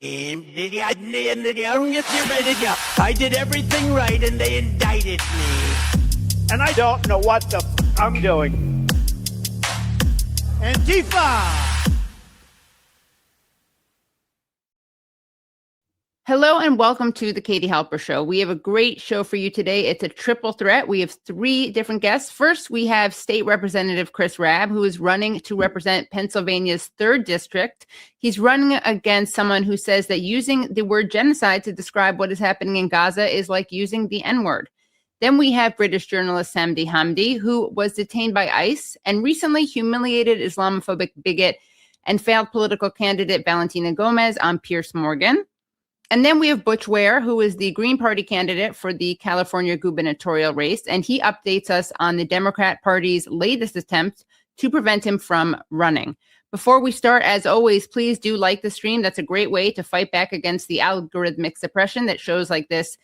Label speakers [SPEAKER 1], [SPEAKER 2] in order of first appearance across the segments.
[SPEAKER 1] I did everything right and they indicted me.
[SPEAKER 2] And I don't know what the I'm doing. Antifa!
[SPEAKER 3] Hello and welcome to the Katie Halper Show. We have a great show for you today. It's a triple threat. We have three different guests. First, we have State Representative Chris Rabb, who is running to represent Pennsylvania's 3rd District. He's running against someone who says that using the word genocide to describe what is happening in Gaza is like using the N-word. Then we have British journalist Sami Hamdi, who was detained by ICE and recently humiliated Islamophobic bigot and failed political candidate Valentina Gomez on Piers Morgan. And then we have Butch Ware, who is the Green Party candidate for the California gubernatorial race, and he updates us on the Democrat Party's latest attempt to prevent him from running. Before we start, as always, please do like the stream. That's a great way to fight back against the algorithmic suppression that shows like this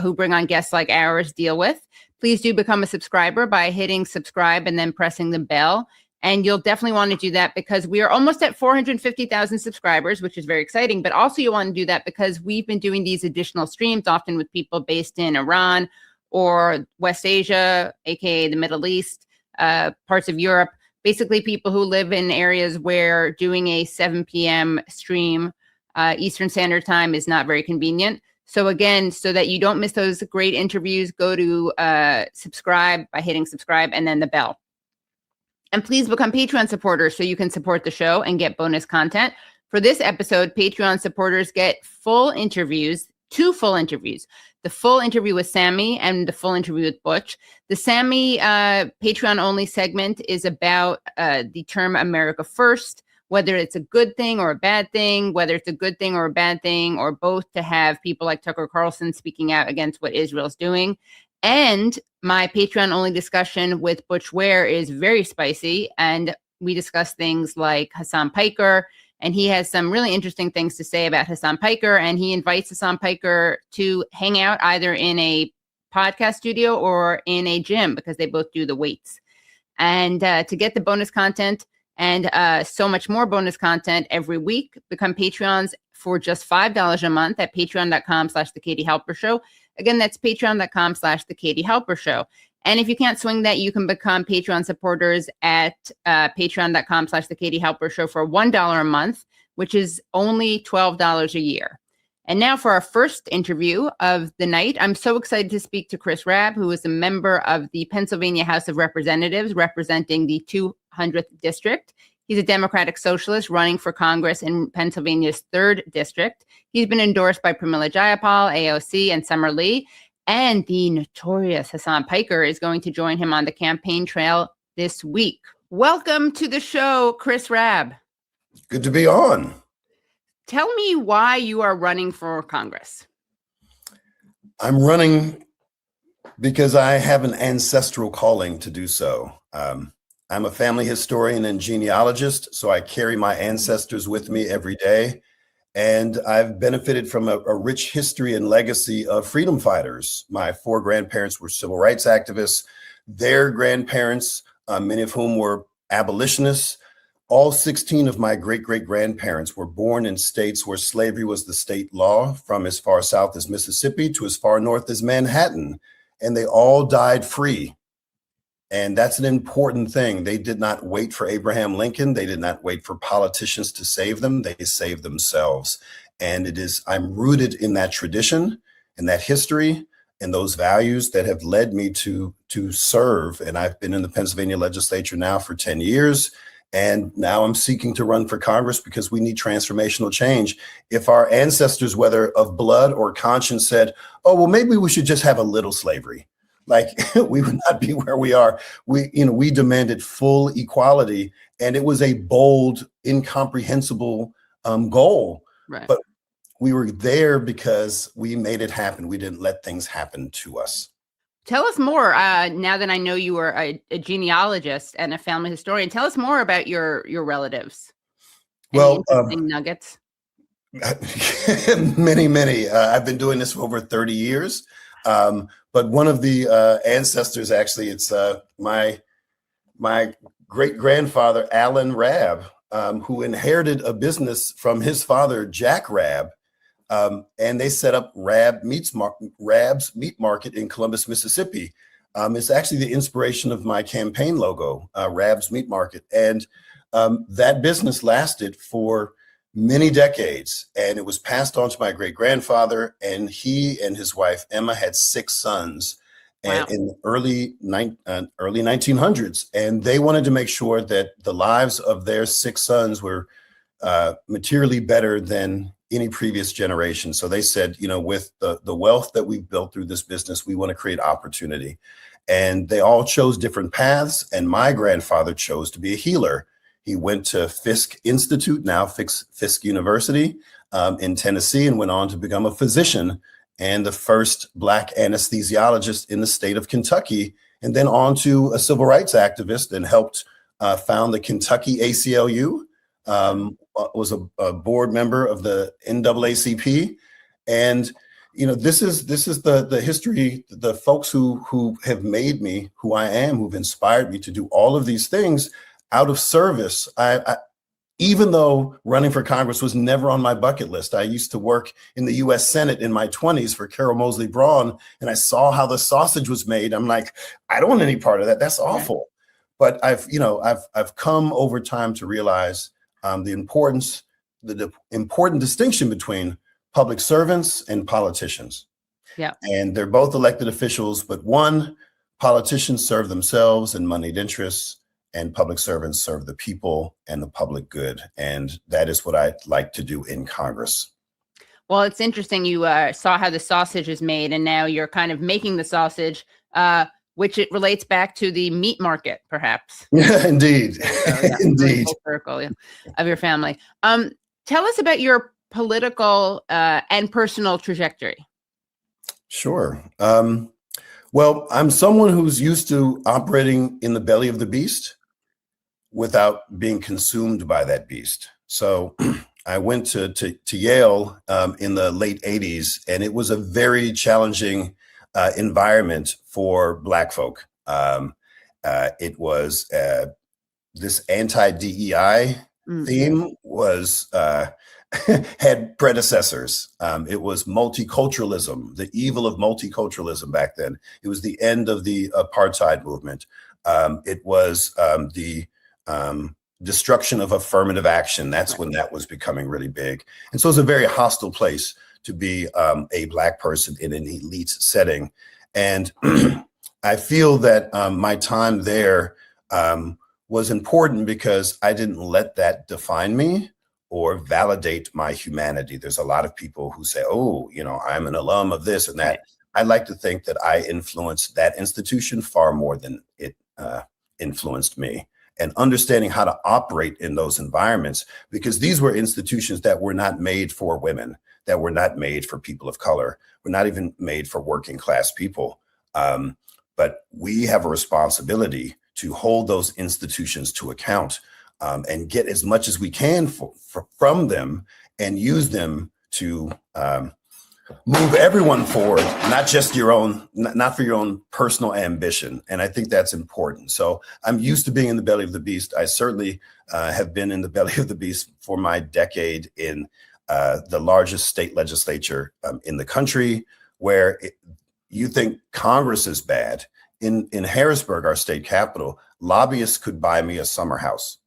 [SPEAKER 3] who bring on guests like ours deal with. Please do become a subscriber by hitting subscribe and then pressing the bell. And you'll definitely want to do that because we are almost at 450,000 subscribers, which is very exciting. But also you want to do that because we've been doing these additional streams, often with people based in Iran or West Asia, aka the Middle East, parts of Europe, basically people who live in areas where doing a 7 p.m. stream Eastern Standard Time is not very convenient. So again, so that you don't miss those great interviews, go to subscribe by hitting subscribe and then the bell. And please become Patreon supporters so you can support the show and get bonus content. For this episode, Patreon supporters get full interviews, 2 full interviews. The full interview with Sami and the full interview with Butch. The Sami Patreon-only segment is about the term America First, whether it's a good thing or a bad thing, whether it's a good thing or a bad thing, or both, to have people like Tucker Carlson speaking out against what Israel's doing. And my Patreon-only discussion with Butch Ware is very spicy, and we discuss things like Hasan Piker, and he has some really interesting things to say about Hasan Piker, and he invites Hasan Piker to hang out either in a podcast studio or in a gym because they both do the weights. And to get the bonus content and so much more bonus content every week, become Patreons for just $5 a month at patreon.com/The Katie Halper Show. Again, that's patreon.com/The Katie Halper Show. And if you can't swing that, you can become Patreon supporters at patreon.com/The Katie Halper Show for $1 a month, which is only $12 a year. And now for our first interview of the night, I'm so excited to speak to Chris Rabb, who is a member of the Pennsylvania House of Representatives representing the 200th District. He's a Democratic Socialist running for Congress in Pennsylvania's 3rd District. He's been endorsed by Pramila Jayapal, AOC, and Summer Lee. And the notorious Hasan Piker is going to join him on the campaign trail this week. Welcome to the show, Chris Rabb.
[SPEAKER 4] Good to be on.
[SPEAKER 3] Tell me why you are running for Congress.
[SPEAKER 4] I'm running because I have an ancestral calling to do so. I'm a family historian and genealogist, so I carry my ancestors with me every day. And I've benefited from a rich history and legacy of freedom fighters. My 4 grandparents were civil rights activists. Their grandparents, many of whom were abolitionists. All 16 of my great-great-grandparents were born in states where slavery was the state law, from as far south as Mississippi to as far north as Manhattan. And they all died free. And that's an important thing. They did not wait for Abraham Lincoln. They did not wait for politicians to save them. They saved themselves. And I'm rooted in that tradition and that history and those values that have led me to serve. And I've been in the Pennsylvania legislature now for 10 years. And now I'm seeking to run for Congress because we need transformational change. If our ancestors, whether of blood or conscience, said, oh, well, maybe we should just have a little slavery, like we would not be where we are. We demanded full equality, and it was a bold, incomprehensible goal. Right. But we were there because we made it happen. We didn't let things happen to us.
[SPEAKER 3] Tell us more, now that I know you are a genealogist and a family historian. Tell us more about your relatives.
[SPEAKER 4] Well,
[SPEAKER 3] interesting nuggets.
[SPEAKER 4] Many. I've been doing this for over 30 years. But one of the ancestors, actually, it's my great-grandfather, Alan Rabb, who inherited a business from his father, Jack Rabb, And they set up Rabb's Meat Market in Columbus, Mississippi. It's actually the inspiration of my campaign logo, Rabb's Meat Market. And that business lasted for many decades, and it was passed on to my great-grandfather, and he and his wife, Emma, had 6 sons. Wow. In the early 1900s. And they wanted to make sure that the lives of their 6 sons were materially better than any previous generation. So they said, with the wealth that we've built through this business, we want to create opportunity. And they all chose different paths. And my grandfather chose to be a healer. He went to Fisk Institute, now Fisk University in Tennessee, and went on to become a physician and the first Black anesthesiologist in the state of Kentucky, and then on to a civil rights activist and helped found the Kentucky ACLU, was a board member of the NAACP. And, this is the history, the folks who have made me who I am, who've inspired me to do all of these things out of service. Even though running for Congress was never on my bucket list, I used to work in the U.S. Senate in my 20s for Carol Moseley Braun, and I saw how the sausage was made. I'm like, I don't want any part of that. That's awful. But I've come over time to realize the important distinction between public servants and politicians. Yeah, and they're both elected officials, but politicians serve themselves and moneyed interests, and public servants serve the people and the public good. And that is what I'd like to do in Congress.
[SPEAKER 3] Well, it's interesting. You saw how the sausage is made, and now you're kind of making the sausage, which it relates back to the meat market, perhaps.
[SPEAKER 4] Yeah, indeed. Indeed.
[SPEAKER 3] Full circle of your family. Tell us about your political and personal trajectory.
[SPEAKER 4] Sure. Well, I'm someone who's used to operating in the belly of the beast without being consumed by that beast. So I went to Yale in the late 80s, and it was a very challenging environment for Black folk. It was this anti-DEI theme was had predecessors. It was multiculturalism, the evil of multiculturalism back then. It was the end of the apartheid movement. It was the destruction of affirmative action. That's when that was becoming really big. And so it's a very hostile place to be a Black person in an elite setting. And I feel that my time there was important because I didn't let that define me or validate my humanity. There's a lot of people who say, oh, I'm an alum of this and that. I like to think that I influenced that institution far more than it influenced me. And understanding how to operate in those environments, because these were institutions that were not made for women, that were not made for people of color, were not even made for working class people. But we have a responsibility to hold those institutions to account and get as much as we can from them and use them to move everyone forward, not just your own, not for your own personal ambition. And I think that's important. So I'm used to being in the belly of the beast. I certainly have been in the belly of the beast for my decade in the largest state legislature in the country, where you think Congress is bad. In Harrisburg, our state capital, lobbyists could buy me a summer house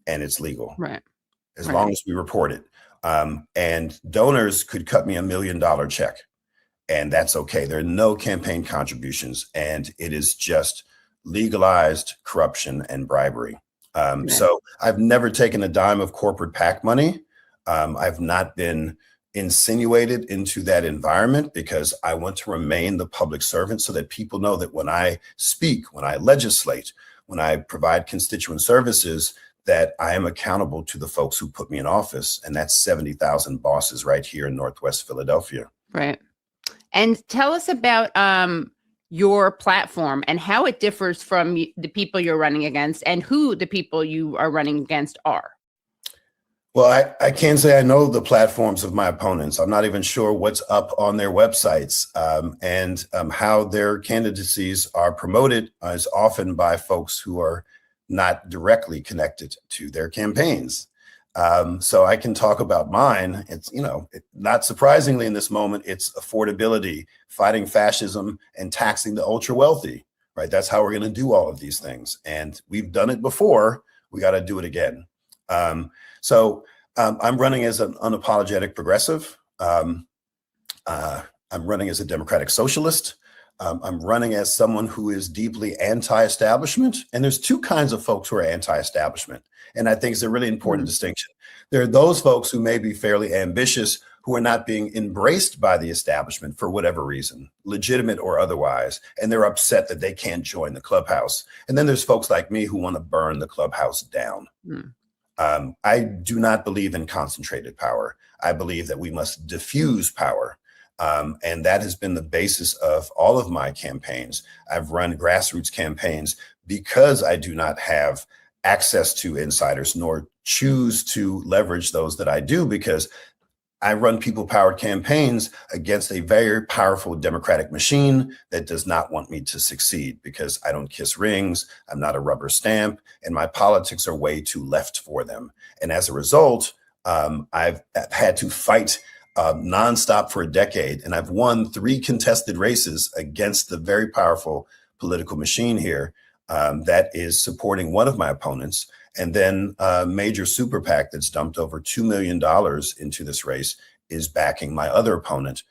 [SPEAKER 4] and it's legal, right? As long as we report it. And donors could cut me $1 million check, and that's okay. There are no campaign contributions, and it is just legalized corruption and bribery. So I've never taken a dime of corporate PAC money. I've not been insinuated into that environment because I want to remain the public servant so that people know that when I speak, when I legislate, when I provide constituent services, that I am accountable to the folks who put me in office. And that's 70,000 bosses right here in Northwest Philadelphia.
[SPEAKER 3] Right. And tell us about your platform and how it differs from the people you're running against and who the people you are running against are.
[SPEAKER 4] Well, I can't say I know the platforms of my opponents. I'm not even sure what's up on their websites, and how their candidacies are promoted is often by folks who are not directly connected to their campaigns. So I can talk about mine. It's, not surprisingly in this moment, it's affordability, fighting fascism, and taxing the ultra wealthy, right? That's how we're going to do all of these things. And we've done it before. We got to do it again. So I'm running as an unapologetic progressive. I'm running as a democratic socialist. I'm running as someone who is deeply anti-establishment. And there's two kinds of folks who are anti-establishment. And I think it's a really important distinction. There are those folks who may be fairly ambitious, who are not being embraced by the establishment for whatever reason, legitimate or otherwise, and they're upset that they can't join the clubhouse. And then there's folks like me who want to burn the clubhouse down. I do not believe in concentrated power. I believe that we must diffuse power. And that has been the basis of all of my campaigns. I've run grassroots campaigns because I do not have access to insiders, nor choose to leverage those that I do, because I run people-powered campaigns against a very powerful democratic machine that does not want me to succeed, because I don't kiss rings, I'm not a rubber stamp, and my politics are way too left for them. And as a result, I've had to fight nonstop for a decade, and I've won 3 contested races against the very powerful political machine here that is supporting one of my opponents. And then a major super PAC that's dumped over $2 million into this race is backing my other opponent,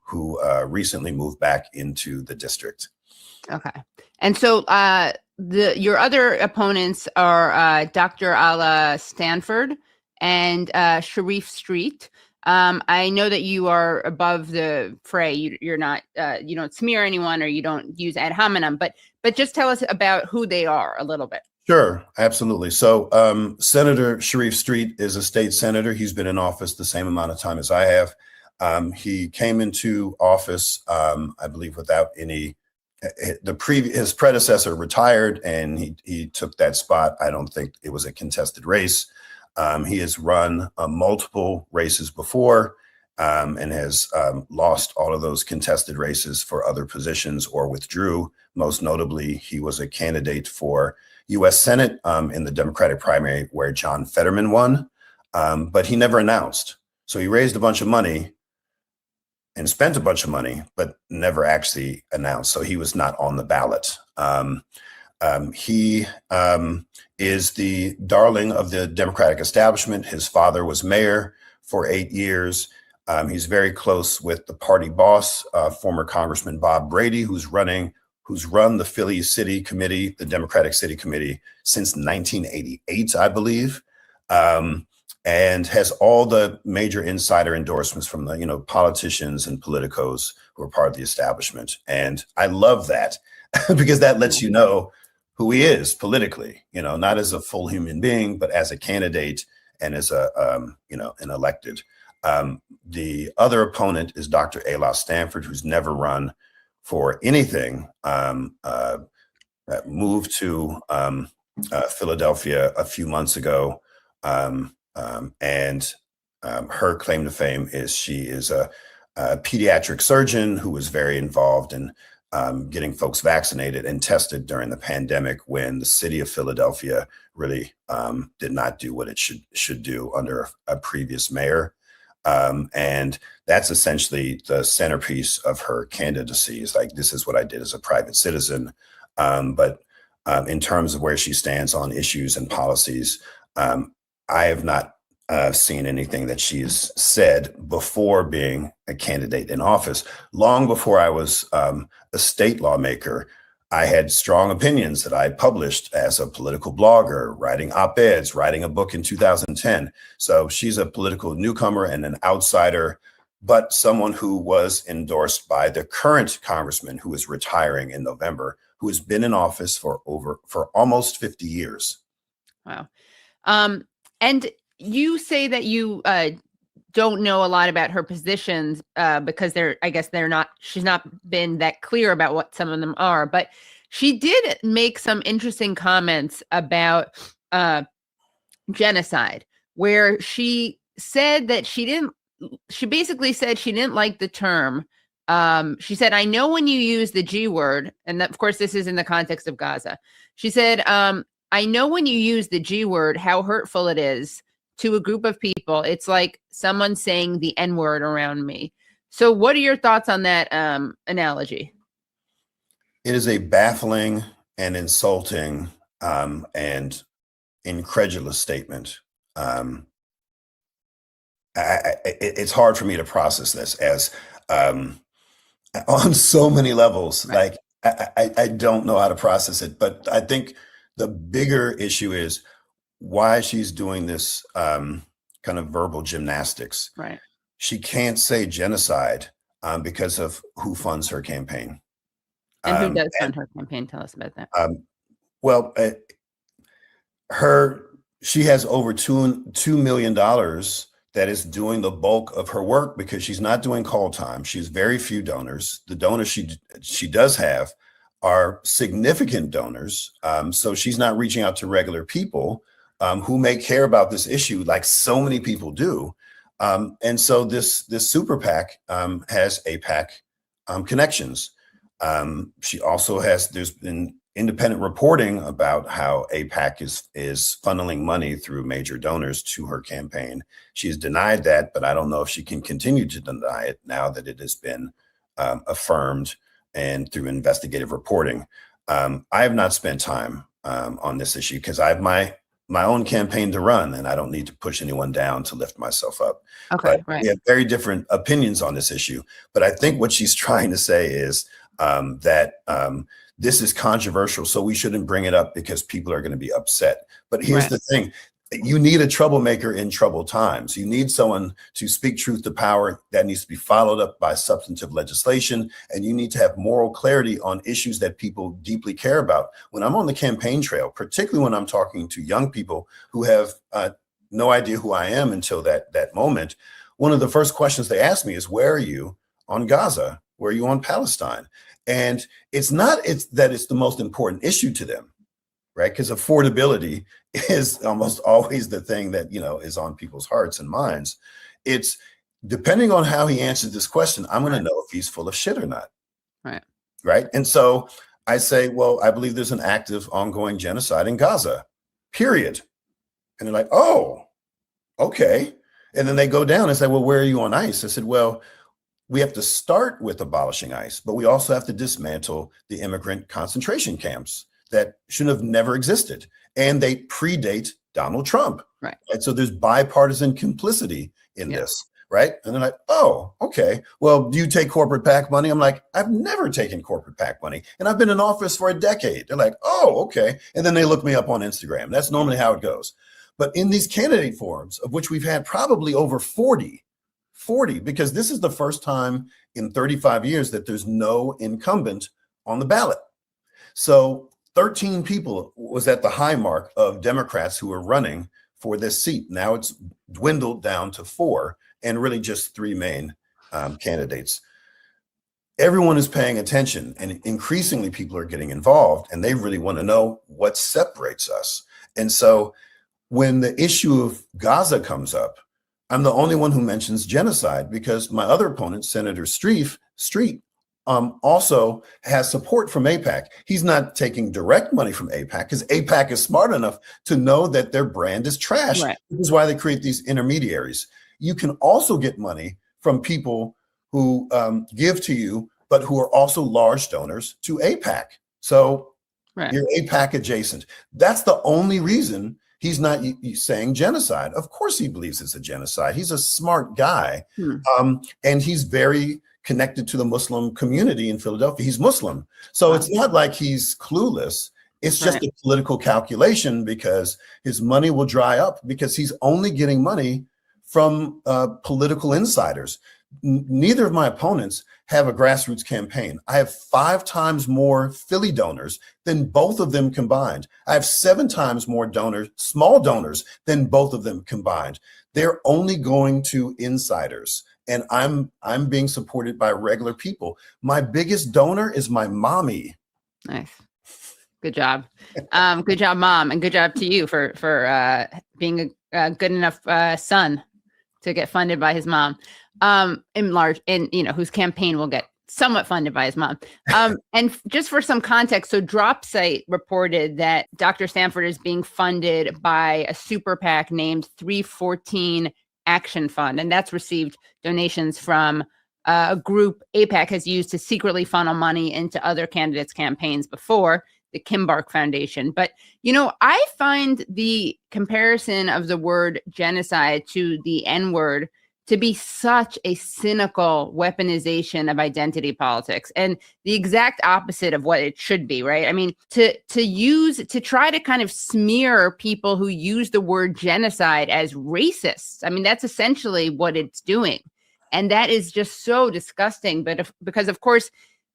[SPEAKER 4] who recently moved back into the district. Okay.
[SPEAKER 3] And so your other opponents are Dr. Ala Stanford and Sharif Street. I know that you are above the fray. You're not, you don't smear anyone, or you don't use ad hominem, but just tell us about who they are a little bit.
[SPEAKER 4] Sure, absolutely. So Senator Sharif Street is a state senator. He's been in office the same amount of time as I have. He came into office, I believe, without any, his predecessor retired, and he took that spot. I don't think it was a contested race. He has run multiple races before, and has lost all of those contested races for other positions or withdrew. Most notably, he was a candidate for U.S. Senate in the Democratic primary where John Fetterman won, but he never announced. So he raised a bunch of money and spent a bunch of money, but never actually announced. So he was not on the ballot. He is the darling of the Democratic establishment. His father was mayor for 8 years. He's very close with the party boss, former Congressman Bob Brady, who's run the Philly City Committee, the Democratic City Committee, since 1988, I believe, and has all the major insider endorsements from the politicians and politicos who are part of the establishment. And I love that because that lets you know who he is politically, not as a full human being, but as a candidate and as an elected. The other opponent is Dr. Ala Stanford, who's never run for anything, moved to Philadelphia a few months ago. And her claim to fame is she is a pediatric surgeon who was very involved in getting folks vaccinated and tested during the pandemic, when the city of Philadelphia really did not do what it should do under a previous mayor. And that's essentially the centerpiece of her candidacy. Is like, this is what I did as a private citizen. But in terms of where she stands on issues and policies, I have not seen anything that she's said before being a candidate in office. Long before I was a state lawmaker, I had strong opinions that I published as a political blogger, writing op-eds, writing a book in 2010. So she's a political newcomer and an outsider, but someone who was endorsed by the current congressman who is retiring in November, who has been in office for almost 50 years.
[SPEAKER 3] Wow. And you say that you don't know a lot about her positions because she's not been that clear about what some of them are, but she did make some interesting comments about genocide, where she said that she basically said she didn't like the term. She said, I know when you use the G word, and that, of course, this is in the context of Gaza. She said, I know when you use the G word, how hurtful it is to a group of people, it's like someone saying the N-word around me. So what are your thoughts on that analogy?
[SPEAKER 4] It is a baffling and insulting and incredulous statement. It's hard for me to process this as on so many levels.
[SPEAKER 3] Right.
[SPEAKER 4] Like I don't know how to process it, but I think the bigger issue is why she's doing this kind of verbal gymnastics.
[SPEAKER 3] Right.
[SPEAKER 4] She can't say genocide because of who funds her campaign.
[SPEAKER 3] And who does fund her campaign? Tell us about that.
[SPEAKER 4] Well, she has over $2 million that is doing the bulk of her work because she's not doing call time. She has very few donors. The donors she does have are significant donors. So she's not reaching out to regular people who may care about this issue like so many people do. And so this super PAC has AIPAC connections. She also there's been independent reporting about how AIPAC is funneling money through major donors to her campaign. She has denied that, but I don't know if she can continue to deny it now that it has been affirmed and through investigative reporting. I have not spent time on this issue because I have my own campaign to run and I don't need to push anyone down to lift myself up.
[SPEAKER 3] Okay,
[SPEAKER 4] but
[SPEAKER 3] right.
[SPEAKER 4] We have very different opinions on this issue. But I think what she's trying to say is that this is controversial, so we shouldn't bring it up because people are going to be upset. But here's the thing. You need a troublemaker in troubled times. You need someone to speak truth to power that needs to be followed up by substantive legislation. And you need to have moral clarity on issues that people deeply care about. When I'm on the campaign trail, particularly when I'm talking to young people who have no idea who I am until that moment, one of the first questions they ask me is, where are you on Gaza? Where are you on Palestine? And it's that it's the most important issue to them, right? Because affordability is almost always the thing that, is on people's hearts and minds. It's depending on how he answers this question, I'm going to know if he's full of shit or not.
[SPEAKER 3] Right.
[SPEAKER 4] Right. And so I say, well, I believe there's an active ongoing genocide in Gaza, period. And they're like, oh, okay. And then they go down and say, well, where are you on ICE? I said, well, we have to start with abolishing ICE, but we also have to dismantle the immigrant concentration camps that should have never existed. And they predate Donald Trump.
[SPEAKER 3] Right.
[SPEAKER 4] And so there's bipartisan complicity in this. Right. And they're like, oh, okay. Well, do you take corporate PAC money? I'm like, I've never taken corporate PAC money. And I've been in office for a decade. They're like, oh, okay. And then they look me up on Instagram. That's normally how it goes. But in these candidate forums, of which we've had probably over 40, because this is the first time in 35 years that there's no incumbent on the ballot. So 13 people was at the high mark of Democrats who were running for this seat. Now it's dwindled down to 4 and really just 3 main candidates. Everyone is paying attention and increasingly people are getting involved and they really want to know what separates us. And so when the issue of Gaza comes up, I'm the only one who mentions genocide because my other opponent, Senator Street, also has support from AIPAC. He's not taking direct money from AIPAC because AIPAC is smart enough to know that their brand is trash. Right. This is why they create these intermediaries. You can also get money from people who give to you, but who are also large donors to AIPAC. So you're AIPAC adjacent. That's the only reason he's not saying genocide. Of course he believes it's a genocide. He's a smart guy. And he's very connected to the Muslim community in Philadelphia. He's Muslim. So it's not like he's clueless. It's just a political calculation because his money will dry up because he's only getting money from political insiders. Neither of my opponents have a grassroots campaign. I have 5 times more Philly donors than both of them combined. I have 7 times more donors, small donors, than both of them combined. They're only going to insiders. And I'm being supported by regular people. My biggest donor is my mommy.
[SPEAKER 3] Nice. Good job. Good job, Mom. And good job to you for being a good enough son to get funded by his mom. Whose campaign will get somewhat funded by his mom. And just for some context, so DropSite reported that Dr. Stanford is being funded by a super PAC named 314 Action Fund, and that's received donations from a group AIPAC has used to secretly funnel money into other candidates' campaigns before, the Kimbark Foundation. But, I find the comparison of the word genocide to the N-word to be such a cynical weaponization of identity politics and the exact opposite of what it should be, right? I mean, to try to kind of smear people who use the word genocide as racists. I mean, that's essentially what it's doing. And that is just so disgusting. Because of course,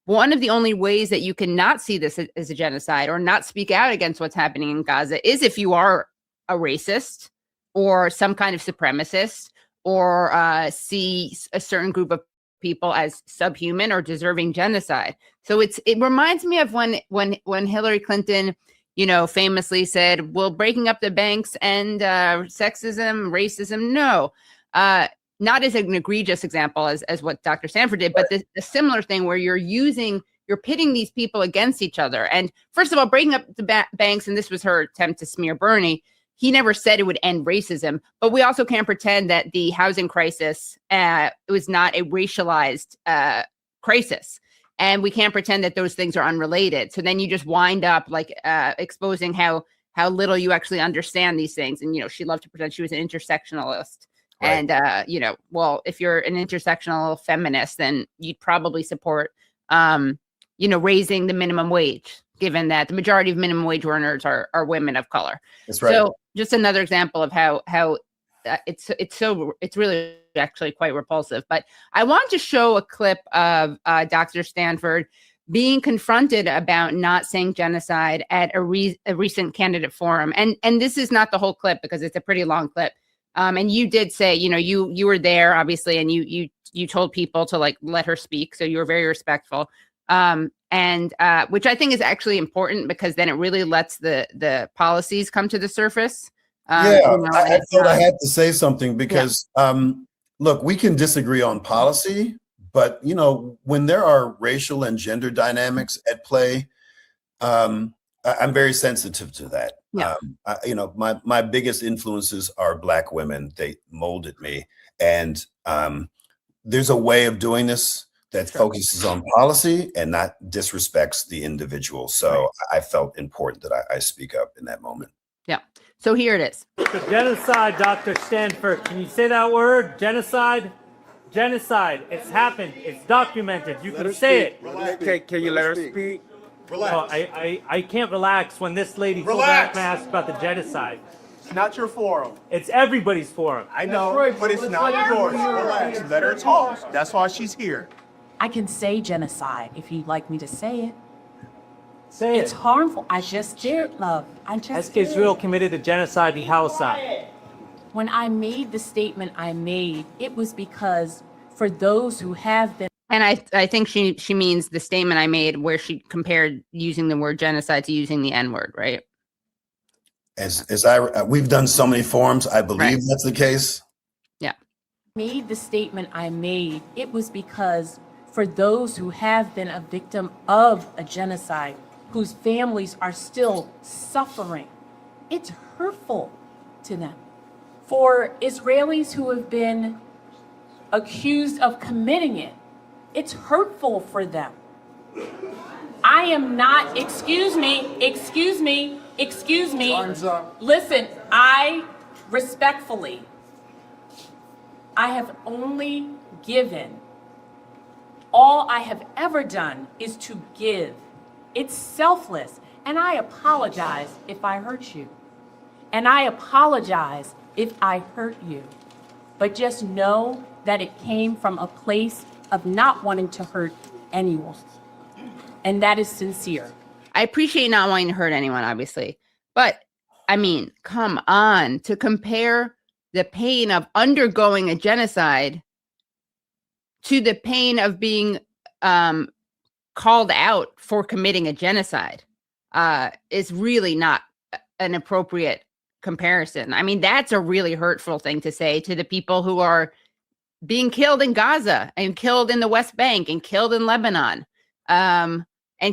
[SPEAKER 3] one of the only ways that you cannot see this as a genocide or not speak out against what's happening in Gaza is if you are a racist or some kind of supremacist, or see a certain group of people as subhuman or deserving genocide. So it reminds me of when Hillary Clinton, famously said, "Will breaking up the banks and sexism, racism?" No, not as an egregious example as what Dr. Stanford did, but the similar thing where you're pitting these people against each other. And first of all, breaking up the banks, and this was her attempt to smear Bernie. He never said it would end racism, but we also can't pretend that the housing crisis was not a racialized crisis. And we can't pretend that those things are unrelated. So then you just wind up exposing how little you actually understand these things. And, she loved to pretend she was an intersectionalist. Right. And, well, if you're an intersectional feminist, then you'd probably support, raising the minimum wage, given that the majority of minimum wage earners are women of color.
[SPEAKER 4] That's right.
[SPEAKER 3] So just another example of how it's really actually quite repulsive. But I want to show a clip of Dr. Stanford being confronted about not saying genocide at a recent candidate forum. And this is not the whole clip because it's a pretty long clip. And you did say, you were there, obviously, and you told people to let her speak. So you were very respectful. And which I think is actually important because then it really lets the policies come to the surface.
[SPEAKER 4] I thought I had to say something because, look, we can disagree on policy, but, when there are racial and gender dynamics at play, I'm very sensitive to that.
[SPEAKER 3] Yeah.
[SPEAKER 4] My biggest influences are Black women. They molded me. And there's a way of doing this that focuses on policy and not disrespects the individual. So I felt important that I speak up in that moment.
[SPEAKER 3] Yeah. So here it is.
[SPEAKER 5] Genocide, Dr. Stanford. Can you say that word? Genocide? Genocide. It's happened. It's documented. You can say it.
[SPEAKER 6] Okay, can you let her speak?
[SPEAKER 5] Relax. Oh, I can't relax when this lady pulled back and asked about the genocide.
[SPEAKER 6] It's not your forum.
[SPEAKER 5] It's everybody's forum.
[SPEAKER 6] I know, but it's not yours. Relax. Let her talk. That's why she's here.
[SPEAKER 7] I can say genocide if you'd like me to say it.
[SPEAKER 5] Say
[SPEAKER 7] It's
[SPEAKER 5] it.
[SPEAKER 7] harmful. I just did, love. I just
[SPEAKER 5] Has Israel committed a genocide in Gaza?
[SPEAKER 7] When I made the statement I made, it was because for those who have been.
[SPEAKER 3] And I think she means the statement I made where she compared using the word genocide to using the N-word, right?
[SPEAKER 4] We've done so many forums, I believe that's the case.
[SPEAKER 3] Yeah.
[SPEAKER 7] Made the statement I made, it was because for those who have been a victim of a genocide, whose families are still suffering, it's hurtful to them. For Israelis who have been accused of committing it, it's hurtful for them. I am not, excuse me.
[SPEAKER 6] Time's up.
[SPEAKER 7] Listen, I respectfully, I have only given. All I have ever done is to give. It's selfless. And I apologize if I hurt you. And I apologize if I hurt you. But just know that it came from a place of not wanting to hurt anyone. And that is sincere.
[SPEAKER 3] I appreciate not wanting to hurt anyone, obviously. But, I mean, come on. To compare the pain of undergoing a genocide to the pain of being called out for committing a genocide is really not an appropriate comparison. I mean, that's a really hurtful thing to say to the people who are being killed in Gaza and killed in the West Bank and killed in Lebanon, and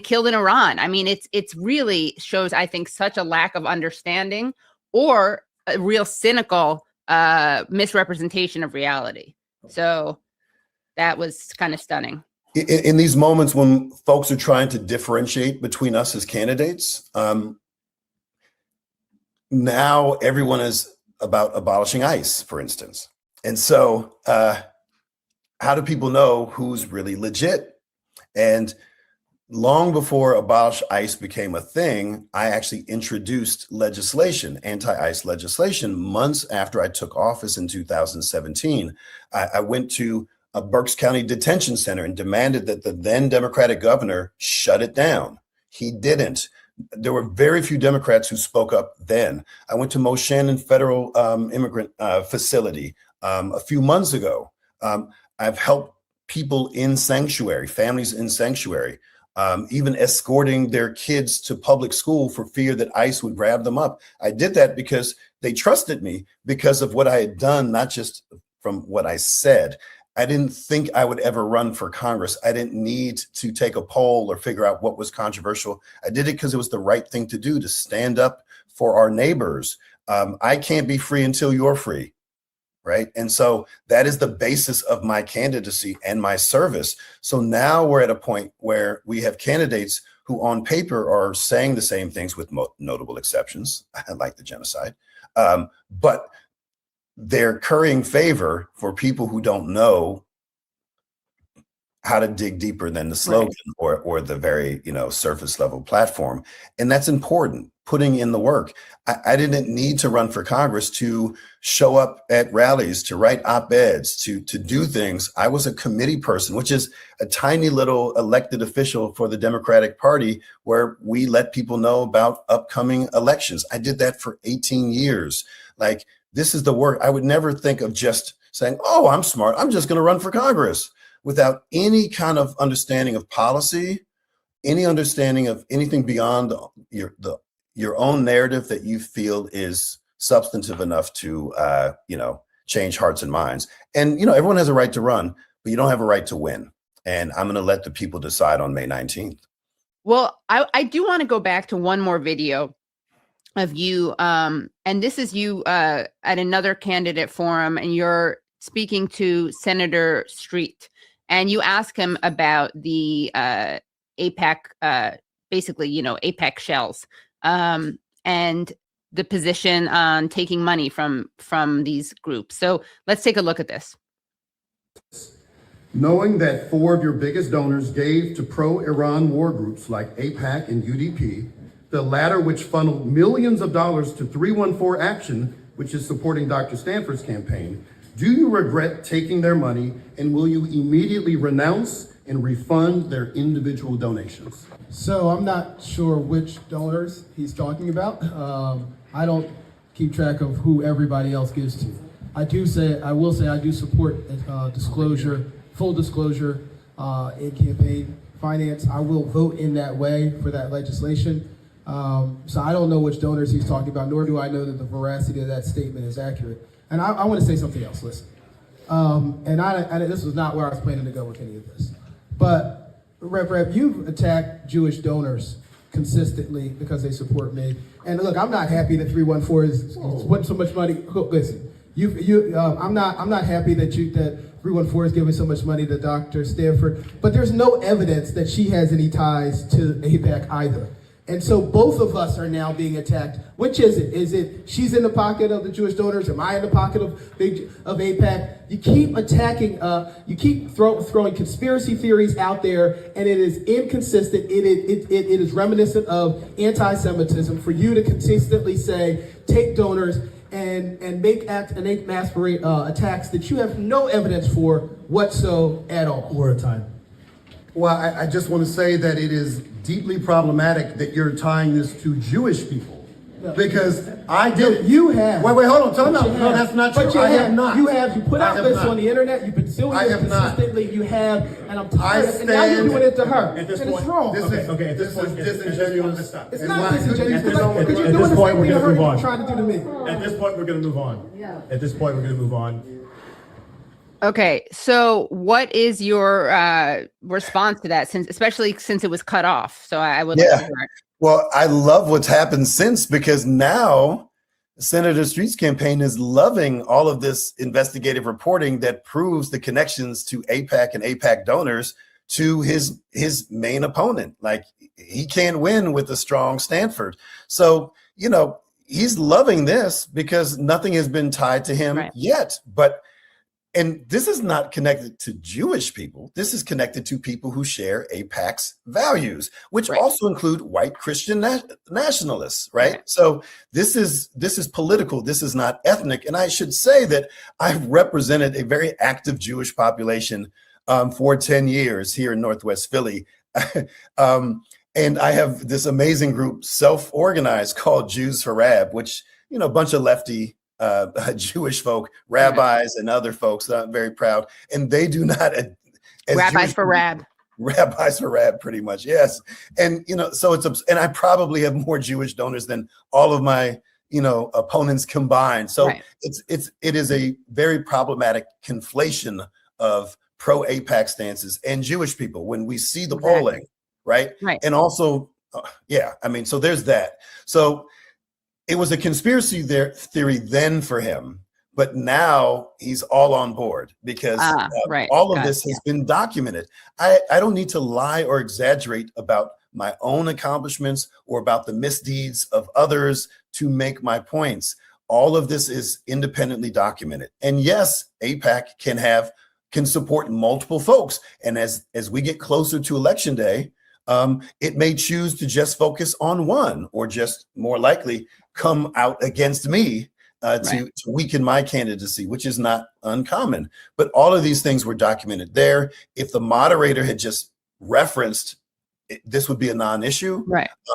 [SPEAKER 3] killed in Iran. I mean, it's really shows, I think, such a lack of understanding or a real cynical misrepresentation of reality. So that was kind of stunning.
[SPEAKER 4] In these moments when folks are trying to differentiate between us as candidates, now everyone is about abolishing ICE, for instance. And so how do people know who's really legit? And long before Abolish ICE became a thing, I actually introduced legislation, anti-ICE legislation, months after I took office in 2017. I went to a Berks County Detention Center and demanded that the then Democratic governor shut it down. He didn't. There were very few Democrats who spoke up then. I went to Moshannon Federal Immigrant Facility a few months ago. I've helped people in sanctuary, families in sanctuary, even escorting their kids to public school for fear that ICE would grab them up. I did that because they trusted me because of what I had done, not just from what I said. I didn't think I would ever run for Congress. I didn't need to take a poll or figure out what was controversial. I did it because it was the right thing to do, to stand up for our neighbors. I can't be free until you're free, right? And so that is the basis of my candidacy and my service. So now we're at a point where we have candidates who on paper are saying the same things with notable exceptions, like the genocide, but they're currying favor for people who don't know how to dig deeper than the slogan or the very, surface level platform. And that's important, putting in the work. I didn't need to run for Congress to show up at rallies, to write op-eds, to do things. I was a committee person, which is a tiny little elected official for the Democratic Party, where we let people know about upcoming elections. I did that for 18 years. Like, this is the work. I would never think of just saying, oh, I'm smart, I'm just going to run for Congress, without any kind of understanding of policy, any understanding of anything beyond your own narrative that you feel is substantive enough to change hearts and minds. And everyone has a right to run, but you don't have a right to win. And I'm going to let the people decide on May 19th.
[SPEAKER 3] Well, I do want to go back to one more video of you, and this is you at another candidate forum, and you're speaking to Senator Street, and you ask him about the AIPAC, basically, AIPAC shells, and the position on taking money from these groups. So let's take a look at this.
[SPEAKER 8] Knowing that 4 of your biggest donors gave to pro-Iran war groups like AIPAC and UDP, the latter which funneled millions of dollars to 314 Action, which is supporting Dr. Stanford's campaign, do you regret taking their money, and will you immediately renounce and refund their individual donations?
[SPEAKER 9] So I'm not sure which donors he's talking about. I don't keep track of who everybody else gives to. I will say I do support disclosure, full disclosure in campaign finance. I will vote in that way for that legislation. So I don't know which donors he's talking about, nor do I know that the veracity of that statement is accurate. And I want to say something else, listen. This was not where I was planning to go with any of this. But Rev, you've attacked Jewish donors consistently because they support me. And look, I'm not happy that 314 is putting so much money. Listen, I'm not happy that 314 is giving so much money to Dr. Stanford, but there's no evidence that she has any ties to AIPAC either. And so both of us are now being attacked. Which is it? Is it she's in the pocket of the Jewish donors? Am I in the pocket of AIPAC? You keep attacking, you keep throwing conspiracy theories out there, and it is inconsistent. It is reminiscent of anti-Semitism for you to consistently say, take donors and make mass attacks that you have no evidence for whatsoever at all.
[SPEAKER 8] Word time. Well, I just want to say that it is deeply problematic that you're tying this to Jewish people. Because I did.
[SPEAKER 9] You have.
[SPEAKER 8] Wait, hold on. Tell me. No, that's not true. I have not.
[SPEAKER 9] You have. You put out this on the internet. You've been doing it consistently. You have. And I'm tired. And now you're doing it to her.
[SPEAKER 8] At this
[SPEAKER 9] and
[SPEAKER 8] point,
[SPEAKER 9] it's wrong.
[SPEAKER 8] Okay, at this point, it's disingenuous.
[SPEAKER 9] It's not disingenuous. Because you're doing the same thing to her you're trying to do to me.
[SPEAKER 8] At this point, we're going to move on. At this point, we're going to move on.
[SPEAKER 3] Okay, so what is your response to that, especially since it was cut off? So I would like to hear it.
[SPEAKER 4] Well, I love what's happened since, because now Senator Street's campaign is loving all of this investigative reporting that proves the connections to AIPAC and AIPAC donors to his main opponent. Like, he can't win with a strong Stanford. So, he's loving this because nothing has been tied to him yet. And this is not connected to Jewish people. This is connected to people who share AIPAC's values, which also include white Christian nationalists, right? So this is political. This is not ethnic. And I should say that I've represented a very active Jewish population for 10 years here in Northwest Philly. And I have this amazing group, self-organized, called Jews for Rabb, which, a bunch of lefty Jewish folk, rabbis and other folks that I'm very proud. And they do not.
[SPEAKER 3] Rabbis for Rabb.
[SPEAKER 4] Rabbis for Rabb, pretty much. Yes. And, so and I probably have more Jewish donors than all of my, opponents combined. So it is a very problematic conflation of pro-AIPAC stances and Jewish people when we see the polling. Right. And also, so there's that. So it was a conspiracy theory then for him, but now he's all on board because all of this has been documented. I don't need to lie or exaggerate about my own accomplishments or about the misdeeds of others to make my points. All of this is independently documented. And yes, AIPAC can support multiple folks. And as we get closer to election day, it may choose to just focus on one, or just more likely come out against me to weaken my candidacy, which is not uncommon. But all of these things were documented there. If the moderator had just referenced it, this would be a non-issue.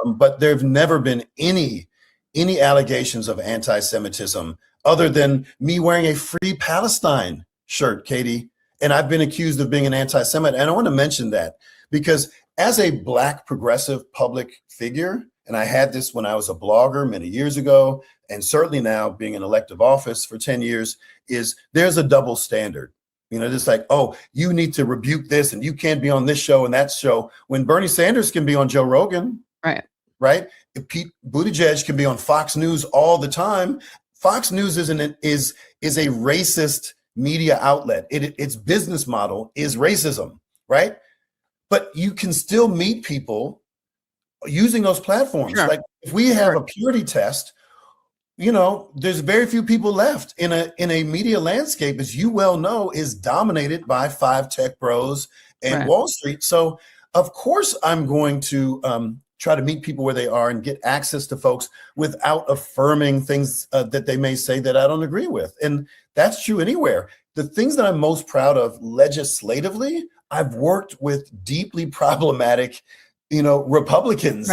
[SPEAKER 4] But there have never been any allegations of anti-Semitism other than me wearing a Free Palestine shirt, Katie. And I've been accused of being an anti-Semite. And I want to mention that because as a Black progressive public figure, and I had this when I was a blogger many years ago, and certainly now being in elective office for 10 years, there's a double standard. Just like, oh, you need to rebuke this and you can't be on this show and that show, when Bernie Sanders can be on Joe Rogan. Right? If Pete Buttigieg can be on Fox News all the time. Fox News is a racist media outlet. Its business model is racism, right? But you can still meet people using those platforms. Like if we have a purity test, there's very few people left in a media landscape, as you well know, is dominated by 5 tech bros and Wall Street. So of course I'm going to try to meet people where they are and get access to folks without affirming things that they may say that I don't agree with. And that's true anywhere. The things that I'm most proud of legislatively, I've worked with deeply problematic, Republicans.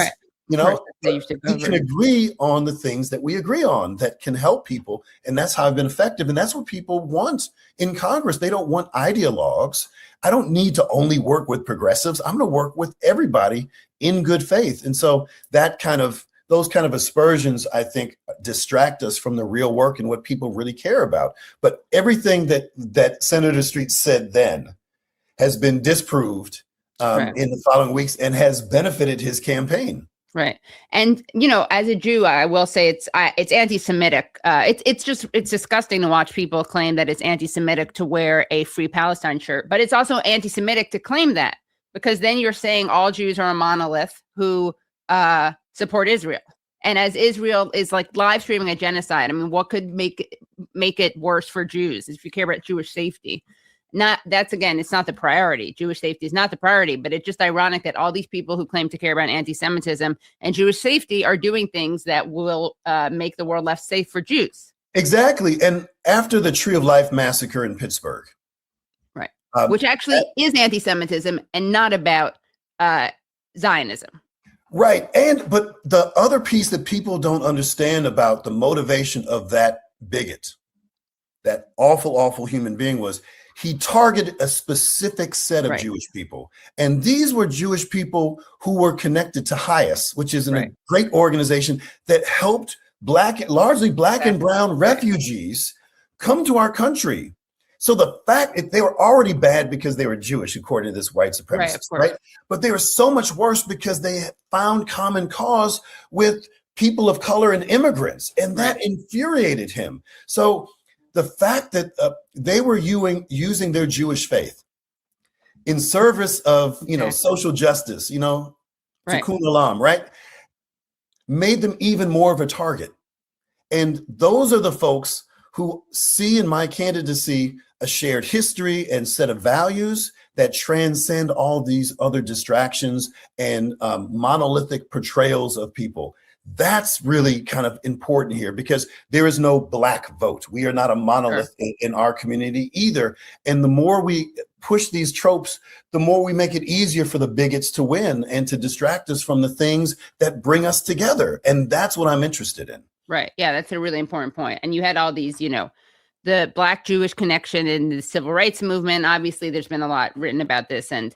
[SPEAKER 4] We can agree on the things that we agree on that can help people. And that's how I've been effective. And that's what people want in Congress. They don't want ideologues. I don't need to only work with progressives. I'm going to work with everybody in good faith. And so those kind of aspersions, I think, distract us from the real work and what people really care about. But everything that Senator Street said then has been disproved in the following weeks and has benefited his campaign.
[SPEAKER 3] Right. And, as a Jew, I will say it's anti-Semitic. It's disgusting to watch people claim that it's anti-Semitic to wear a Free Palestine shirt. But it's also anti-Semitic to claim that, because then you're saying all Jews are a monolith who support Israel. And as Israel is like live streaming a genocide, I mean, what could make it worse for Jews if you care about Jewish safety? It's not the priority. Jewish safety is not the priority, but it's just ironic that all these people who claim to care about anti-Semitism and Jewish safety are doing things that will make the world less safe for Jews.
[SPEAKER 4] Exactly. And after the Tree of Life massacre in Pittsburgh.
[SPEAKER 3] Which actually is anti-Semitism and not about Zionism.
[SPEAKER 4] Right. But the other piece that people don't understand about the motivation of that bigot, that awful, awful human being, was he targeted a specific set of Jewish people. And these were Jewish people who were connected to HIAS, which is a great organization that helped largely black and brown refugees come to our country. So the fact that they were already bad because they were Jewish, according to this white supremacist, right? But they were so much worse because they found common cause with people of color and immigrants, and that infuriated him. So the fact that they were using their Jewish faith in service of, social justice, tikkun olam, right, made them even more of a target. And those are the folks who see in my candidacy a shared history and set of values that transcend all these other distractions and monolithic portrayals of people. That's really kind of important here, because there is no black vote. We are not a monolith in our community either. And the more we push these tropes, the more we make it easier for the bigots to win and to distract us from the things that bring us together. And that's what I'm interested in.
[SPEAKER 3] Right. Yeah, that's a really important point. And you had all these, the Black Jewish connection in the civil rights movement. Obviously, there's been a lot written about this, and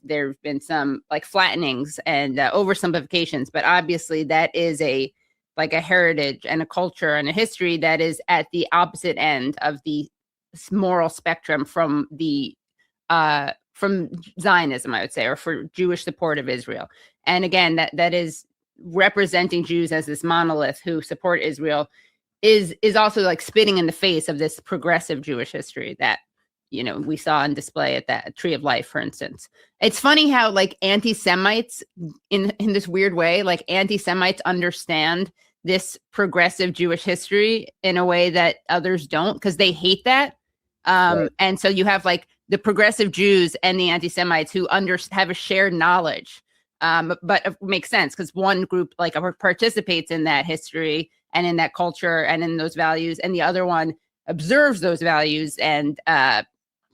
[SPEAKER 3] there have been some like flattenings and oversimplifications. But obviously, that is a heritage and a culture and a history that is at the opposite end of the moral spectrum from Zionism, I would say, or for Jewish support of Israel. And again, that is representing Jews as this monolith who support Israel is also like spitting in the face of this progressive Jewish history that, we saw on display at that Tree of Life, for instance. It's funny how like anti-Semites in this weird way, like anti-Semites understand this progressive Jewish history in a way that others don't, because they hate that. And so you have like the progressive Jews and the anti-Semites who have a shared knowledge. But it makes sense because one group like participates in that history and in that culture and in those values, and the other one observes those values and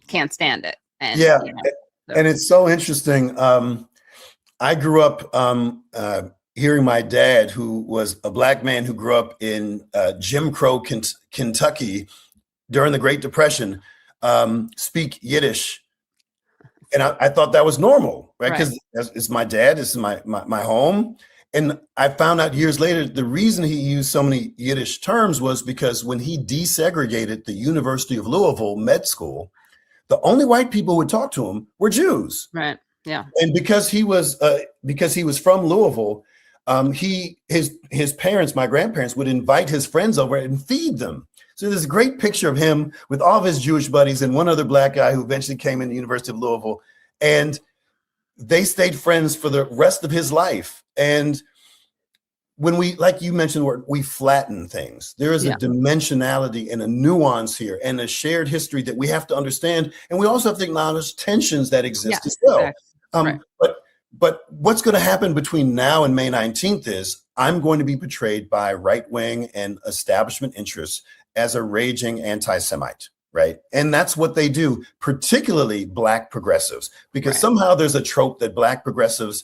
[SPEAKER 3] can't stand it. And,
[SPEAKER 4] and it's so interesting. I grew up hearing my dad, who was a Black man who grew up in Jim Crow, Kentucky during the Great Depression, speak Yiddish. And I thought that was normal, right? Because it's my dad, this is my home. And I found out years later, the reason he used so many Yiddish terms was because when he desegregated the University of Louisville med school, the only white people who would talk to him were Jews.
[SPEAKER 3] Right. Yeah.
[SPEAKER 4] And because he was from Louisville, his parents, my grandparents, would invite his friends over and feed them. So there's a great picture of him with all of his Jewish buddies and one other Black guy who eventually came in the University of Louisville. And they stayed friends for the rest of his life. And when we, like you mentioned, we flatten things, there is a dimensionality and a nuance here and a shared history that we have to understand. And we also have to acknowledge tensions that exist as well. But what's going to happen between now and May 19th is I'm going to be portrayed by right-wing and establishment interests as a raging anti-Semite, right? And that's what they do, particularly Black progressives, because somehow there's a trope that Black progressives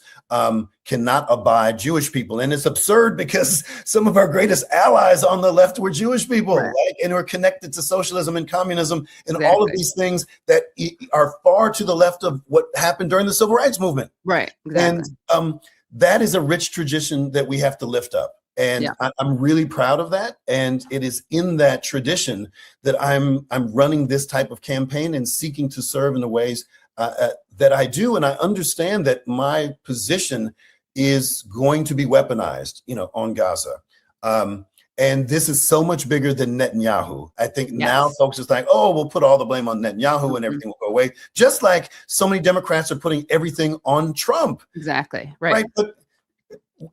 [SPEAKER 4] cannot abide Jewish people. And it's absurd because some of our greatest allies on the left were Jewish people, right? And were connected to socialism and communism and all of these things that are far to the left of what happened during the civil rights movement.
[SPEAKER 3] Right. Exactly.
[SPEAKER 4] And that is a rich tradition that we have to lift up. And I'm really proud of that. And it is in that tradition that I'm running this type of campaign and seeking to serve in the ways that I do. And I understand that my position is going to be weaponized, on Gaza. And this is so much bigger than Netanyahu. I think now folks are like, oh, we'll put all the blame on Netanyahu and everything will go away. Just like so many Democrats are putting everything on Trump.
[SPEAKER 3] Exactly. Right.
[SPEAKER 4] But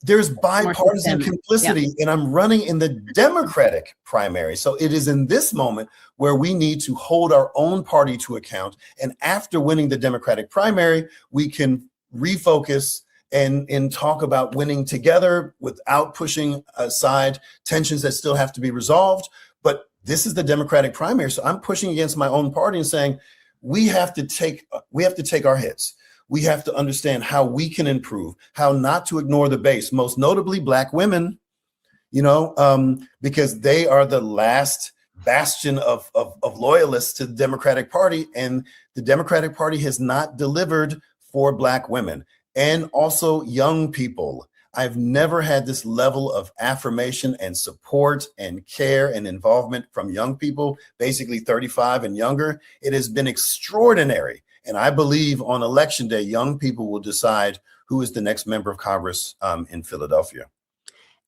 [SPEAKER 4] there's bipartisan complicity, and I'm running in the Democratic primary. So it is in this moment where we need to hold our own party to account. And after winning the Democratic primary, we can refocus and talk about winning together without pushing aside tensions that still have to be resolved. But this is the Democratic primary. So I'm pushing against my own party and saying, we have to take our hits. We have to understand how we can improve, how not to ignore the base, most notably Black women, because they are the last bastion of loyalists to the Democratic Party. And the Democratic Party has not delivered for Black women and also young people. I've never had this level of affirmation and support and care and involvement from young people, basically 35 and younger. It has been extraordinary. And I believe on election day, young people will decide who is the next member of Congress in Philadelphia.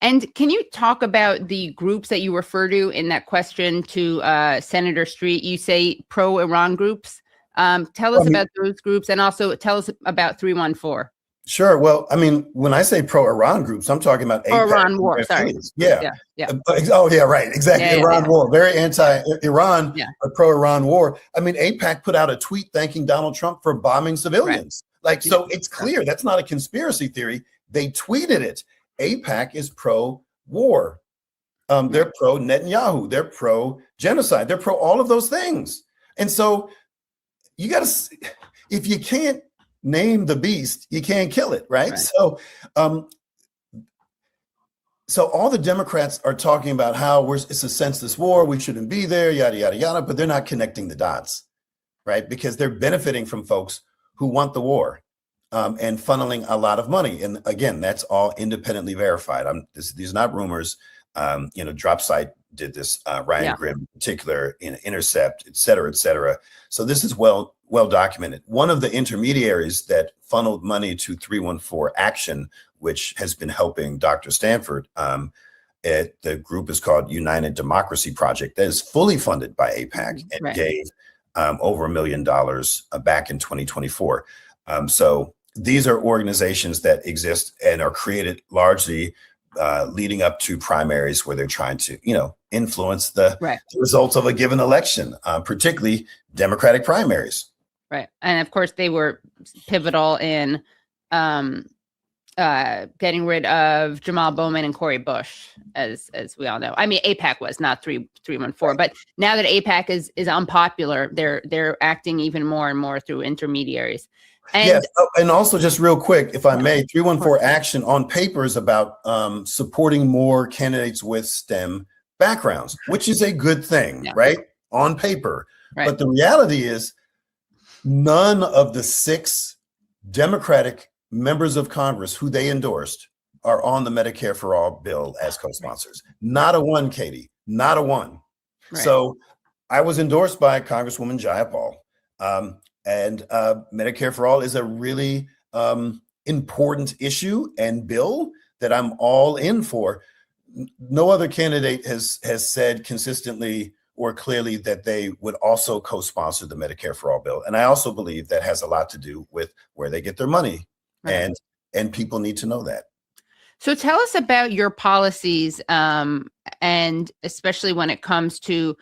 [SPEAKER 3] And can you talk about the groups that you refer to in that question to Senator Street? You say pro-Iran groups. Tell us about those groups, and also tell us about 314.
[SPEAKER 4] Sure. Well, I mean, when I say pro-Iran groups, I'm talking about
[SPEAKER 3] Iran war. Sorry.
[SPEAKER 4] Yeah. Oh, yeah. Right. Exactly. Iran war. Very anti-Iran, but pro-Iran war. I mean, AIPAC put out a tweet thanking Donald Trump for bombing civilians. Like, so it's clear that's not a conspiracy theory. They tweeted it. AIPAC is pro-war. They're pro-Netanyahu. They're pro-genocide. They're pro all of those things. And so you got to, if you can't name the beast, you can't kill it, right? So all the Democrats are talking about how it's a senseless war, we shouldn't be there, yada, yada, yada, but they're not connecting the dots, right? Because they're benefiting from folks who want the war and funneling a lot of money. And again, that's all independently verified. These are not rumors. DropSite did this, Ryan Grimm in particular, in Intercept, et cetera, et cetera. So this is well documented. One of the intermediaries that funneled money to 314 Action, which has been helping Dr. Stanford, the group is called United Democracy Project, that is fully funded by AIPAC and gave over $1 million back in 2024. So these are organizations that exist and are created largely leading up to primaries where they're trying to, influence the results of a given election, particularly Democratic primaries.
[SPEAKER 3] Right. And of course, they were pivotal in getting rid of Jamal Bowman and Cori Bush, as we all know. I mean, AIPAC was not 314, but now that AIPAC is unpopular, they're acting even more and more through intermediaries. And
[SPEAKER 4] yes, and also just real quick, if I may, 314 Action on paper is about supporting more candidates with STEM backgrounds, which is a good thing, right? On paper. But the reality is none of the 6 Democratic members of Congress who they endorsed are on the Medicare for All bill as co-sponsors. Not a one, Katie, not a one. So I was endorsed by Congresswoman Jayapal. And Medicare for All is a really important issue and bill that I'm all in for. No other candidate has said consistently or clearly that they would also co-sponsor the Medicare for All bill. And I also believe that has a lot to do with where they get their money. And people need to know that.
[SPEAKER 3] So tell us about your policies, and especially when it comes to,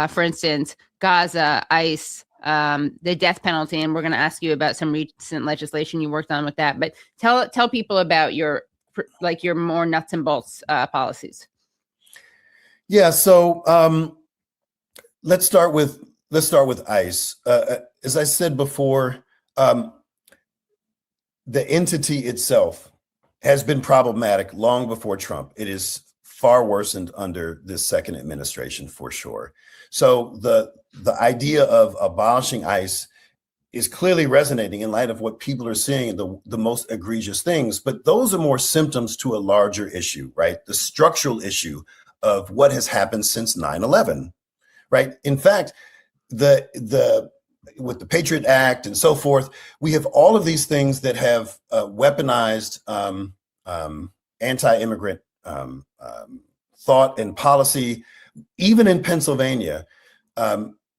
[SPEAKER 3] for instance, Gaza, ICE, the death penalty, and we're going to ask you about some recent legislation you worked on with that. But tell people about your more nuts and bolts policies.
[SPEAKER 4] Yeah. So let's start with ICE. As I said before, the entity itself has been problematic long before Trump. It is far worsened under this second administration for sure. So the idea of abolishing ICE is clearly resonating in light of what people are seeing, the most egregious things, but those are more symptoms to a larger issue, right? The structural issue of what has happened since 9/11, right? In fact, with the Patriot Act and so forth, we have all of these things that have weaponized anti-immigrant thought and policy. Even in Pennsylvania,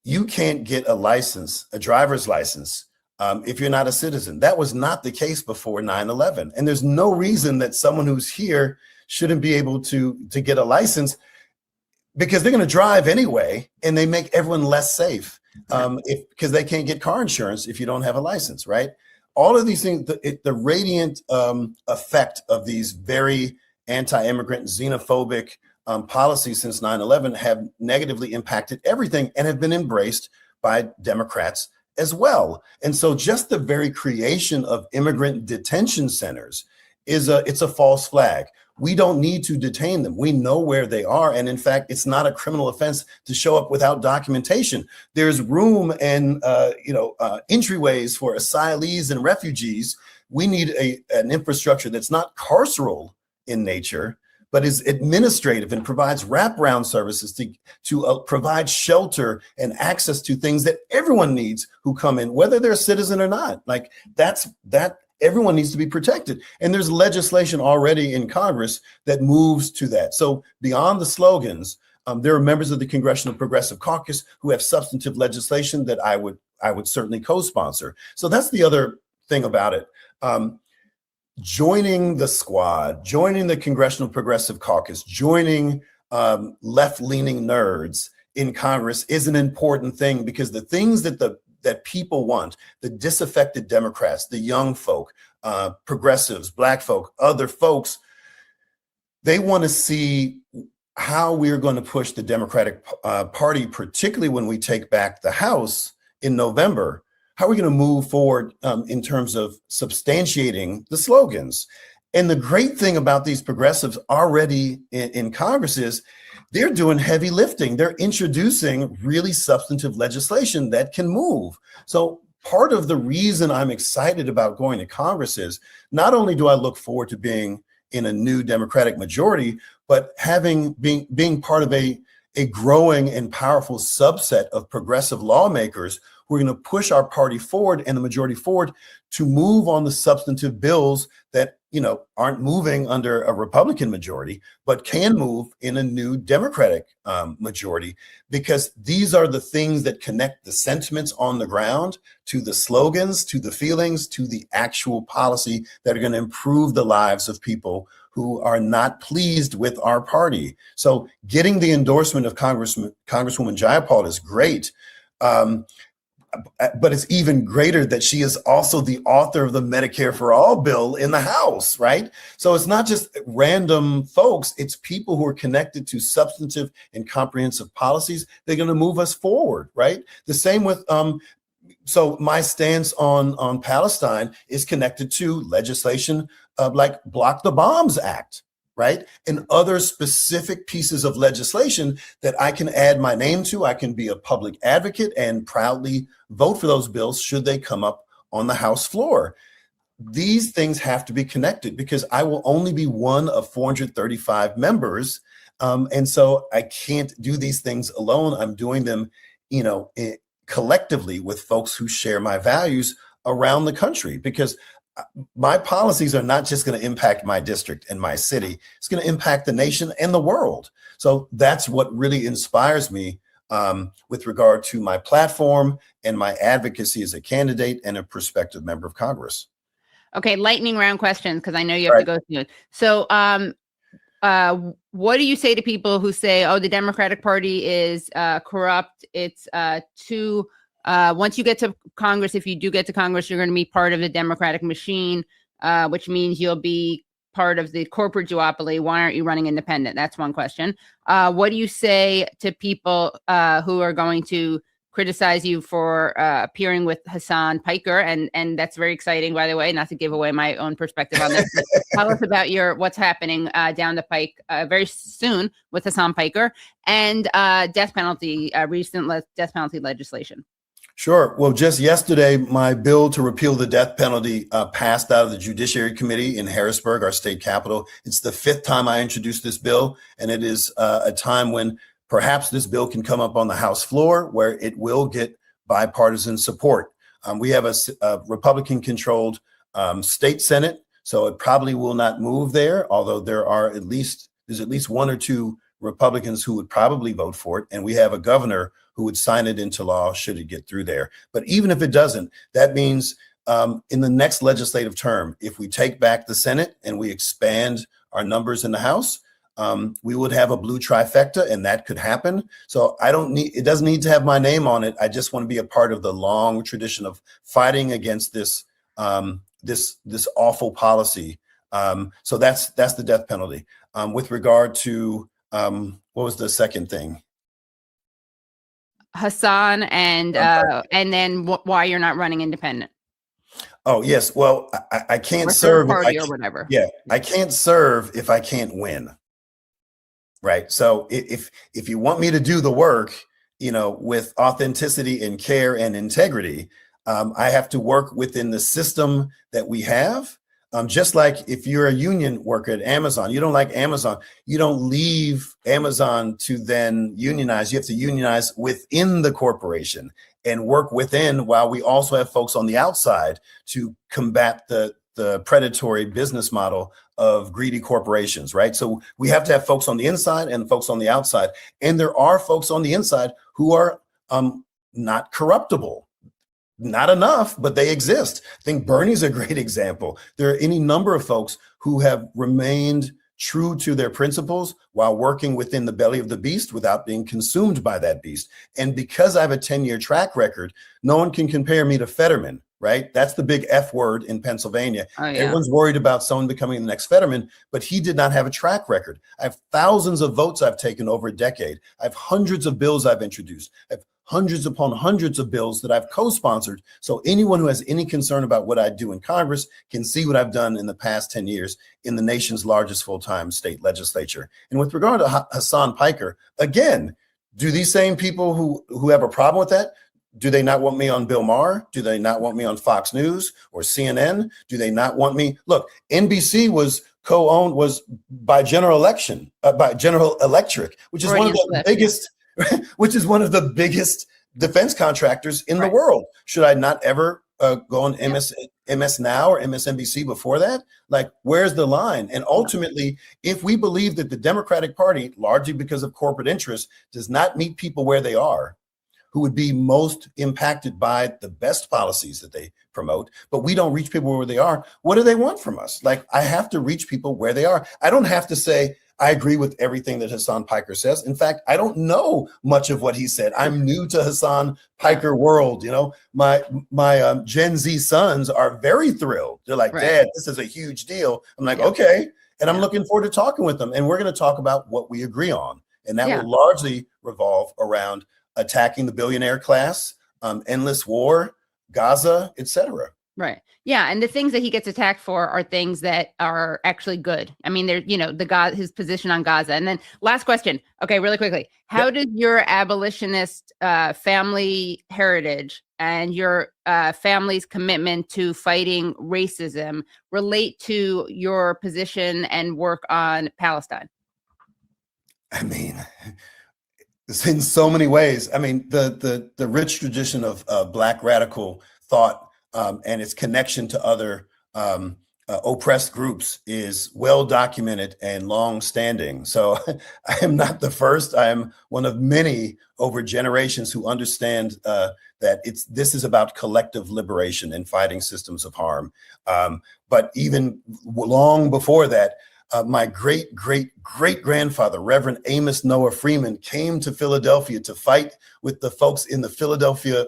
[SPEAKER 4] you can't get a driver's license, if you're not a citizen. That was not the case before 9/11. And there's no reason that someone who's here shouldn't be able to get a license, because they're going to drive anyway, and they make everyone less safe because they can't get car insurance if you don't have a license, right? All of these things, the radiant effect of these very anti-immigrant, xenophobic policies since 9/11 have negatively impacted everything and have been embraced by Democrats as well. And so just the very creation of immigrant detention centers it's a false flag. We don't need to detain them. We know where they are. And in fact, it's not a criminal offense to show up without documentation. There's room and entryways for asylees and refugees we need an infrastructure that's not carceral in nature, but is administrative and provides wraparound services to provide shelter and access to things that everyone needs who come in, whether they're a citizen or not. Like that everyone needs to be protected. And there's legislation already in Congress that moves to that. So beyond the slogans, there are members of the Congressional Progressive Caucus who have substantive legislation that I would certainly co-sponsor. So that's the other thing about it. Joining the squad, joining the Congressional Progressive Caucus, joining left-leaning nerds in Congress is an important thing, because the things that people want, the disaffected Democrats, the young folk, progressives, Black folk, other folks, they want to see how we're going to push the Democratic Party, particularly when we take back the House in November. How are we going to move forward in terms of substantiating the slogans? And the great thing about these progressives already in Congress is they're doing heavy lifting. They're introducing really substantive legislation that can move. So part of the reason I'm excited about going to Congress is not only do I look forward to being in a new Democratic majority, but being part of a growing and powerful subset of progressive lawmakers who are going to push our party forward and the majority forward to move on the substantive bills that, aren't moving under a Republican majority, but can move in a new Democratic majority, because these are the things that connect the sentiments on the ground to the slogans, to the feelings, to the actual policy that are going to improve the lives of people who are not pleased with our party. So getting the endorsement of Congresswoman Jayapal is great. But it's even greater that she is also the author of the Medicare for All bill in the House, right? So it's not just random folks, it's people who are connected to substantive and comprehensive policies. They're going to move us forward, right? The same with, so my stance on Palestine is connected to legislation like Block the Bombs Act, right? And other specific pieces of legislation that I can add my name to. I can be a public advocate and proudly vote for those bills should they come up on the House floor. These things have to be connected, because I will only be one of 435 members. And so I can't do these things alone. I'm doing them, collectively with folks who share my values around the country, because my policies are not just going to impact my district and my city. It's going to impact the nation and the world. So that's what really inspires me with regard to my platform and my advocacy as a candidate and a prospective member of Congress.
[SPEAKER 3] Okay, lightning round questions, because I know you have to go through it. So what do you say to people who say, oh, the Democratic Party is corrupt? It's too... once you get to Congress, if you do get to Congress, you're going to be part of the Democratic machine, which means you'll be part of the corporate duopoly. Why aren't you running independent? That's one question. What do you say to people who are going to criticize you for appearing with Hasan Piker? And that's very exciting, by the way, not to give away my own perspective on this. Tell us about what's happening down the pike very soon with Hasan Piker and death penalty, recent death penalty legislation.
[SPEAKER 4] Sure. Well, just yesterday, my bill to repeal the death penalty passed out of the Judiciary Committee in Harrisburg, our state capital. It's the 5th time I introduced this bill, and it is a time when perhaps this bill can come up on the House floor where it will get bipartisan support. We have a Republican-controlled state Senate, so it probably will not move there, although there's at least one or two Republicans who would probably vote for it, and we have a governor who would sign it into law should it get through there. But even if it doesn't, that means in the next legislative term, if we take back the Senate and we expand our numbers in the House, we would have a blue trifecta, and that could happen. So it doesn't need to have my name on it. I just want to be a part of the long tradition of fighting against this awful policy. So that's the death penalty. With regard to what was the second thing?
[SPEAKER 3] Hasan and then why you're not running independent.
[SPEAKER 4] Oh, yes. Well, I can't serve
[SPEAKER 3] or whatever.
[SPEAKER 4] Yeah, I can't serve if I can't win. Right. So if you want me to do the work, with authenticity and care and integrity, I have to work within the system that we have. Just like if you're a union worker at Amazon, you don't like Amazon, you don't leave Amazon to then unionize. You have to unionize within the corporation and work within, while we also have folks on the outside to combat the predatory business model of greedy corporations, right? So we have to have folks on the inside and folks on the outside. And there are folks on the inside who are not corruptible. Not enough, but they exist. I think Bernie's a great example. There are any number of folks who have remained true to their principles while working within the belly of the beast without being consumed by that beast. And because I have a 10-year track record, no one can compare me to Fetterman, right? That's the big F word in Pennsylvania.
[SPEAKER 3] Oh, yeah.
[SPEAKER 4] Everyone's worried about someone becoming the next Fetterman, but he did not have a track record. I have thousands of votes I've taken over a decade. I have hundreds of bills I've introduced. I have hundreds upon hundreds of bills that I've co-sponsored. So anyone who has any concern about what I do in Congress can see what I've done in the past 10 years in the nation's largest full-time state legislature. And with regard to Hasan Piker, again, do these same people who have a problem with that, do they not want me on Bill Maher? Do they not want me on Fox News or CNN? Do they not want me? Look, NBC was co-owned by General Electric, which is one of the biggest, which is one of the biggest defense contractors in the world. Should I not ever go on MS Now or MSNBC before that? Like, where's the line? And ultimately, if we believe that the Democratic Party, largely because of corporate interests, does not meet people where they are, who would be most impacted by the best policies that they promote, but we don't reach people where they are, what do they want from us? Like, I have to reach people where they are. I don't have to say, I agree with everything that Hasan Piker says. In fact, I don't know much of what he said. I'm new to Hasan Piker world. You know, my Gen Z sons are very thrilled. They're like, Dad, this is a huge deal. I'm like, okay. And I'm looking forward to talking with them. And we're going to talk about what we agree on. And that will largely revolve around attacking the billionaire class, endless war, Gaza, etc.
[SPEAKER 3] Right. Yeah. And the things that he gets attacked for are things that are actually good. I mean, there's, you know, his position on Gaza. And then last question. Okay, really quickly. How does your abolitionist family heritage and your family's commitment to fighting racism relate to your position and work on Palestine?
[SPEAKER 4] I mean, it's in so many ways. I mean, the rich tradition of Black radical thought and its connection to other oppressed groups is well documented and long standing. So I am not the first. I am one of many over generations who understand that this is about collective liberation and fighting systems of harm. But even long before that, my great-great-great-grandfather, Reverend Amos Noah Freeman, came to Philadelphia to fight with the folks in the Philadelphia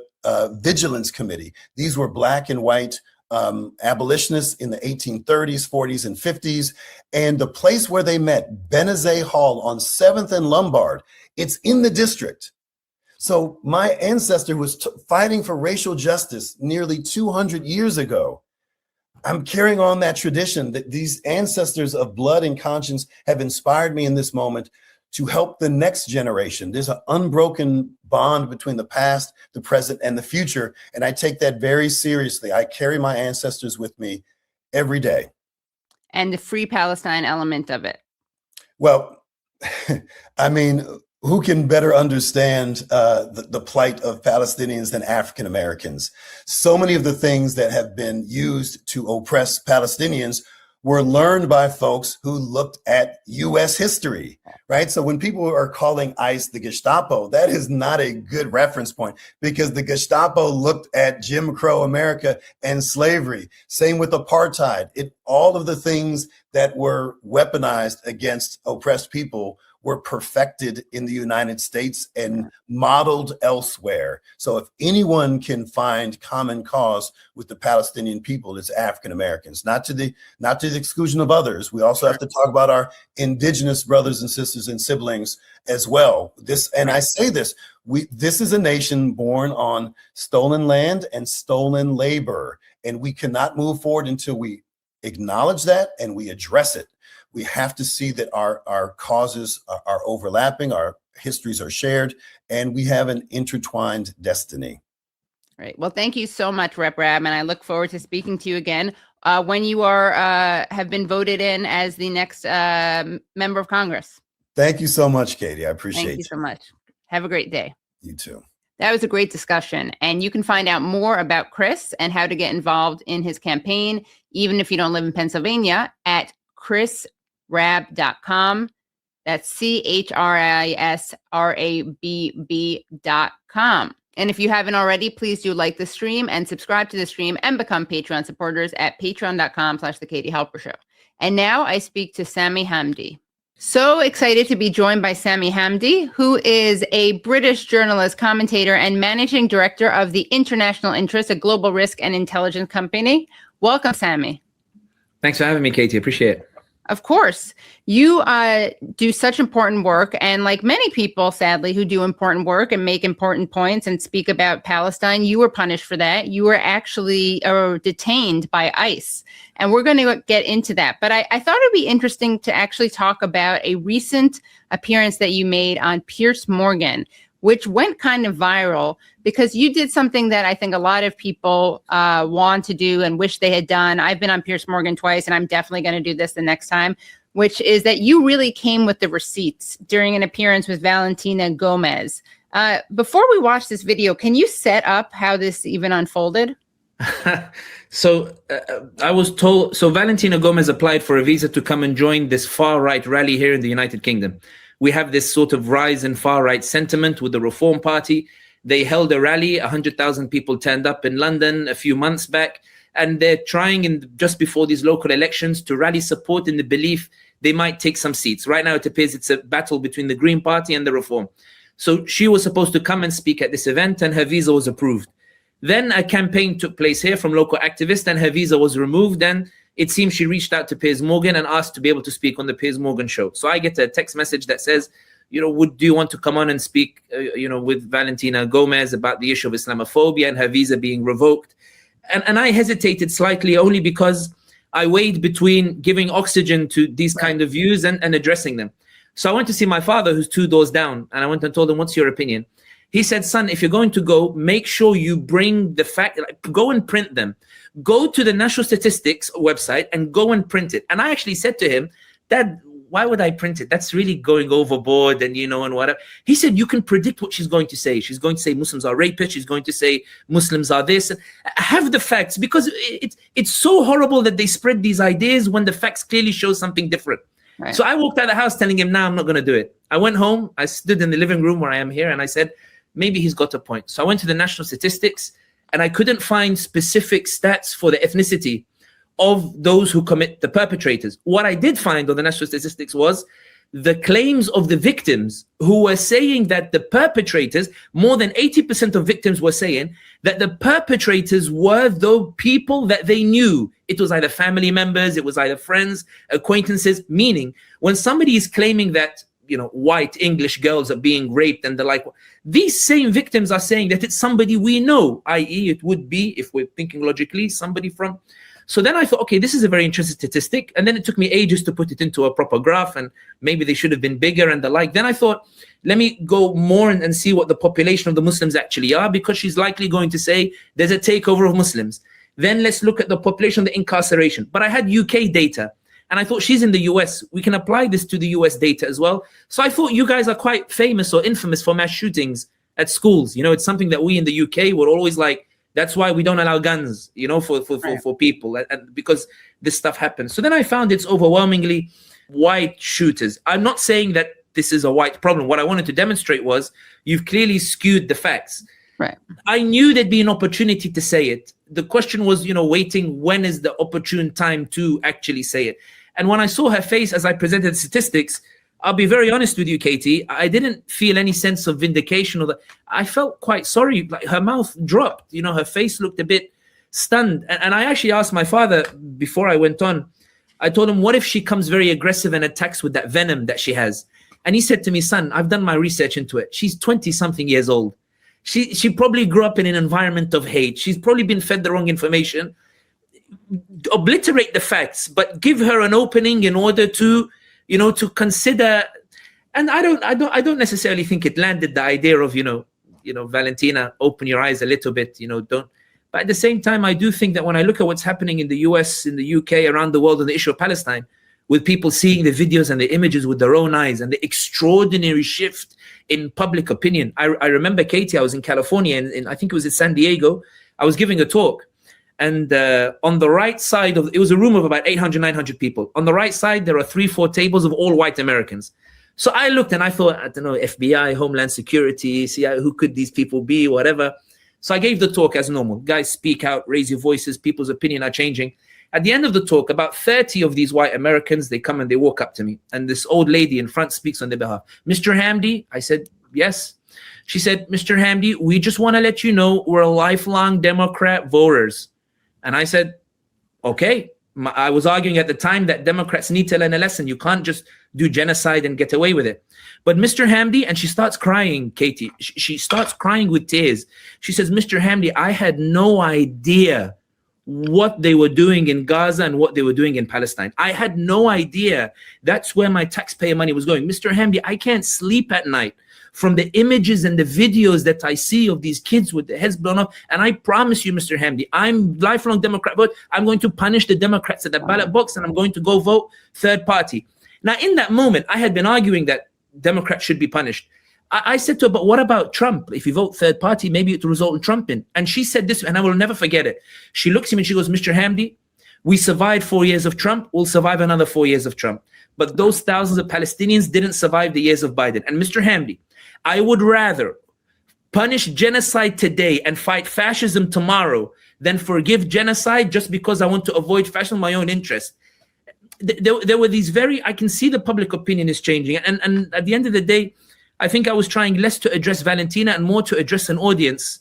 [SPEAKER 4] Vigilance Committee. These were Black and white abolitionists in the 1830s, 40s, and 50s. And the place where they met, Benezet Hall on 7th and Lombard, it's in the district. So my ancestor was fighting for racial justice nearly 200 years ago. I'm carrying on that tradition, that these ancestors of blood and conscience have inspired me in this moment to help the next generation. There's an unbroken bond between the past, the present, and the future. And I take that very seriously. I carry my ancestors with me every day.
[SPEAKER 3] And the Free Palestine element of it.
[SPEAKER 4] Well, I mean, who can better understand the plight of Palestinians than African Americans? So many of the things that have been used to oppress Palestinians were learned by folks who looked at U.S. history, right? So when people are calling ICE the Gestapo, that is not a good reference point, because the Gestapo looked at Jim Crow America and slavery. Same with apartheid. All of the things that were weaponized against oppressed people were perfected in the United States and modeled elsewhere. So if anyone can find common cause with the Palestinian people, it's African Americans, not to the exclusion of others. We also have to talk about our indigenous brothers and sisters and siblings as well. And I say this, this is a nation born on stolen land and stolen labor, and we cannot move forward until we acknowledge that and we address it. We have to see that our causes are overlapping, our histories are shared, and we have an intertwined destiny.
[SPEAKER 3] Right. Well, thank you so much, Rep. Rabb, and I look forward to speaking to you again when you are have been voted in as the next member of Congress.
[SPEAKER 4] Thank you so much, Katie. I appreciate it.
[SPEAKER 3] Thank you so much. Have a great day.
[SPEAKER 4] You too.
[SPEAKER 3] That was a great discussion. And you can find out more about Chris and how to get involved in his campaign, even if you don't live in Pennsylvania, at chrisrabb.com. That's CHRISRABB.com. And if you haven't already, please do like the stream and subscribe to the stream and become Patreon supporters at patreon.com/The Katie Halper Show. And now I speak to Sami Hamdi. So excited to be joined by Sami Hamdi, who is a British journalist, commentator, and managing director of the International Interest, a global risk and intelligence company. Welcome, Sami.
[SPEAKER 10] Thanks for having me, Katie. Appreciate it.
[SPEAKER 3] Of course. You do such important work, and like many people, sadly, who do important work and make important points and speak about Palestine, you were punished for that. You were actually detained by ICE, and we're going to get into that. But I thought it would be interesting to actually talk about a recent appearance that you made on Piers Morgan, which went kind of viral because you did something that I think a lot of people want to do and wish they had done. I've been on Piers Morgan twice, and I'm definitely going to do this the next time, which is that you really came with the receipts during an appearance with Valentina Gomez. Before we watch this video, can you set up how this even unfolded?
[SPEAKER 10] So I was told, so Valentina Gomez applied for a visa to come and join this far-right rally here in the United Kingdom. We have this sort of rise in far-right sentiment with the Reform Party. They held a rally, 100,000 people turned up in London a few months back, and they're trying just before these local elections to rally support in the belief they might take some seats. Right now it appears it's a battle between the Green Party and the Reform. So she was supposed to come and speak at this event, and her visa was approved. Then a campaign took place here from local activists, and her visa was removed, and it seems she reached out to Piers Morgan and asked to be able to speak on the Piers Morgan show. So I get a text message that says, do you want to come on and speak, with Valentina Gomez about the issue of Islamophobia and her visa being revoked? And I hesitated slightly only because I weighed between giving oxygen to these kind of views and addressing them. So I went to see my father, who's 2 doors down, and I went and told him, what's your opinion? He said, son, if you're going to go, make sure you bring the fact, go and print them. Go to the National Statistics website and go and print it. And I actually said to him, Dad, why would I print it? That's really going overboard and, and whatever. He said, you can predict what she's going to say. She's going to say Muslims are rapists. She's going to say Muslims are this. Have the facts, because it's so horrible that they spread these ideas when the facts clearly show something different. Right. So I walked out of the house telling him, I'm not going to do it. I went home. I stood in the living room where I am here, and I said, maybe he's got a point. So I went to the National Statistics, and I couldn't find specific stats for the ethnicity of those who commit the perpetrators. What I did find on the National Statistics was the claims of the victims, who were saying that the perpetrators, more than 80% of victims were saying that the perpetrators were those people that they knew. It was either family members, it was either friends, acquaintances, meaning when somebody is claiming that white English girls are being raped and the like, these same victims are saying that it's somebody we know, i.e. it would be, if we're thinking logically, somebody from. So then I thought, okay, this is a very interesting statistic. And then it took me ages to put it into a proper graph, and maybe they should have been bigger and the like. Then I thought, let me go more and see what the population of the Muslims actually are, because she's likely going to say there's a takeover of Muslims. Then let's look at the population of the incarceration. But I had UK data, and I thought she's in the US. We can apply this to the US data as well. So I thought you guys are quite famous or infamous for mass shootings at schools. It's something that we in the UK were always like, that's why we don't allow guns, for people, and because this stuff happens. So then I found it's overwhelmingly white shooters. I'm not saying that this is a white problem. What I wanted to demonstrate was you've clearly skewed the facts.
[SPEAKER 3] Right.
[SPEAKER 10] I knew there'd be an opportunity to say it. The question was, waiting, when is the opportune time to actually say it? And when I saw her face as I presented statistics, I'll be very honest with you, Katie, I didn't feel any sense of vindication. I felt quite sorry. Like her mouth dropped, her face looked a bit stunned. And I actually asked my father before I went on, I told him, what if she comes very aggressive and attacks with that venom that she has? And he said to me, son, I've done my research into it. She's 20 something years old. She probably grew up in an environment of hate. She's probably been fed the wrong information. Obliterate the facts, but give her an opening in order to to consider. And I don't necessarily think it landed the idea of, Valentina, open your eyes a little bit, don't. But at the same time, I do think that when I look at what's happening in the US, in the UK, around the world on the issue of Palestine, with people seeing the videos and the images with their own eyes and the extraordinary shift in public opinion. I remember, Katie, I was in California, and I think it was in San Diego. I was giving a talk. And on the right side it was a room of about 800, 900 people. On the right side, there are 3-4 tables of all white Americans. So I looked and I thought, I don't know, FBI, Homeland Security, CIA, who could these people be, whatever. So I gave the talk as normal. Guys, speak out, raise your voices. People's opinion are changing. At the end of the talk, about 30 of these white Americans, they come and they walk up to me. And this old lady in front speaks on their behalf. Mr. Hamdi, I said, yes. She said, Mr. Hamdi, we just want to let you know we're lifelong Democrat voters. And I said, okay. I was arguing at the time that Democrats need to learn a lesson. You can't just do genocide and get away with it. But Mr. Hamdi, and she starts crying, Katie. She starts crying with tears. She says, Mr. Hamdi, I had no idea what they were doing in Gaza and what they were doing in Palestine. I had no idea that's where my taxpayer money was going. Mr. Hamdi, I can't sleep at night from the images and the videos that I see of these kids with their heads blown off. And I promise you, Mr. Hamdi, I'm lifelong Democrat, but I'm going to punish the Democrats at the ballot box, and I'm going to go vote third party. Now, in that moment, I had been arguing that Democrats should be punished. I said to her, but what about Trump? If you vote third party, maybe it will result in Trump in. And she said this, and I will never forget it. She looks at me and she goes, Mr. Hamdi, we survived 4 years of Trump. We'll survive another 4 years of Trump. But those thousands of Palestinians didn't survive the years of Biden. And Mr. Hamdi, I would rather punish genocide today and fight fascism tomorrow than forgive genocide just because I want to avoid fascism in my own interest. There were these I can see the public opinion is changing. And at the end of the day, I think I was trying less to address Valentina and more to address an audience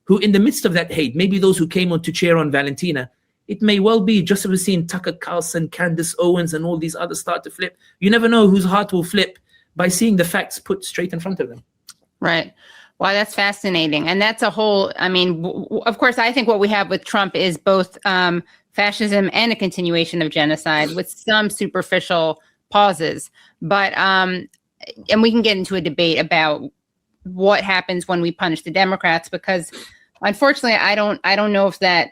[SPEAKER 10] who, in the midst of that hate, maybe those who came on to cheer on Valentina, it may well be, just as we've seen Tucker Carlson, Candace Owens, and all these others start to flip. You never know whose heart will flip by seeing the facts put straight in front of them.
[SPEAKER 3] Right. Wow, that's fascinating. And that's a whole, I mean, of course, I think what we have with Trump is both fascism and a continuation of genocide with some superficial pauses. But, and we can get into a debate about what happens when we punish the Democrats, because unfortunately, I don't know if that,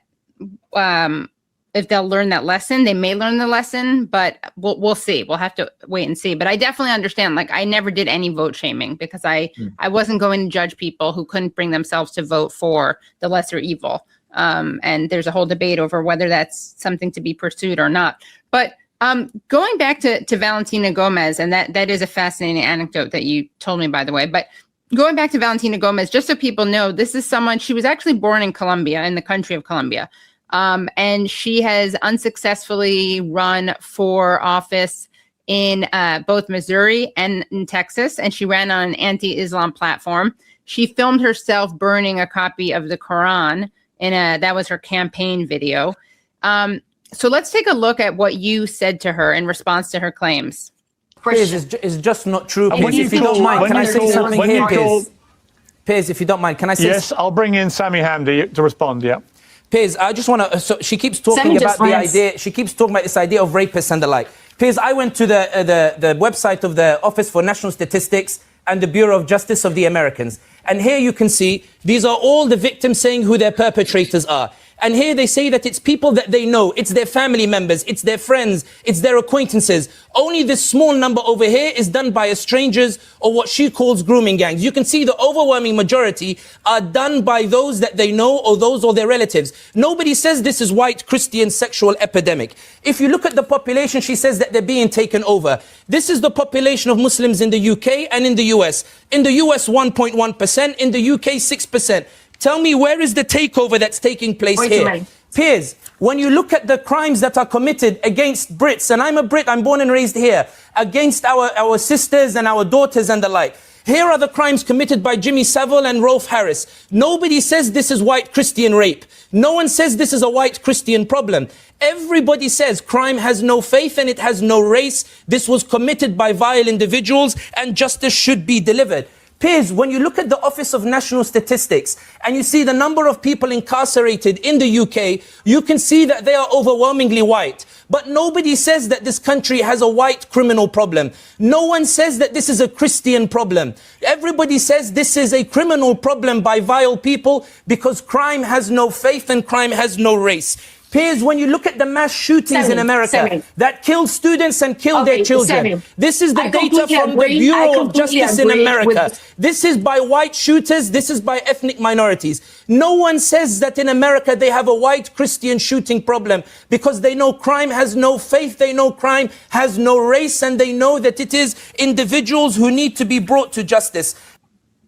[SPEAKER 3] if they'll learn that lesson. They may learn the lesson, but we'll see. We'll have to wait and see. But I definitely understand. Like, I never did any vote shaming because I wasn't going to judge people who couldn't bring themselves to vote for the lesser evil. And there's a whole debate over whether that's something to be pursued or not. But going back to Valentina Gomez, and that is a fascinating anecdote that you told me, by the way. But going back to Valentina Gomez, just so people know, this is someone, she was actually born in Colombia, in the country of Colombia. And she has unsuccessfully run for office in both Missouri and in Texas. And she ran on an anti-Islam platform. She filmed herself burning a copy of the Quran that was her campaign video. So let's take a look at what you said to her in response to her claims.
[SPEAKER 11] Piers, it's just not true. Piers, if you don't mind, can I say something here, Piers? Piers, if you don't mind, can I say
[SPEAKER 2] Yes, I'll bring in Sami Hamdi to respond, yeah.
[SPEAKER 11] Piers, I just want to, so she keeps talking about the idea, she keeps talking about this idea of rapists and the like. Piers, I went to the website of the Office for National Statistics and the Bureau of Justice of the Americans. And here you can see, these are all the victims saying who their perpetrators are. And here they say that it's people that they know, it's their family members, it's their friends, it's their acquaintances. Only this small number over here is done by strangers or what she calls grooming gangs. You can see the overwhelming majority are done by those that they know or those or their relatives. Nobody says this is white Christian sexual epidemic. If you look at the population, she says that they're being taken over. This is the population of Muslims in the UK and in the US. In the US, 1.1%, in the UK, 6%. Tell me, where is the takeover that's taking place here? Piers, when you look at the crimes that are committed against Brits, and I'm a Brit, I'm born and raised here, against our sisters and our daughters and the like, here are the crimes committed by Jimmy Savile and Rolf Harris. Nobody says this is white Christian rape. No one says this is a white Christian problem. Everybody says crime has no faith and it has no race. This was committed by vile individuals and justice should be delivered. Piers, when you look at the Office of National Statistics and you see the number of people incarcerated in the UK, you can see that they are overwhelmingly white. But nobody says that this country has a white criminal problem. No one says that this is a Christian problem. Everybody says this is a criminal problem by vile people because crime has no faith and crime has no race. Piers, when you look at the mass shootings in America that kill students and kill their children, this is the data from the Bureau of Justice in America. This is by white shooters, this is by ethnic minorities. No one says that in America they have a white Christian shooting problem because they know crime has no faith, they know crime has no race, and they know that it is individuals who need to be brought to justice.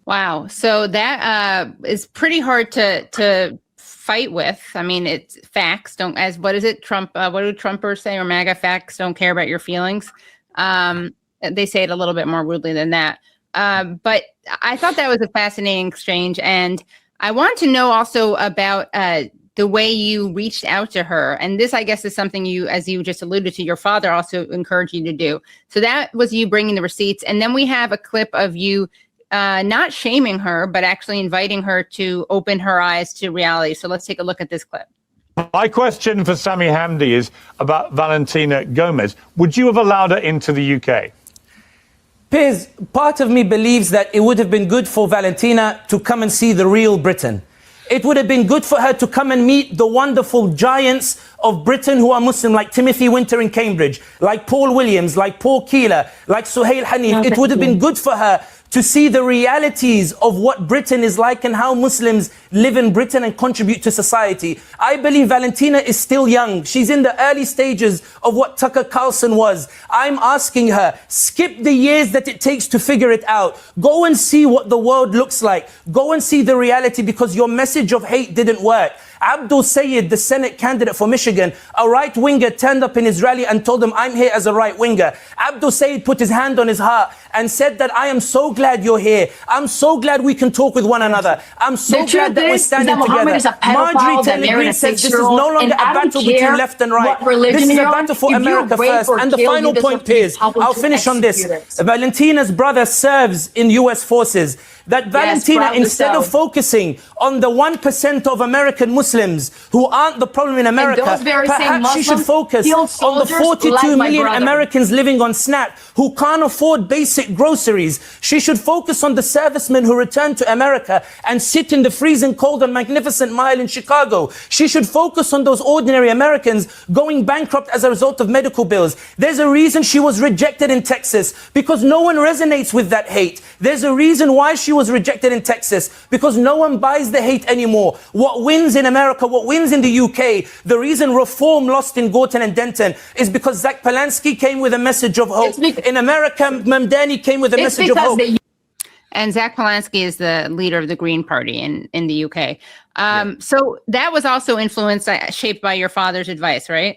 [SPEAKER 3] Wow. So that is pretty hard to fight with. I mean, it's facts don't, as what is it, Trump, what do Trumpers say, or MAGA, facts don't care about your feelings. They say it a little bit more rudely than that. But I thought that was a fascinating exchange. And I want to know also about the way you reached out to her. And this, I guess, is something you, as you just alluded to, your father also encouraged you to do. So that was you bringing the receipts. And then we have a clip of you not shaming her, but actually inviting her to open her eyes to reality. So let's take a look at this clip.
[SPEAKER 2] My question for Sami Hamdi is about Valentina Gomez. Would you have allowed her into the UK?
[SPEAKER 11] Piers, part of me believes that it would have been good for Valentina to come and see the real Britain. It would have been good for her to come and meet the wonderful giants of Britain who are Muslim, like Timothy Winter in Cambridge, like Paul Williams, like Paul Keeler, like Suhail Hanif. It would have been good for her to see the realities of what Britain is like and how Muslims live in Britain and contribute to society. I believe Valentina is still young. She's in the early stages of what Tucker Carlson was. I'm asking her, skip the years that it takes to figure it out. Go and see what the world looks like. Go and see the reality, because your message of hate didn't work. Abdul Sayed, the Senate candidate for Michigan, a right-winger, turned up in his rally and told him, I'm here as a right-winger. Abdul Sayed put his hand on his heart and said that I am so glad you're here. I'm so glad we can talk with one another. I'm so glad that we're standing together. Marjorie Taylor Greene says this is no longer a battle between left and right. This is a battle for America first. And the final point, Piers, I'll finish on this. Valentina's brother serves in US forces. That Valentina, instead of focusing on the 1% of American Muslims who aren't the problem in America, perhaps she should focus on the 42 million Americans living on SNAP who can't afford basic groceries. She should focus on the servicemen who return to America and sit in the freezing cold on Magnificent Mile in Chicago. She should focus on those ordinary Americans going bankrupt as a result of medical bills. There's a reason she was rejected in Texas, because no one resonates with that hate. There's a reason why she was rejected in Texas, because no one buys the hate anymore. What wins in America, what wins in the UK, the reason Reform lost in Gorton and Denton is because Zach Polanski came with a message of hope. In America, Mamdani came with a message of hope.
[SPEAKER 3] And Zach Polanski is the leader of the Green Party in the UK. So that was also influenced, shaped by your father's advice, right?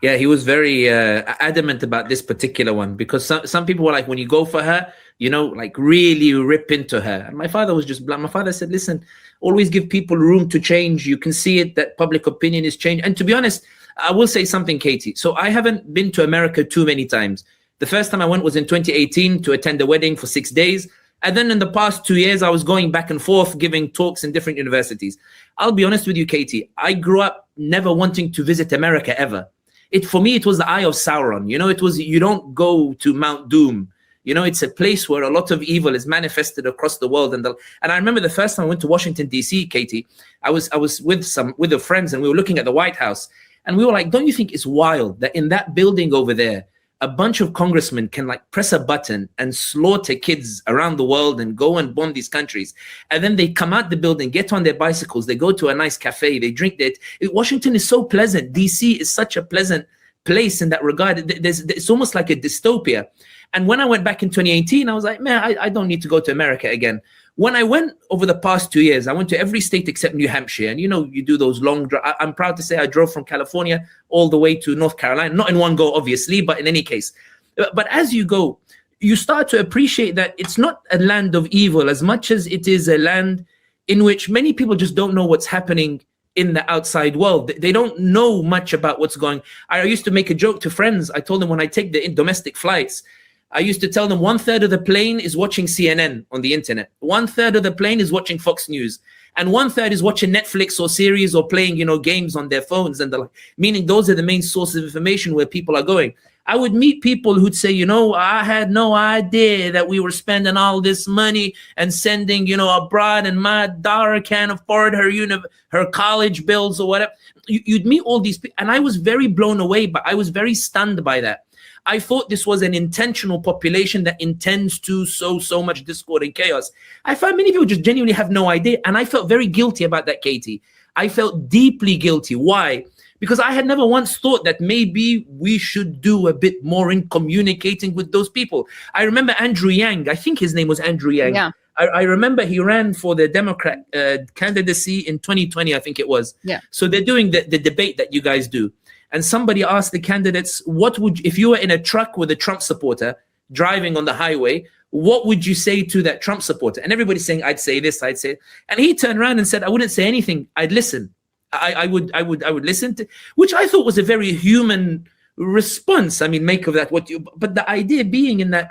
[SPEAKER 10] Yeah, he was very adamant about this particular one, because some people were like, when you go for her, you know, like really rip into her. And my father was just blunt. My father said, listen, always give people room to change. You can see it, that public opinion is changing. And to be honest, I will say something, Katie. So I haven't been to America too many times. The first time I went was in 2018 to attend a wedding for 6 days. And then in the past 2 years, I was going back and forth, giving talks in different universities. I'll be honest with you, Katie, I grew up never wanting to visit America ever. For me, it was the Eye of Sauron. You know, it was, you don't go to Mount Doom. You know, it's a place where a lot of evil is manifested across the world. And I remember the first time I went to Washington, D.C., Katie, I was with the friends, and we were looking at the White House. And we were like, don't you think it's wild that in that building over there, a bunch of congressmen can like press a button and slaughter kids around the world and go and bomb these countries. And then they come out the building, get on their bicycles, they go to a nice cafe, they drink it. Washington is so pleasant. DC is such a pleasant place in that regard. It's almost like a dystopia. And when I went back in 2018, I was like, man, I don't need to go to America again. When I went over the past 2 years, I went to every state except New Hampshire. And, you know, you do those long drives. I'm proud to say I drove from California all the way to North Carolina. Not in one go, obviously, but in any case. But as you go, you start to appreciate that it's not a land of evil as much as it is a land in which many people just don't know what's happening in the outside world. They don't know much about what's going on. I used to make a joke to friends. I told them when I take the domestic flights, I used to tell them 1/3 of the plane is watching CNN on the internet. 1/3 of the plane is watching Fox News. and 1/3 is watching Netflix or series or playing, games on their phones and the like. Meaning those are the main sources of information where people are going. I would meet people who'd say, I had no idea that we were spending all this money and sending, abroad, and my daughter can't afford her college bills or whatever. You'd meet all these people, and I was very blown away, but I was very stunned by that. I thought this was an intentional population that intends to sow so much discord and chaos. I found many people just genuinely have no idea, and I felt very guilty about that, Katie. I felt deeply guilty. Why? Because I had never once thought that maybe we should do a bit more in communicating with those people. I remember Andrew Yang, I think his name was Andrew Yang.
[SPEAKER 3] Yeah.
[SPEAKER 10] I remember he ran for the Democrat candidacy in 2020, I think it was.
[SPEAKER 3] Yeah.
[SPEAKER 10] So they're doing the debate that you guys do. And somebody asked the candidates, if you were in a truck with a Trump supporter driving on the highway, what would you say to that Trump supporter? And everybody's saying, I'd say this, I'd say. And he turned around and said, I wouldn't say anything. I'd listen. I would listen to, which I thought was a very human response. I mean, make of that but the idea being in that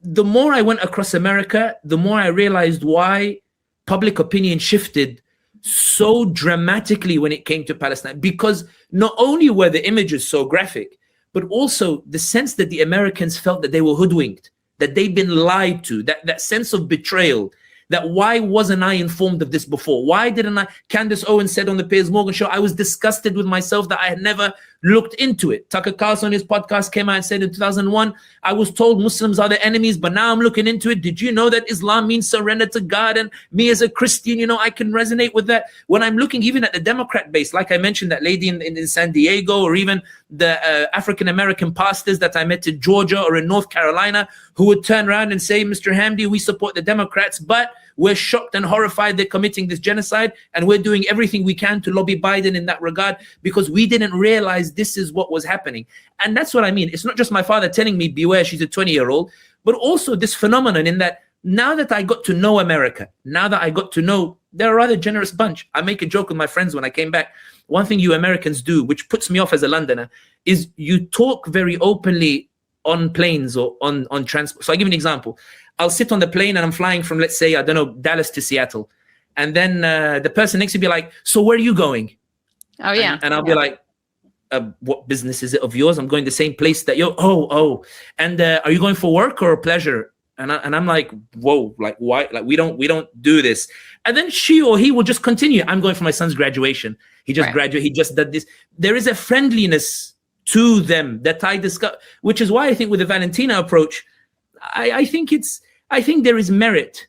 [SPEAKER 10] the more I went across America, the more I realized why public opinion shifted so dramatically when it came to Palestine, because not only were the images so graphic, but also the sense that the Americans felt that they were hoodwinked, that they'd been lied to, that sense of betrayal, that why wasn't I informed of this before? Why didn't I? Candace Owens said on the Piers Morgan show, I was disgusted with myself that I had never looked into it. Tucker Carlson on his podcast came out and said in 2001, I was told Muslims are the enemies, but now I'm looking into it. Did you know that Islam means surrender to God? And me as a Christian, I can resonate with that. When I'm looking even at the Democrat base, like I mentioned, that lady in San Diego, or even the African-American pastors that I met in Georgia or in North Carolina, who would turn around and say, Mr. Hamdi, we support the Democrats, but we're shocked and horrified they're committing this genocide, and we're doing everything we can to lobby Biden in that regard because we didn't realize this is what was happening. And that's what I mean. It's not just my father telling me, beware, she's a 20-year-old, but also this phenomenon in that now that I got to know America, now that I got to know they're a rather generous bunch. I make a joke with my friends when I came back. One thing you Americans do, which puts me off as a Londoner, is you talk very openly on planes or on transport. So I'll give you an example. I'll sit on the plane and I'm flying from, let's say, I don't know, Dallas to Seattle. And then the person next to me be like, so where are you going?
[SPEAKER 3] Oh, yeah.
[SPEAKER 10] And I'll be like, what business is it of yours? I'm going the same place that you're, oh. And are you going for work or pleasure? And I'm like, whoa, like why? Like we don't do this. And then she or he will just continue. I'm going for my son's graduation. He just graduated. He just did this. There is a friendliness to them that I discuss, which is why I think with the Valentina approach, I think there is merit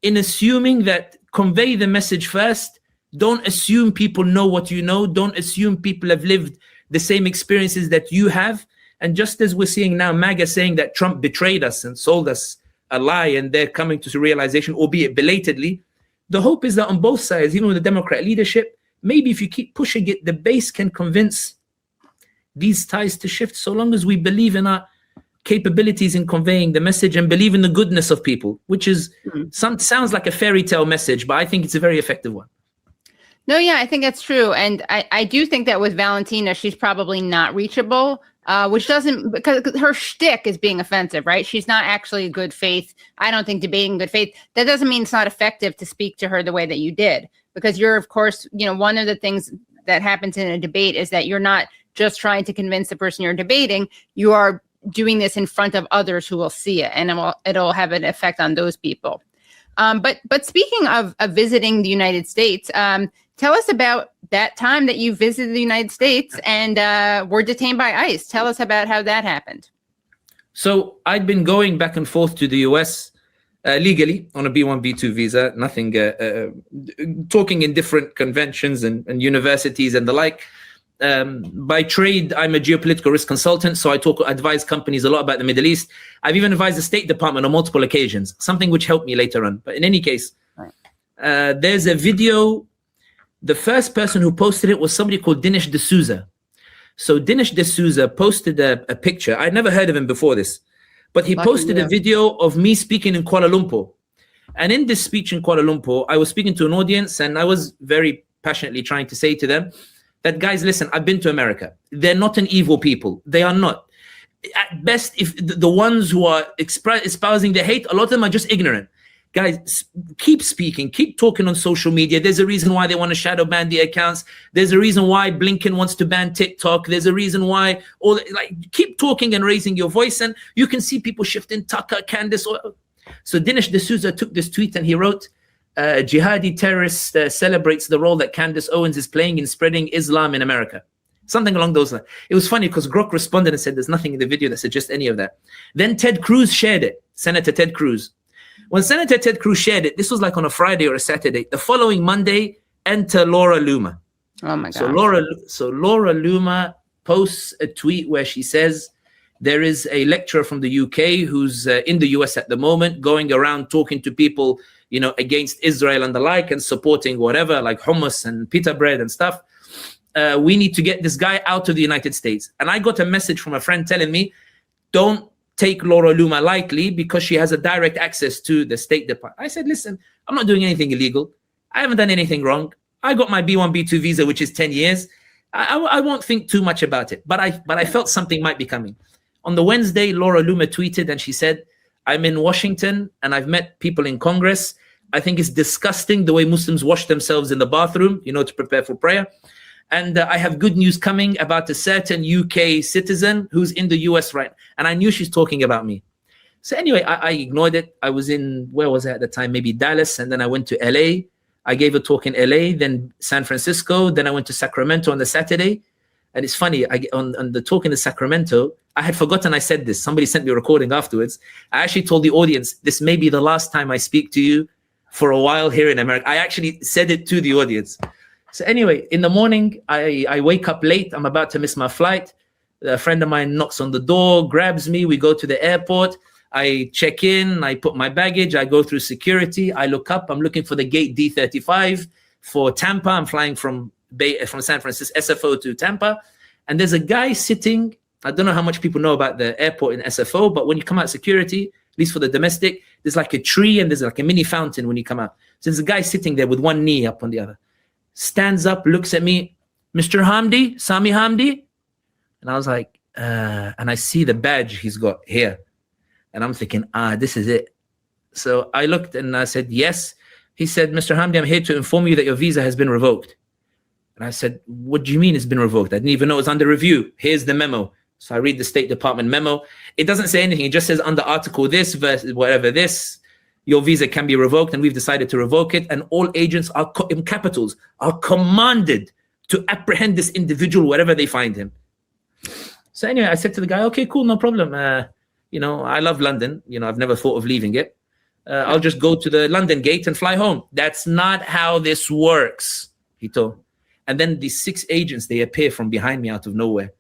[SPEAKER 10] in assuming that convey the message first. Don't assume people know what you know. Don't assume people have lived the same experiences that you have. And just as we're seeing now, MAGA saying that Trump betrayed us and sold us a lie, and they're coming to realization, albeit belatedly, the hope is that on both sides, even with the Democrat leadership, maybe if you keep pushing it, the base can convince these ties to shift, so long as we believe in our capabilities in conveying the message and believe in the goodness of people, which is sounds like a fairy tale message, but I think it's a very effective one.
[SPEAKER 3] No, yeah, I think that's true. And I do think that with Valentina, she's probably not reachable, which doesn't, because her shtick is being offensive, right? She's not actually good faith. I don't think debating good faith, that doesn't mean it's not effective to speak to her the way that you did, because you're, of course, one of the things that happens in a debate is that you're not just trying to convince the person you're debating, you are doing this in front of others who will see it, and it'll have an effect on those people. But speaking of visiting the United States, tell us about that time that you visited the United States and were detained by ICE. Tell us about how that happened.
[SPEAKER 10] So I'd been going back and forth to the US legally on a B1, B2 visa, nothing, talking in different conventions and universities and the like. By trade, I'm a geopolitical risk consultant, so I advise companies a lot about the Middle East. I've even advised the State Department on multiple occasions, something which helped me later on. But in any case, there's a video. The first person who posted it was somebody called Dinesh D'Souza. So Dinesh D'Souza posted a picture. I'd never heard of him before this, but he posted a video of me speaking in Kuala Lumpur. And in this speech in Kuala Lumpur, I was speaking to an audience, and I was very passionately trying to say to them that, guys, listen, I've been to America. They're not an evil people. They are not. At best, if the ones who are espousing the hate, a lot of them are just ignorant. guys, keep speaking, keep talking on social media. There's a reason why they want to shadow ban the accounts. There's a reason why Blinken wants to ban TikTok. There's a reason why keep talking and raising your voice, and you can see people shifting. Tucker, Candace. So Dinesh D'Souza took this tweet and he wrote, jihadi terrorist celebrates the role that Candace Owens is playing in spreading Islam in America. Something along those lines. It was funny because Grok responded and said there's nothing in the video that suggests any of that. Then Ted Cruz shared it, Senator Ted Cruz. When Senator Ted Cruz shared it, this was like on a Friday or a Saturday. The following Monday, enter Laura Loomer.
[SPEAKER 3] Oh my God.
[SPEAKER 10] So Laura Loomer posts a tweet where she says, there is a lecturer from the UK who's in the US at the moment, going around talking to people, you know, against Israel and the like, and supporting whatever, like hummus and pita bread and stuff. We need to get this guy out of the United States. And I got a message from a friend telling me, don't take Laura Loomer lightly because she has a direct access to the State Department. I said, listen, I'm not doing anything illegal. I haven't done anything wrong. I got my B1, B2 visa, which is 10 years. I won't think too much about it. But I felt something might be coming. On the Wednesday, Laura Loomer tweeted and she said, I'm in Washington and I've met people in Congress. I think it's disgusting the way Muslims wash themselves in the bathroom, you know, to prepare for prayer. And I have good news coming about a certain UK citizen who's in the US right now. And I knew she's talking about me. So anyway, I ignored it. I was in, where was I at the time? Maybe Dallas. And then I went to LA. I gave a talk in LA, then San Francisco. Then I went to Sacramento on the Saturday. And it's funny, on the talk in Sacramento, I had forgotten I said this. Somebody sent me a recording afterwards. I actually told the audience, this may be the last time I speak to you for a while here in America. I actually said it to the audience. So anyway, in the morning, I wake up late. I'm about to miss my flight. A friend of mine knocks on the door, grabs me. We go to the airport. I check in. I put my baggage. I go through security. I look up. I'm looking for the gate D35 for Tampa. I'm flying from San Francisco, SFO to Tampa. And there's a guy sitting. I don't know how much people know about the airport in SFO, but when you come out security, at least for the domestic, there's like a tree and there's like a mini fountain when you come out. So there's a guy sitting there with one knee up on the other. Stands up, looks at me, Mr. Hamdi, Sami Hamdi. And I was like, and I see the badge he's got here. And I'm thinking, this is it. So I looked and I said, yes. He said, Mr. Hamdi, I'm here to inform you that your visa has been revoked. And I said, what do you mean it's been revoked? I didn't even know it was under review. Here's the memo. So I read the State Department memo. It doesn't say anything. It just says under article this, verse, whatever this, your visa can be revoked, and we've decided to revoke it. And all agents are, in capitals, are commanded to apprehend this individual wherever they find him. So anyway, I said to the guy, okay, cool, no problem. You know, I love London. You know, I've never thought of leaving it. I'll just go to the London gate and fly home. That's not how this works, he told. And then these 6 agents, they appear from behind me out of nowhere.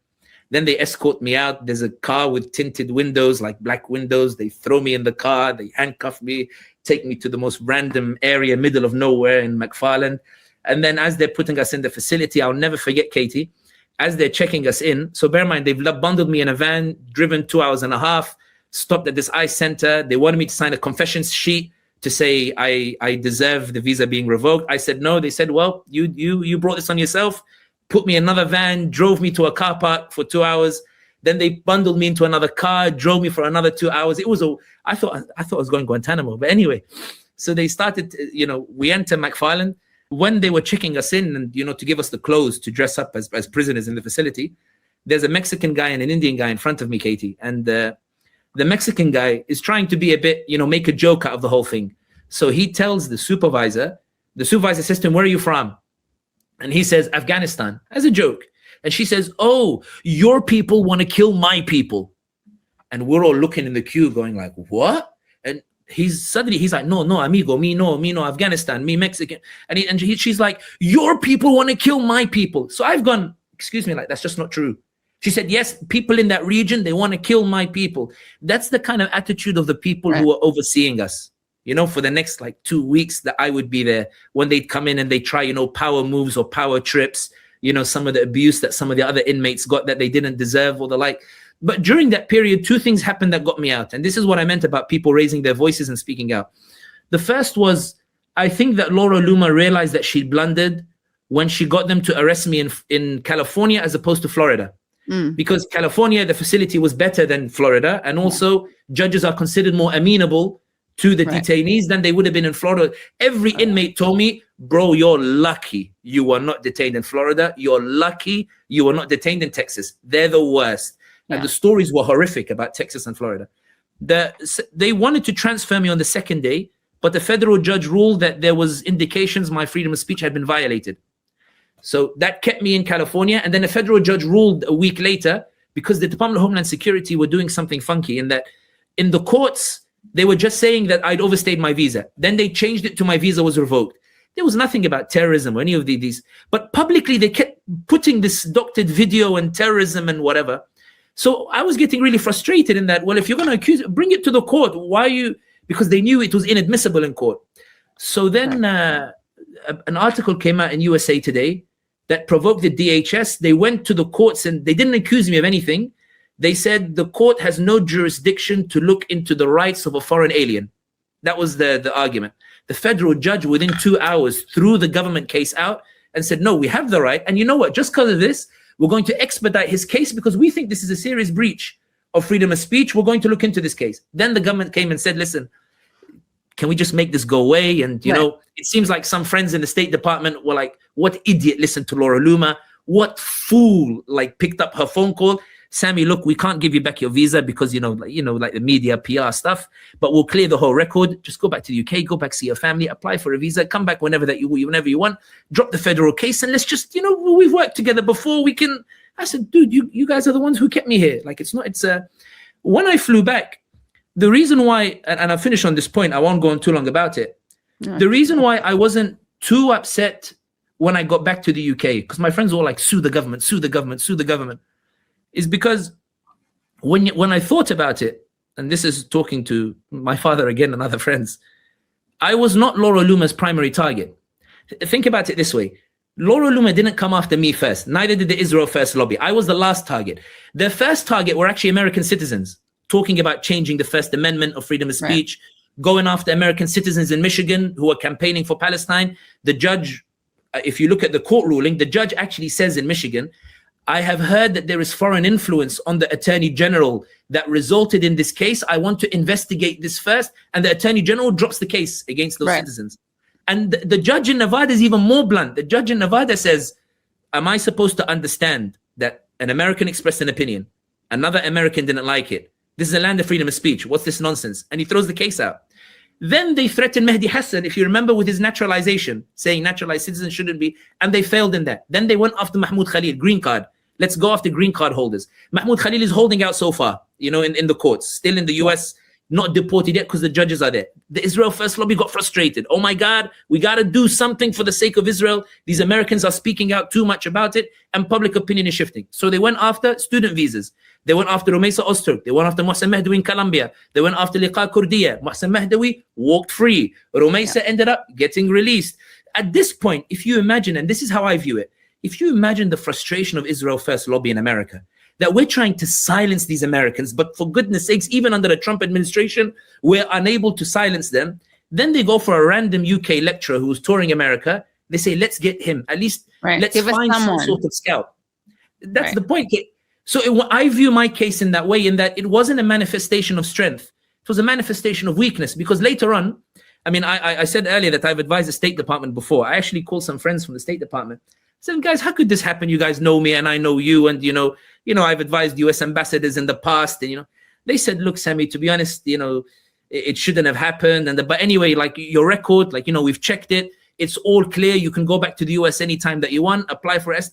[SPEAKER 10] Then they escort me out. There's a car with tinted windows, like black windows. They throw me in the car. They handcuff me, take me to the most random area, middle of nowhere in McFarland. And then as they're putting us in the facility, I'll never forget, Katie, as they're checking us in. So bear in mind, they've bundled me in a van, driven 2.5 hours, stopped at this ICE center. They wanted me to sign a confession sheet to say I deserve the visa being revoked. I said no. They said, well, you brought this on yourself. Put me in another van, drove me to a car park for 2 hours. Then they bundled me into another car, drove me for another 2 hours. It was I thought I was going to Guantanamo. But anyway, so they started, you know, we enter McFarland. When they were checking us in and, you know, to give us the clothes to dress up as prisoners in the facility, there's a Mexican guy and an Indian guy in front of me, Katie. And the Mexican guy is trying to be a bit, you know, make a joke out of the whole thing. So he tells the supervisor says to him, where are you from? And he says, Afghanistan, as a joke. And she says, oh, your people want to kill my people. And we're all looking in the queue going like, what? And he's like, no, amigo, me no, Afghanistan, me Mexican. And she's like, your people want to kill my people. So I've gone, excuse me, like, that's just not true. She said, yes, people in that region, they want to kill my people. That's the kind of attitude of the people who are overseeing us. You know, for the next like 2 weeks that I would be there, when they'd come in and they try, you know, power moves or power trips, you know, some of the abuse that some of the other inmates got that they didn't deserve or the like. But during that period, 2 things happened that got me out. And this is what I meant about people raising their voices and speaking out. The first was, I think that Laura Loomer realized that she'd blundered when she got them to arrest me in California as opposed to Florida. Because California, the facility was better than Florida. And also judges are considered more amenable to the detainees than they would have been in Florida. Every inmate told me, bro, you're lucky you were not detained in Florida. You're lucky you were not detained in Texas. They're the worst. And the stories were horrific about Texas and Florida. They wanted to transfer me on the second day, but the federal judge ruled that there was indications my freedom of speech had been violated. So that kept me in California. And then a federal judge ruled a week later, because the Department of Homeland Security were doing something funky in that in the courts, they were just saying that I'd overstayed my visa. Then they changed it to my visa was revoked. There was nothing about terrorism or any of these. But publicly, they kept putting this doctored video and terrorism and whatever. So I was getting really frustrated in that, well, if you're going to accuse, bring it to the court. Why are you? Because they knew it was inadmissible in court. So then an article came out in USA Today that provoked the DHS. They went to the courts and they didn't accuse me of anything. They said the court has no jurisdiction to look into the rights of a foreign alien. That was the argument. The federal judge within 2 hours threw the government case out and said, no, we have the right. And you know what? Just because of this, we're going to expedite his case because we think this is a serious breach of freedom of speech. We're going to look into this case. Then the government came and said, listen, can we just make this go away? And, you know, it seems like some friends in the State Department were like, what idiot listened to Laura Loomer? What fool, like, picked up her phone call? Sami, look, we can't give you back your visa because, like the media, PR stuff, but we'll clear the whole record. Just go back to the UK, go back, see your family, apply for a visa, come back whenever you want, drop the federal case, and let's just, we've worked together before, we can. I said, dude, you guys are the ones who kept me here. Like, when I flew back, the reason why, and I'll finish on this point, I won't go on too long about it. The reason why I wasn't too upset when I got back to the UK, because my friends were like, sue the government, sue the government, sue the government, is because when I thought about it, and this is talking to my father again and other friends, I was not Laura Loomer's primary target. Think about it this way. Laura Loomer didn't come after me first. Neither did the Israel First lobby. I was the last target. The first target were actually American citizens, talking about changing the First Amendment of freedom of speech, going after American citizens in Michigan who are campaigning for Palestine. The judge, if you look at the court ruling, the judge actually says in Michigan, I have heard that there is foreign influence on the Attorney General that resulted in this case. I want to investigate this first. And the Attorney General drops the case against those citizens. And the judge in Nevada is even more blunt. The judge in Nevada says, am I supposed to understand that an American expressed an opinion, another American didn't like it? This is a land of freedom of speech. What's this nonsense? And he throws the case out. Then they threatened Mehdi Hassan, if you remember, with his naturalization, saying naturalized citizens shouldn't be, and they failed in that. Then they went after Mahmoud Khalil, green card. Let's go after green card holders. Mahmoud Khalil is holding out so far, in the courts, still in the US, not deported yet because the judges are there. The Israel First lobby got frustrated. Oh my God, we got to do something for the sake of Israel. These Americans are speaking out too much about it, and public opinion is shifting. So they went after student visas. They went after Rumaysa Ozturk. They went after Mohsen Mahdawi in Colombia. They went after Liqa Kurdiya. Mohsen Mahdawi walked free. Rumaysa ended up getting released. At this point, if you imagine, and this is how I view it, if you imagine the frustration of Israel First lobby in America, that we're trying to silence these Americans, but for goodness sakes, even under the Trump administration, we're unable to silence them. Then they go for a random UK lecturer who's touring America. They say, let's get him. At least let's find some sort of scout. That's the point. So I view my case in that way, in that it wasn't a manifestation of strength. It was a manifestation of weakness, because later on, I mean, I said earlier that I've advised the State Department before. I actually called some friends from the State Department. I said, guys, how could this happen? You guys know me and I know you. And, I've advised US ambassadors in the past. And, they said, look, Sami, to be honest, it shouldn't have happened. But anyway, like your record, like, we've checked it. It's all clear. You can go back to the US anytime that you want, apply for us.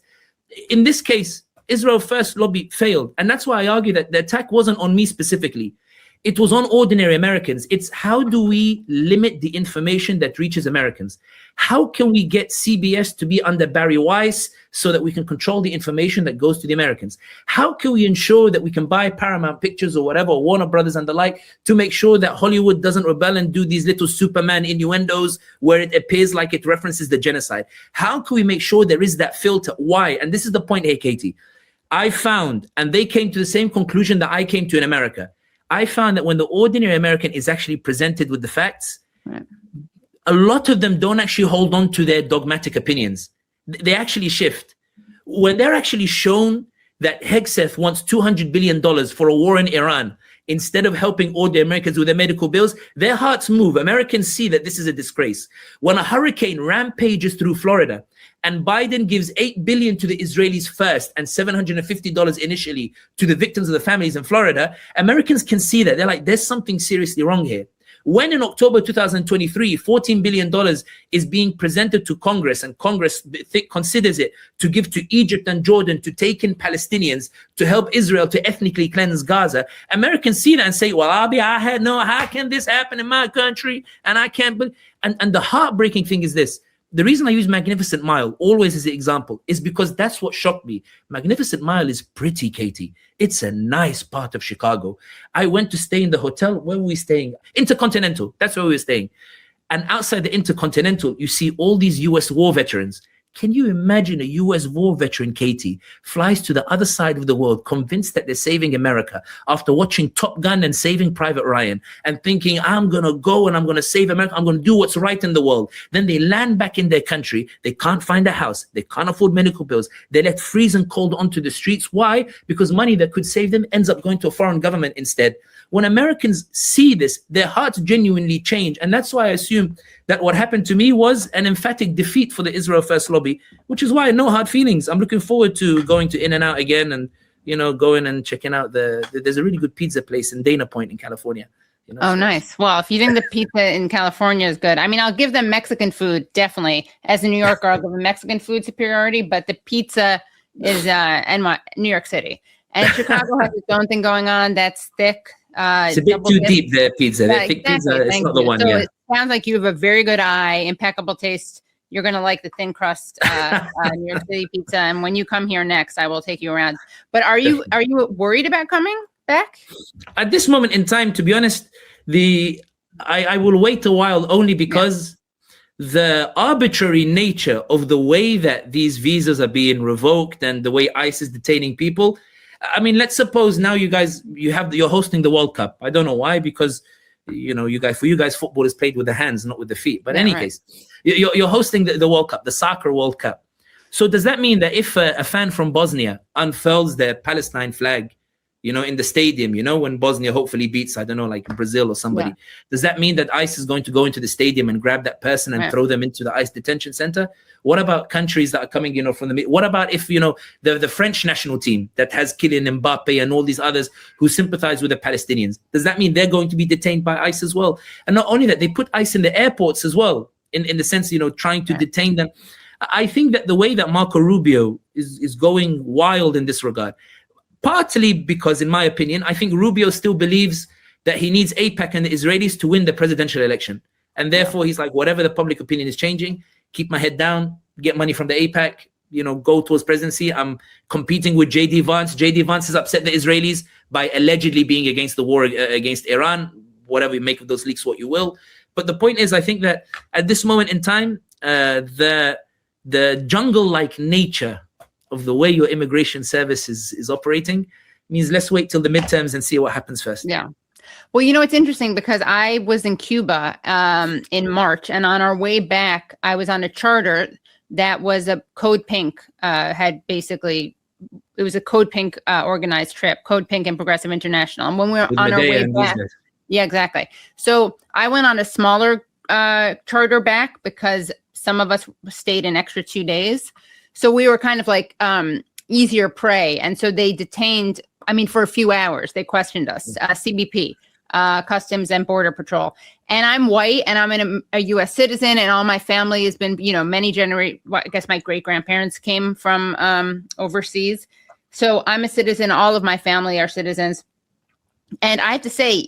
[SPEAKER 10] In this case, Israel First lobby failed. And that's why I argue that the attack wasn't on me specifically. It was on ordinary Americans. It's how do we limit the information that reaches Americans? How can we get CBS to be under Barry Weiss so that we can control the information that goes to the Americans? How can we ensure that we can buy Paramount Pictures or whatever, or Warner Brothers and the like, to make sure that Hollywood doesn't rebel and do these little Superman innuendos where it appears like it references the genocide? How can we make sure there is that filter? Why? And this is the point here, Katie. I found, and they came to the same conclusion that I came to in America. I found that when the ordinary American is actually presented with the facts, a lot of them don't actually hold on to their dogmatic opinions. They actually shift. When they're actually shown that Hegseth wants $200 billion for a war in Iran, instead of helping all the Americans with their medical bills, their hearts move. Americans see that this is a disgrace. When a hurricane rampages through Florida and Biden gives $8 billion to the Israelis first and $750 initially to the victims of the families in Florida, Americans can see that. They're like, there's something seriously wrong here. When in October 2023, $14 billion is being presented to Congress, and Congress considers it to give to Egypt and Jordan to take in Palestinians to help Israel to ethnically cleanse Gaza, Americans see that and say, well, how can this happen in my country? And I can't believe. And the heartbreaking thing is this. The reason I use Magnificent Mile always as an example is because that's what shocked me. Magnificent Mile is pretty, Katie. It's a nice part of Chicago. I went to stay in the hotel. Where were we staying? Intercontinental. That's where we were staying. And outside the Intercontinental, you see all these US war veterans. Can you imagine a US war veteran, Katie, flies to the other side of the world, convinced that they're saving America after watching Top Gun and Saving Private Ryan and thinking, I'm going to go and I'm going to save America. I'm going to do what's right in the world. Then they land back in their country. They can't find a house. They can't afford medical bills. They're left freezing cold onto the streets. Why? Because money that could save them ends up going to a foreign government instead. When Americans see this, their hearts genuinely change. And that's why I assume that what happened to me was an emphatic defeat for the Israel First lobby, which is why no hard feelings. I'm looking forward to going to In-N-Out again and, going and checking out there's a really good pizza place in Dana Point in California.
[SPEAKER 3] Oh, nice. Well, if you think the pizza in California is good, I mean, I'll give them Mexican food, definitely. As a New Yorker, I'll give them Mexican food superiority, but the pizza is New York City. And Chicago has its own thing going on that's thick.
[SPEAKER 10] It's a bit too deep, their pizza. Their thick pizza is not the one.
[SPEAKER 3] So it sounds like you have a very good eye, impeccable taste. You're going to like the thin crust New York City pizza. And when you come here next, I will take you around. But are you worried about coming back?
[SPEAKER 10] At this moment in time, to be honest, I will wait a while only because the arbitrary nature of the way that these visas are being revoked and the way ICE is detaining people. I mean, let's suppose now you're hosting the World Cup. I don't know why, because for you guys, football is played with the hands, not with the feet. But in any case, you're hosting the World Cup, the soccer World Cup. So does that mean that if a fan from Bosnia unfurls their Palestine flag, in the stadium, when Bosnia hopefully beats, I don't know, like Brazil or somebody, does that mean that ICE is going to go into the stadium and grab that person and throw them into the ICE detention center? What about countries that are coming, from the... What about if, the French national team that has Kylian Mbappe and all these others who sympathize with the Palestinians? Does that mean they're going to be detained by ICE as well? And not only that, they put ICE in the airports as well, in the sense, trying to detain them. I think that the way that Marco Rubio is going wild in this regard, partly because, in my opinion, I think Rubio still believes that he needs AIPAC and the Israelis to win the presidential election. And therefore, he's like, whatever the public opinion is changing, keep my head down, get money from the AIPAC, go towards presidency. I'm competing with J.D. Vance. J.D. Vance has upset the Israelis by allegedly being against the war against Iran. Whatever you make of those leaks, what you will. But the point is, I think that at this moment in time, the jungle-like nature of the way your immigration service is operating means let's wait till the midterms and see what happens first.
[SPEAKER 3] Yeah. Well, it's interesting because I was in Cuba in March, and on our way back, I was on a charter that was a Code Pink, it was a Code Pink organized trip, Code Pink and Progressive International. And when we were on our way back, yeah, exactly. So I went on a smaller charter back because some of us stayed an extra 2 days. So we were kind of like easier prey. And so they detained, for a few hours, they questioned us, CBP, Customs and Border Patrol. And I'm white and I'm a U.S. citizen, and all my family has been, many generations. I guess my great-grandparents came from overseas. So I'm a citizen. All of my family are citizens. And I have to say,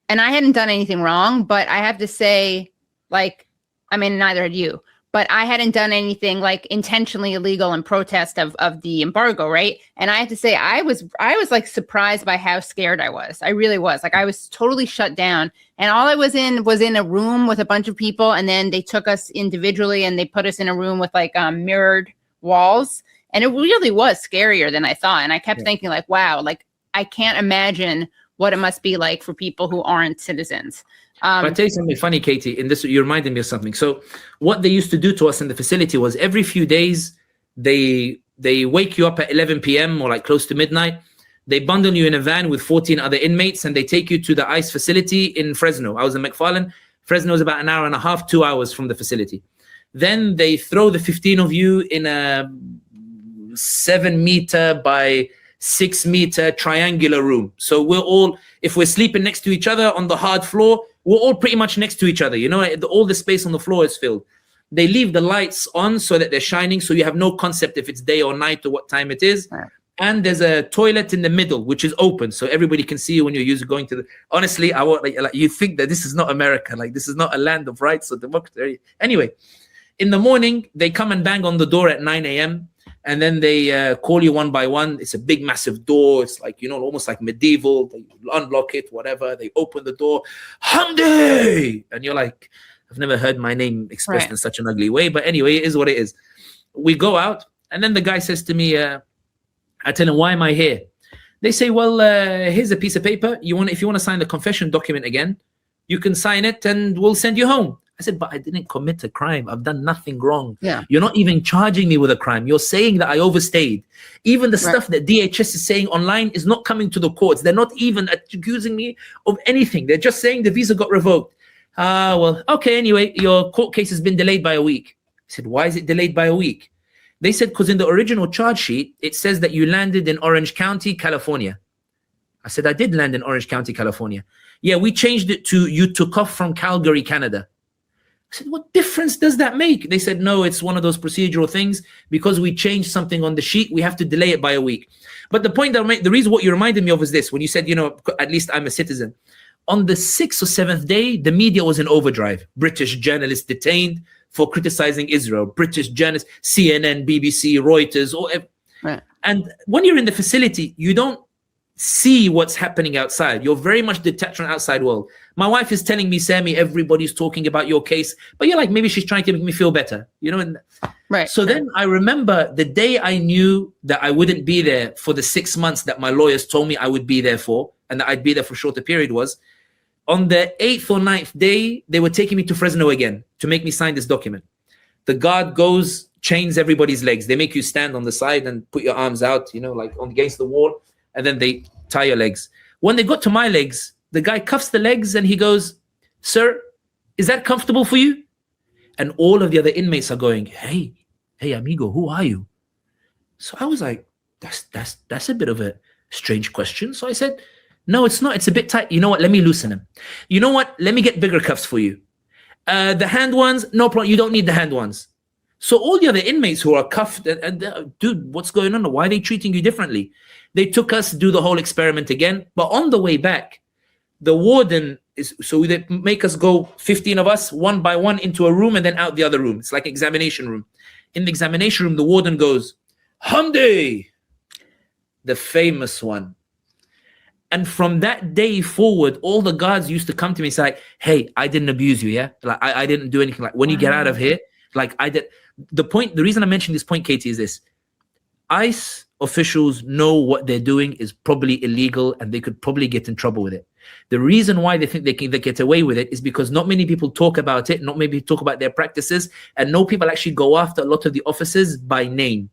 [SPEAKER 3] and I hadn't done anything wrong, but I have to say, neither had you. But I hadn't done anything like intentionally illegal in protest of the embargo, right? And I have to say, I was like surprised by how scared I was. I really was. Like, I was totally shut down. And all I was in a room with a bunch of people, and then they took us individually and they put us in a room with like mirrored walls. And it really was scarier than I thought. And I kept thinking like, wow, like I can't imagine what it must be like for people who aren't citizens.
[SPEAKER 10] But I'll tell you something funny, Katie. In this, you reminded me of something. So what they used to do to us in the facility was every few days, they They wake you up at 11 p.m. or like close to midnight. They bundle you in a van with 14 other inmates and they take you to the ICE facility in Fresno. I was in McFarland. Fresno is about an hour and a half, 2 hours from the facility. Then they throw the 15 of you in a 7-meter by 6-meter triangular room. So we're all, if we're sleeping next to each other on the hard floor, we're all pretty much next to each other. You know, all the space on the floor is filled. They leave the lights on so that they're shining, so you have no concept if it's day or night or what time it is. Right. And there's a toilet in the middle, which is open, so everybody can see you when you're going to the. Honestly, I want like you think that this is not America, like this is not a land of rights or democracy. Anyway, in the morning they come and bang on the door at 9 a.m. and then they call you one by one. It's a big, massive door. It's like, you know, almost like medieval. They unlock it, whatever. They open the door, Hamdi, and you're like, I've never heard my name expressed in such an ugly way, but anyway, it is what it is. We go out, and then the guy says to me, I tell him, why am I here? They say, well, here's a piece of paper. If you want to sign the confession document again, you can sign it and we'll send you home. I said, but I didn't commit a crime. I've done nothing wrong. Yeah. You're not even charging me with a crime. You're saying that I overstayed. Even the stuff that DHS is saying online is not coming to the courts. They're not even accusing me of anything. They're just saying the visa got revoked. Well, okay, anyway, your court case has been delayed by a week. I said, why is it delayed by a week? They said, because in the original charge sheet, it says that you landed in Orange County, California. I said, I did land in Orange County, California. Yeah, we changed it to you took off from Calgary, Canada. I said, what difference does that make? They said, no, it's one of those procedural things. Because we changed something on the sheet, we have to delay it by a week. But the point that I made, the reason what you reminded me of is this, when you said, you know, at least I'm a citizen. On the 6th or 7th day, the media was in overdrive. British journalists detained for criticizing Israel. British journalists, CNN, BBC, Reuters. And when you're in the facility, you don't see what's happening outside. You're very much detached from the outside world. My wife is telling me, Sami, everybody's talking about your case. But you're like, maybe she's trying to make me feel better. You know? And so then I remember the day I knew that I wouldn't be there for the 6 months that my lawyers told me I would be there for, and that I'd be there for a shorter period was, on the 8th or 9th day, they were taking me to Fresno again to make me sign this document. The guard goes, chains everybody's legs. They make you stand on the side and put your arms out, you know, like against the wall, and then they tie your legs. When they got to my legs, the guy cuffs the legs and he goes, sir, is that comfortable for you? And all of the other inmates are going, hey, amigo, who are you? So I was like, that's a bit of a strange question. So I said, no, it's not. It's a bit tight. You know what? Let me loosen him. You know what? Let me get bigger cuffs for you. The hand ones, no problem. You don't need the hand ones. So all the other inmates who are cuffed, dude, what's going on? Why are they treating you differently? They took us to do the whole experiment again. But on the way back, the warden so they make us go 15 of us, one by one, into a room and then out the other room. It's like examination room. In the examination room, the warden goes, Hamdi, the famous one. And from that day forward, all the guards used to come to me and say, like, hey, I didn't abuse you, yeah? Like, I didn't do anything. Like, when you get out of here, like, I did. The reason I mentioned this point, Katie, is this. ICE officials know what they're doing is probably illegal and they could probably get in trouble with it. The reason why they think they can get away with it is because not many people talk about it, not many people talk about their practices, and no people actually go after a lot of the officers by name.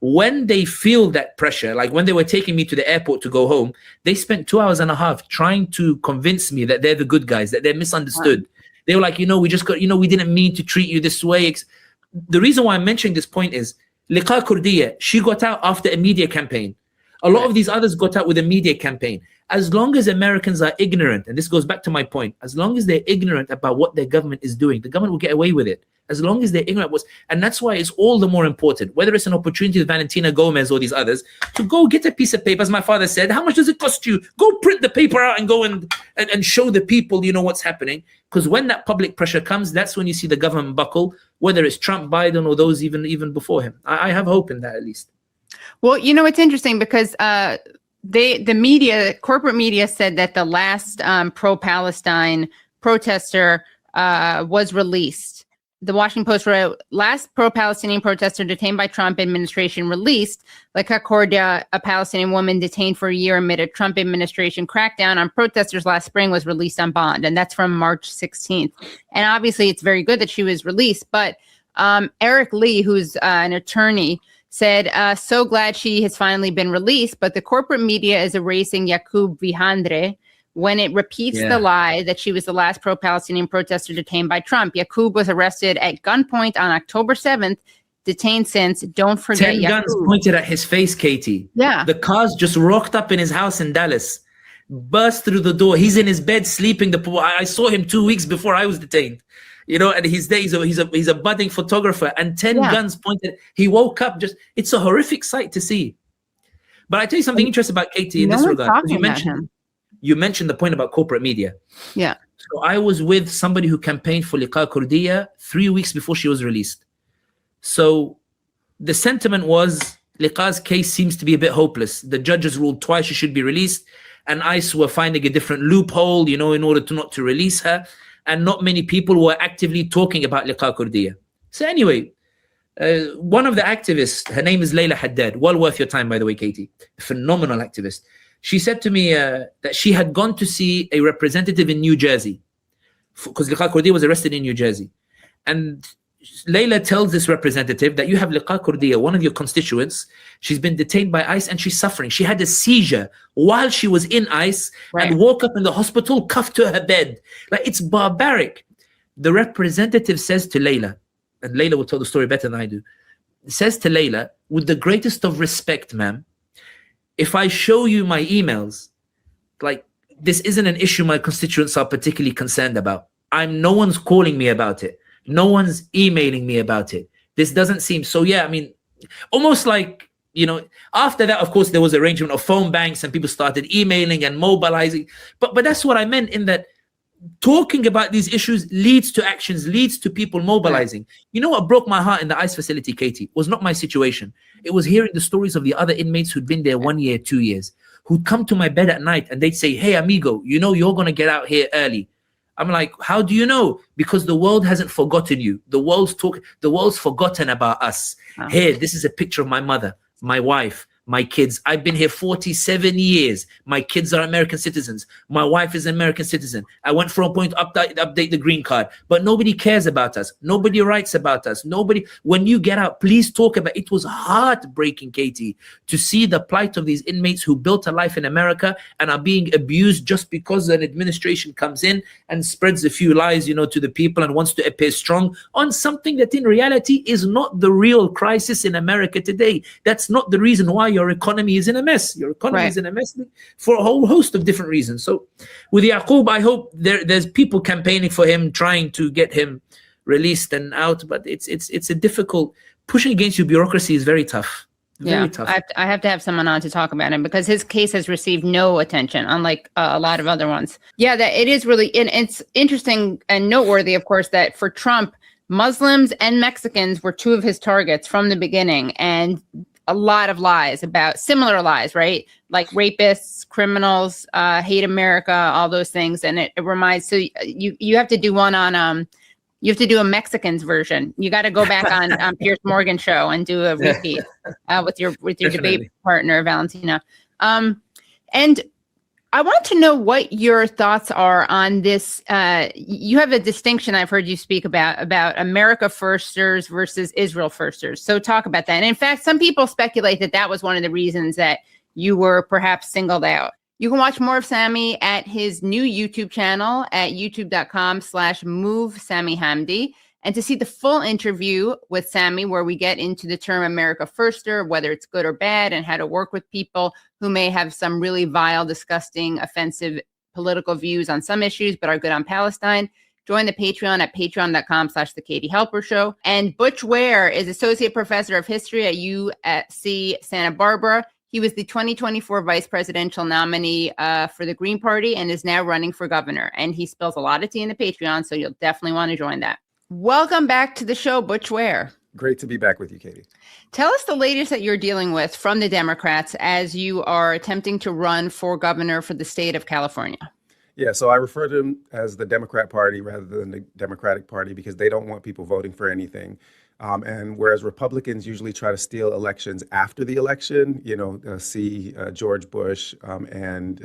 [SPEAKER 10] When they feel that pressure, like when they were taking me to the airport to go home, they spent 2.5 hours trying to convince me that they're the good guys, that they're misunderstood. Wow. They were like, we just got, we didn't mean to treat you this way. The reason why I'm mentioning this point is Liqa Kurdiya, she got out after a media campaign. A lot of these others got out with a media campaign. As long as Americans are ignorant, and this goes back to my point, as long as they're ignorant about what their government is doing, the government will get away with it. As long as they're ignorant, and that's why it's all the more important, whether it's an opportunity with Valentina Gomez or these others, to go get a piece of paper, as my father said, how much does it cost you? Go print the paper out and go and show the people, what's happening. Because when that public pressure comes, that's when you see the government buckle, whether it's Trump, Biden, or those even before him. I have hope in that, at least.
[SPEAKER 3] Well, it's interesting because the media, corporate media, said that the last pro-Palestine protester was released. The Washington Post wrote, last pro-Palestinian protester detained by Trump administration released. Liqa Kurdiya, a Palestinian woman detained for a year amid a Trump administration crackdown on protesters last spring, was released on bond. And that's from March 16th. And obviously it's very good that she was released. But Eric Lee, who's an attorney, said, so glad she has finally been released, but the corporate media is erasing Yaqub Vihandre when it repeats the lie that she was the last pro-Palestinian protester detained by Trump. Yaqub was arrested at gunpoint on October 7th, detained since. Don't forget
[SPEAKER 10] 10
[SPEAKER 3] Yaqub.
[SPEAKER 10] guns pointed at his face, Katie.
[SPEAKER 3] Yeah.
[SPEAKER 10] The cars just rocked up in his house in Dallas, burst through the door. He's in his bed sleeping. I saw him 2 weeks before I was detained. You know, and he's a budding photographer, and 10 guns pointed. He woke up it's a horrific sight to see. But I tell you something interesting about Katie in this regard. You mentioned the point about corporate media.
[SPEAKER 3] Yeah.
[SPEAKER 10] So I was with somebody who campaigned for Liqa Kurdiya 3 weeks before she was released. So the sentiment was Liqa's case seems to be a bit hopeless. The judges ruled twice she should be released, and ICE were finding a different loophole, you know, in order to not to release her. And not many people were actively talking about Liqa Kurdiya. So anyway, one of the activists, her name is Layla Haddad, well worth your time, by the way, Katie, phenomenal activist. She said to me that she had gone to see a representative in New Jersey because Liqa Kurdiya was arrested in New Jersey. And Layla tells this representative that you have Liqa Kurdiya, one of your constituents. She's been detained by ICE and she's suffering. She had a seizure while she was in ICE and woke up in the hospital, cuffed to her bed. Like, it's barbaric. The representative says to Layla, and Layla will tell the story better than I do, says to Layla, with the greatest of respect, ma'am, if I show you my emails, like, this isn't an issue my constituents are particularly concerned about. No one's calling me about it. No one's emailing me about it. This doesn't seem so. Yeah, I mean, almost like, you know, after that, of course, there was arrangement of phone banks and people started emailing and mobilizing. But that's what I meant, in that talking about these issues leads to actions, leads to people mobilizing. You know what broke my heart in the ICE facility, Katie, was not my situation. It was hearing the stories of the other inmates who'd been there 1 year, 2 years, who'd come to my bed at night and they'd say, hey, amigo, you know, you're going to get out here early. I'm like, how do you know? Because the world hasn't forgotten you. The world's forgotten about us. Wow. Here, this is a picture of my mother, my wife, my kids. I've been here 47 years. My kids are American citizens. My wife is an American citizen. I went for a point to update the green card, but nobody cares about us. Nobody writes about us. When you get out, please talk about it. It was heartbreaking, Katie, to see the plight of these inmates who built a life in America and are being abused just because an administration comes in and spreads a few lies, you know, to the people and wants to appear strong on something that in reality is not the real crisis in America today. That's not the reason why your economy is in a mess. Your economy is in a mess for a whole host of different reasons. So with Yaqub, I hope there's people campaigning for him, trying to get him released and out. But it's a difficult, pushing against your bureaucracy is very tough. Very tough.
[SPEAKER 3] I have to have someone on to talk about him because his case has received no attention, unlike a lot of other ones. Yeah, that it is really, and it's interesting and noteworthy, of course, that for Trump, Muslims and Mexicans were two of his targets from the beginning, and a lot of lies about similar lies, right? Like rapists, criminals, hate America, all those things. And it reminds, so you have to do one on, you have to do a Mexicans version. You got to go back on Piers Morgan show and do a repeat with your debate partner, Valentina. And I want to know what your thoughts are on this. You have a distinction I've heard you speak about America firsters versus Israel firsters. So talk about that. And in fact, some people speculate that was one of the reasons that you were perhaps singled out. You can watch more of Sami at his new YouTube channel at youtube.com/move Sami Hamdi. And to see the full interview with Sami, where we get into the term America Firster, whether it's good or bad, and how to work with people who may have some really vile, disgusting, offensive political views on some issues, but are good on Palestine, join the Patreon at patreon.com/The Katie Halper Show. And Butch Ware is Associate Professor of History at UC Santa Barbara. He was the 2024 vice presidential nominee for the Green Party and is now running for governor. And he spills a lot of tea in the Patreon, so you'll definitely want to join that. Welcome back to the show, Butch Ware.
[SPEAKER 12] Great to be back with you, Katie.
[SPEAKER 3] Tell us the latest that you're dealing with from the Democrats as you are attempting to run for governor for the state of California.
[SPEAKER 12] Yeah, so I refer to them as the Democrat Party rather than the Democratic Party because they don't want people voting for anything. And whereas Republicans usually try to steal elections after the election, see George Bush and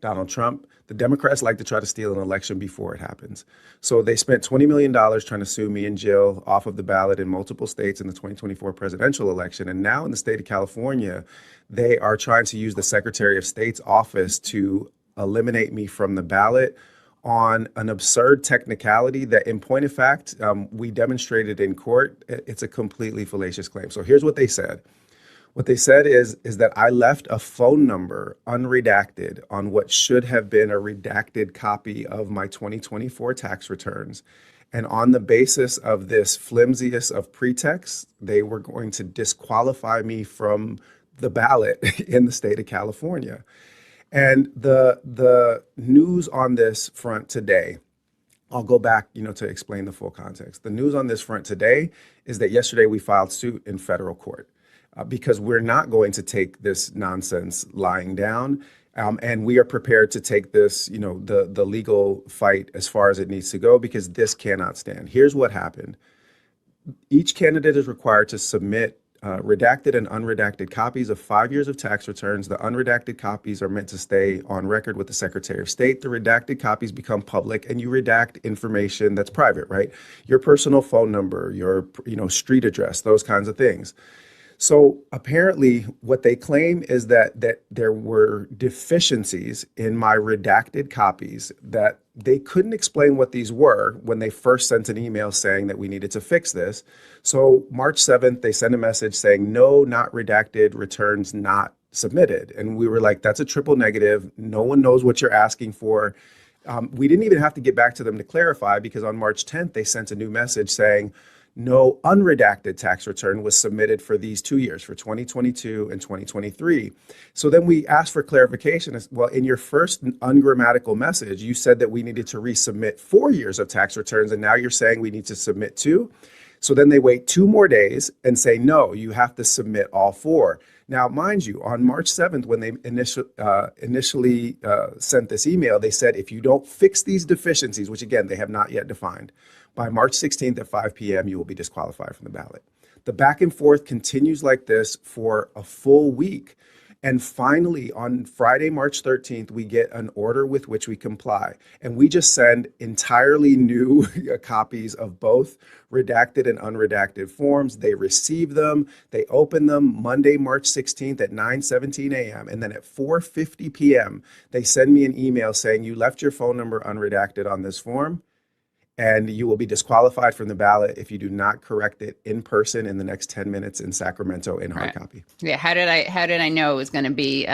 [SPEAKER 12] Donald Trump. The Democrats like to try to steal an election before it happens. So they spent $20 million trying to sue me and Jill off of the ballot in multiple states in the 2024 presidential election. And now in the state of California, they are trying to use the Secretary of State's office to eliminate me from the ballot on an absurd technicality that, in point of fact, we demonstrated in court. It's a completely fallacious claim. So here's what they said. What they said is that I left a phone number unredacted on what should have been a redacted copy of my 2024 tax returns. And on the basis of this flimsiest of pretexts, they were going to disqualify me from the ballot in the state of California. And the news on this front today, I'll go back, to explain the full context. The news on this front today is that yesterday we filed suit in federal court. Because we're not going to take this nonsense lying down. And we are prepared to take this, the legal fight as far as it needs to go, because this cannot stand. Here's what happened. Each candidate is required to submit redacted and unredacted copies of 5 years of tax returns. The unredacted copies are meant to stay on record with the Secretary of State. The redacted copies become public, and you redact information that's private, right? Your personal phone number, your street address, those kinds of things. So apparently what they claim is that there were deficiencies in my redacted copies, that they couldn't explain what these were when they first sent an email saying that we needed to fix this. So March 7th, they sent a message saying, no, not redacted, returns not submitted. And we were like, that's a triple negative. No one knows what you're asking for. We didn't even have to get back to them to clarify, because on March 10th, they sent a new message saying, no unredacted tax return was submitted for these 2 years, for 2022 and 2023. So then we asked for clarification. Well, in your first ungrammatical message, you said that we needed to resubmit 4 years of tax returns, and now you're saying we need to submit 2. So then they wait 2 more days and say, no, you have to submit all 4. Now, mind you, on March 7th, when they initially sent this email, they said, if you don't fix these deficiencies, which again, they have not yet defined, by March 16th at 5 p.m., you will be disqualified from the ballot. The back and forth continues like this for a full week. And finally, on Friday, March 13th, we get an order with which we comply. And we just send entirely new copies of both redacted and unredacted forms. They receive them. They open them Monday, March 16th at 9:17 a.m. And then at 4:50 p.m., they send me an email saying, you left your phone number unredacted on this form, and you will be disqualified from the ballot if you do not correct it in person in the next 10 minutes in Sacramento in hard copy.
[SPEAKER 3] Yeah, how did I know it was going to be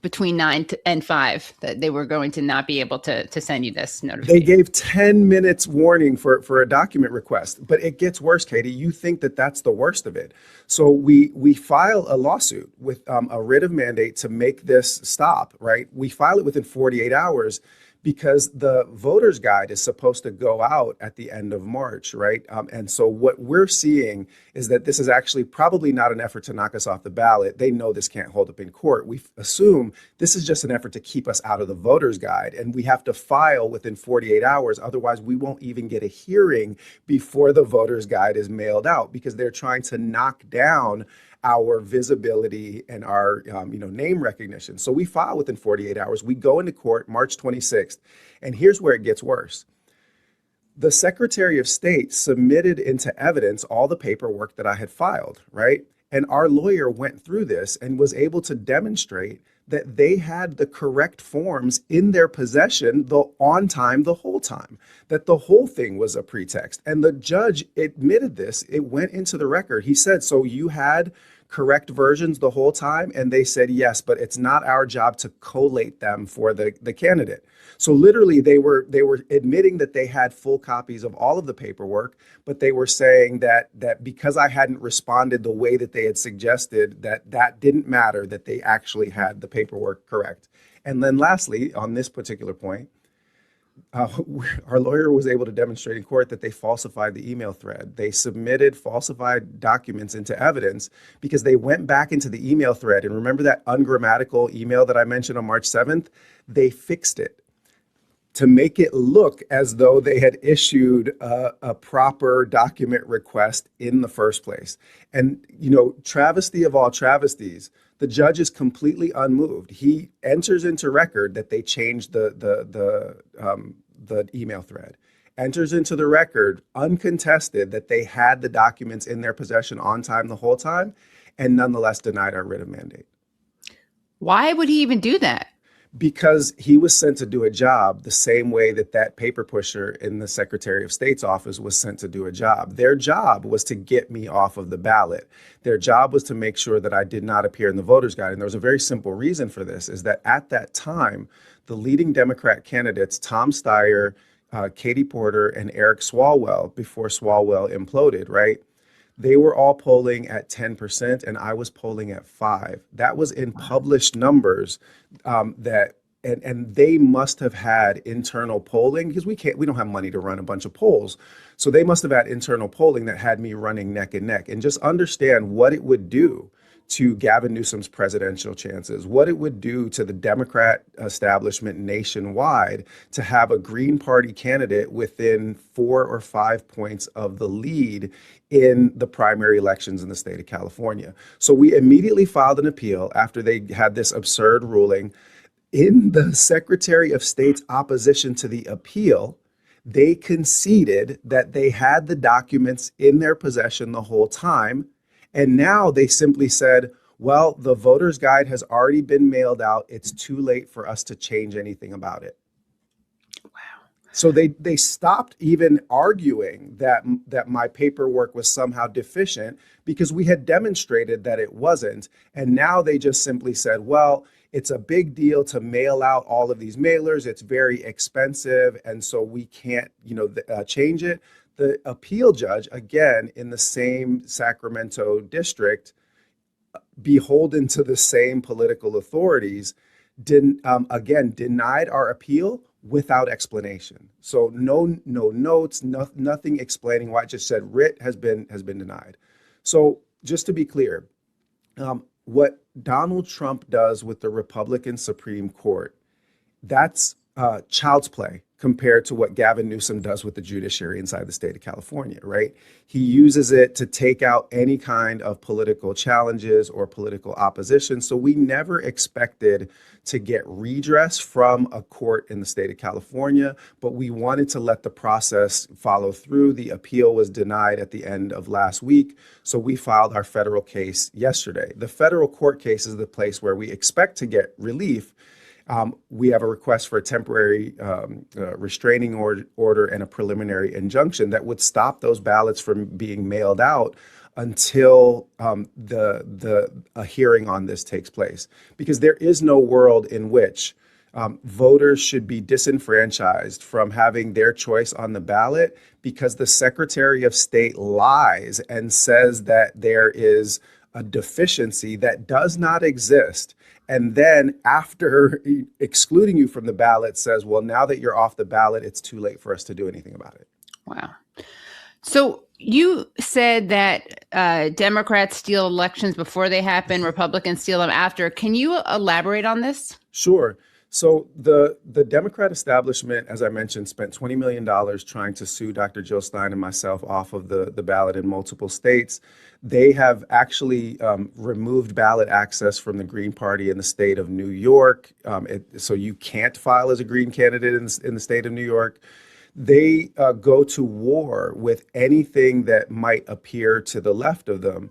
[SPEAKER 3] between 9 and 5 that they were going to not be able to send you this notification?
[SPEAKER 12] They gave 10 minutes warning for a document request, but it gets worse, Katie. You think that that's the worst of it. So we file a lawsuit with a writ of mandate to make this stop, right? We file it within 48 hours. Because the voter's guide is supposed to go out at the end of March, right? And so what we're seeing is that this is actually probably not an effort to knock us off the ballot. They know this can't hold up in court. We assume this is just an effort to keep us out of the voter's guide, and we have to file within 48 hours. Otherwise, we won't even get a hearing before the voter's guide is mailed out, because they're trying to knock down our visibility and our name recognition. So we file within 48 hours. We go into court March 26th. And here's where it gets worse. The Secretary of State submitted into evidence all the paperwork that I had filed, right? And our lawyer went through this and was able to demonstrate that they had the correct forms in their possession on time the whole time, that the whole thing was a pretext. And the judge admitted this. It went into the record. He said, so you had correct versions the whole time? And they said, yes, but it's not our job to collate them for the candidate. So literally they were admitting that they had full copies of all of the paperwork, but they were saying that because I hadn't responded the way that they had suggested, that didn't matter, that they actually had the paperwork correct. And then lastly, on this particular point, our lawyer was able to demonstrate in court that they falsified the email thread. They submitted falsified documents into evidence because they went back into the email thread. And remember that ungrammatical email that I mentioned on March 7th? They fixed it to make it look as though they had issued a proper document request in the first place. And, travesty of all travesties, The judge is completely unmoved. He enters into record that they changed the email thread, enters into the record uncontested that they had the documents in their possession on time the whole time, and nonetheless denied our writ of mandate.
[SPEAKER 3] Why would he even do that?
[SPEAKER 12] Because he was sent to do a job the same way that that paper pusher in the Secretary of State's office was sent to do a job. Their job was to get me off of the ballot. Their job was to make sure that I did not appear in the voters' guide. And there was a very simple reason for this, is that at that time, the leading Democrat candidates, Tom Steyer, Katie Porter, and Eric Swalwell, before Swalwell imploded, right? They were all polling at 10%, and I was polling at 5%. That was in published numbers and they must have had internal polling, because we don't have money to run a bunch of polls. So they must have had internal polling that had me running neck and neck. And just understand what it would do to Gavin Newsom's presidential chances, what it would do to the Democrat establishment nationwide to have a Green Party candidate within 4 or 5 points of the lead in the primary elections in the state of California. So we immediately filed an appeal after they had this absurd ruling. In the Secretary of State's opposition to the appeal, they conceded that they had the documents in their possession the whole time. And now they simply said, well, the voter's guide has already been mailed out. It's too late for us to change anything about it. Wow. So they stopped even arguing that my paperwork was somehow deficient, because we had demonstrated that it wasn't. And now they just simply said, well, it's a big deal to mail out all of these mailers. It's very expensive. And so we can't, change it. The appeal judge, again, in the same Sacramento district, beholden to the same political authorities, denied our appeal without explanation. So no notes, nothing explaining why. It just said writ has been denied. So just to be clear, what Donald Trump does with the Republican Supreme Court, that's child's play compared to what Gavin Newsom does with the judiciary inside the state of California, right? He uses it to take out any kind of political challenges or political opposition. So we never expected to get redress from a court in the state of California, but we wanted to let the process follow through. The appeal was denied at the end of last week, so we filed our federal case yesterday. The federal court case is the place where we expect to get relief. We have a request for a temporary restraining order and a preliminary injunction that would stop those ballots from being mailed out until a hearing on this takes place. Because there is no world in which voters should be disenfranchised from having their choice on the ballot because the Secretary of State lies and says that there is a deficiency that does not exist. And then after excluding you from the ballot says, well, now that you're off the ballot, it's too late for us to do anything about it.
[SPEAKER 3] Wow. So you said that Democrats steal elections before they happen, Republicans steal them after. Can you elaborate on this?
[SPEAKER 12] Sure. So the Democrat establishment, as I mentioned, spent $20 million trying to sue Dr. Jill Stein and myself off of the ballot in multiple states. They have actually removed ballot access from the Green Party in the state of New York. So you can't file as a Green candidate in the state of New York. They go to war with anything that might appear to the left of them.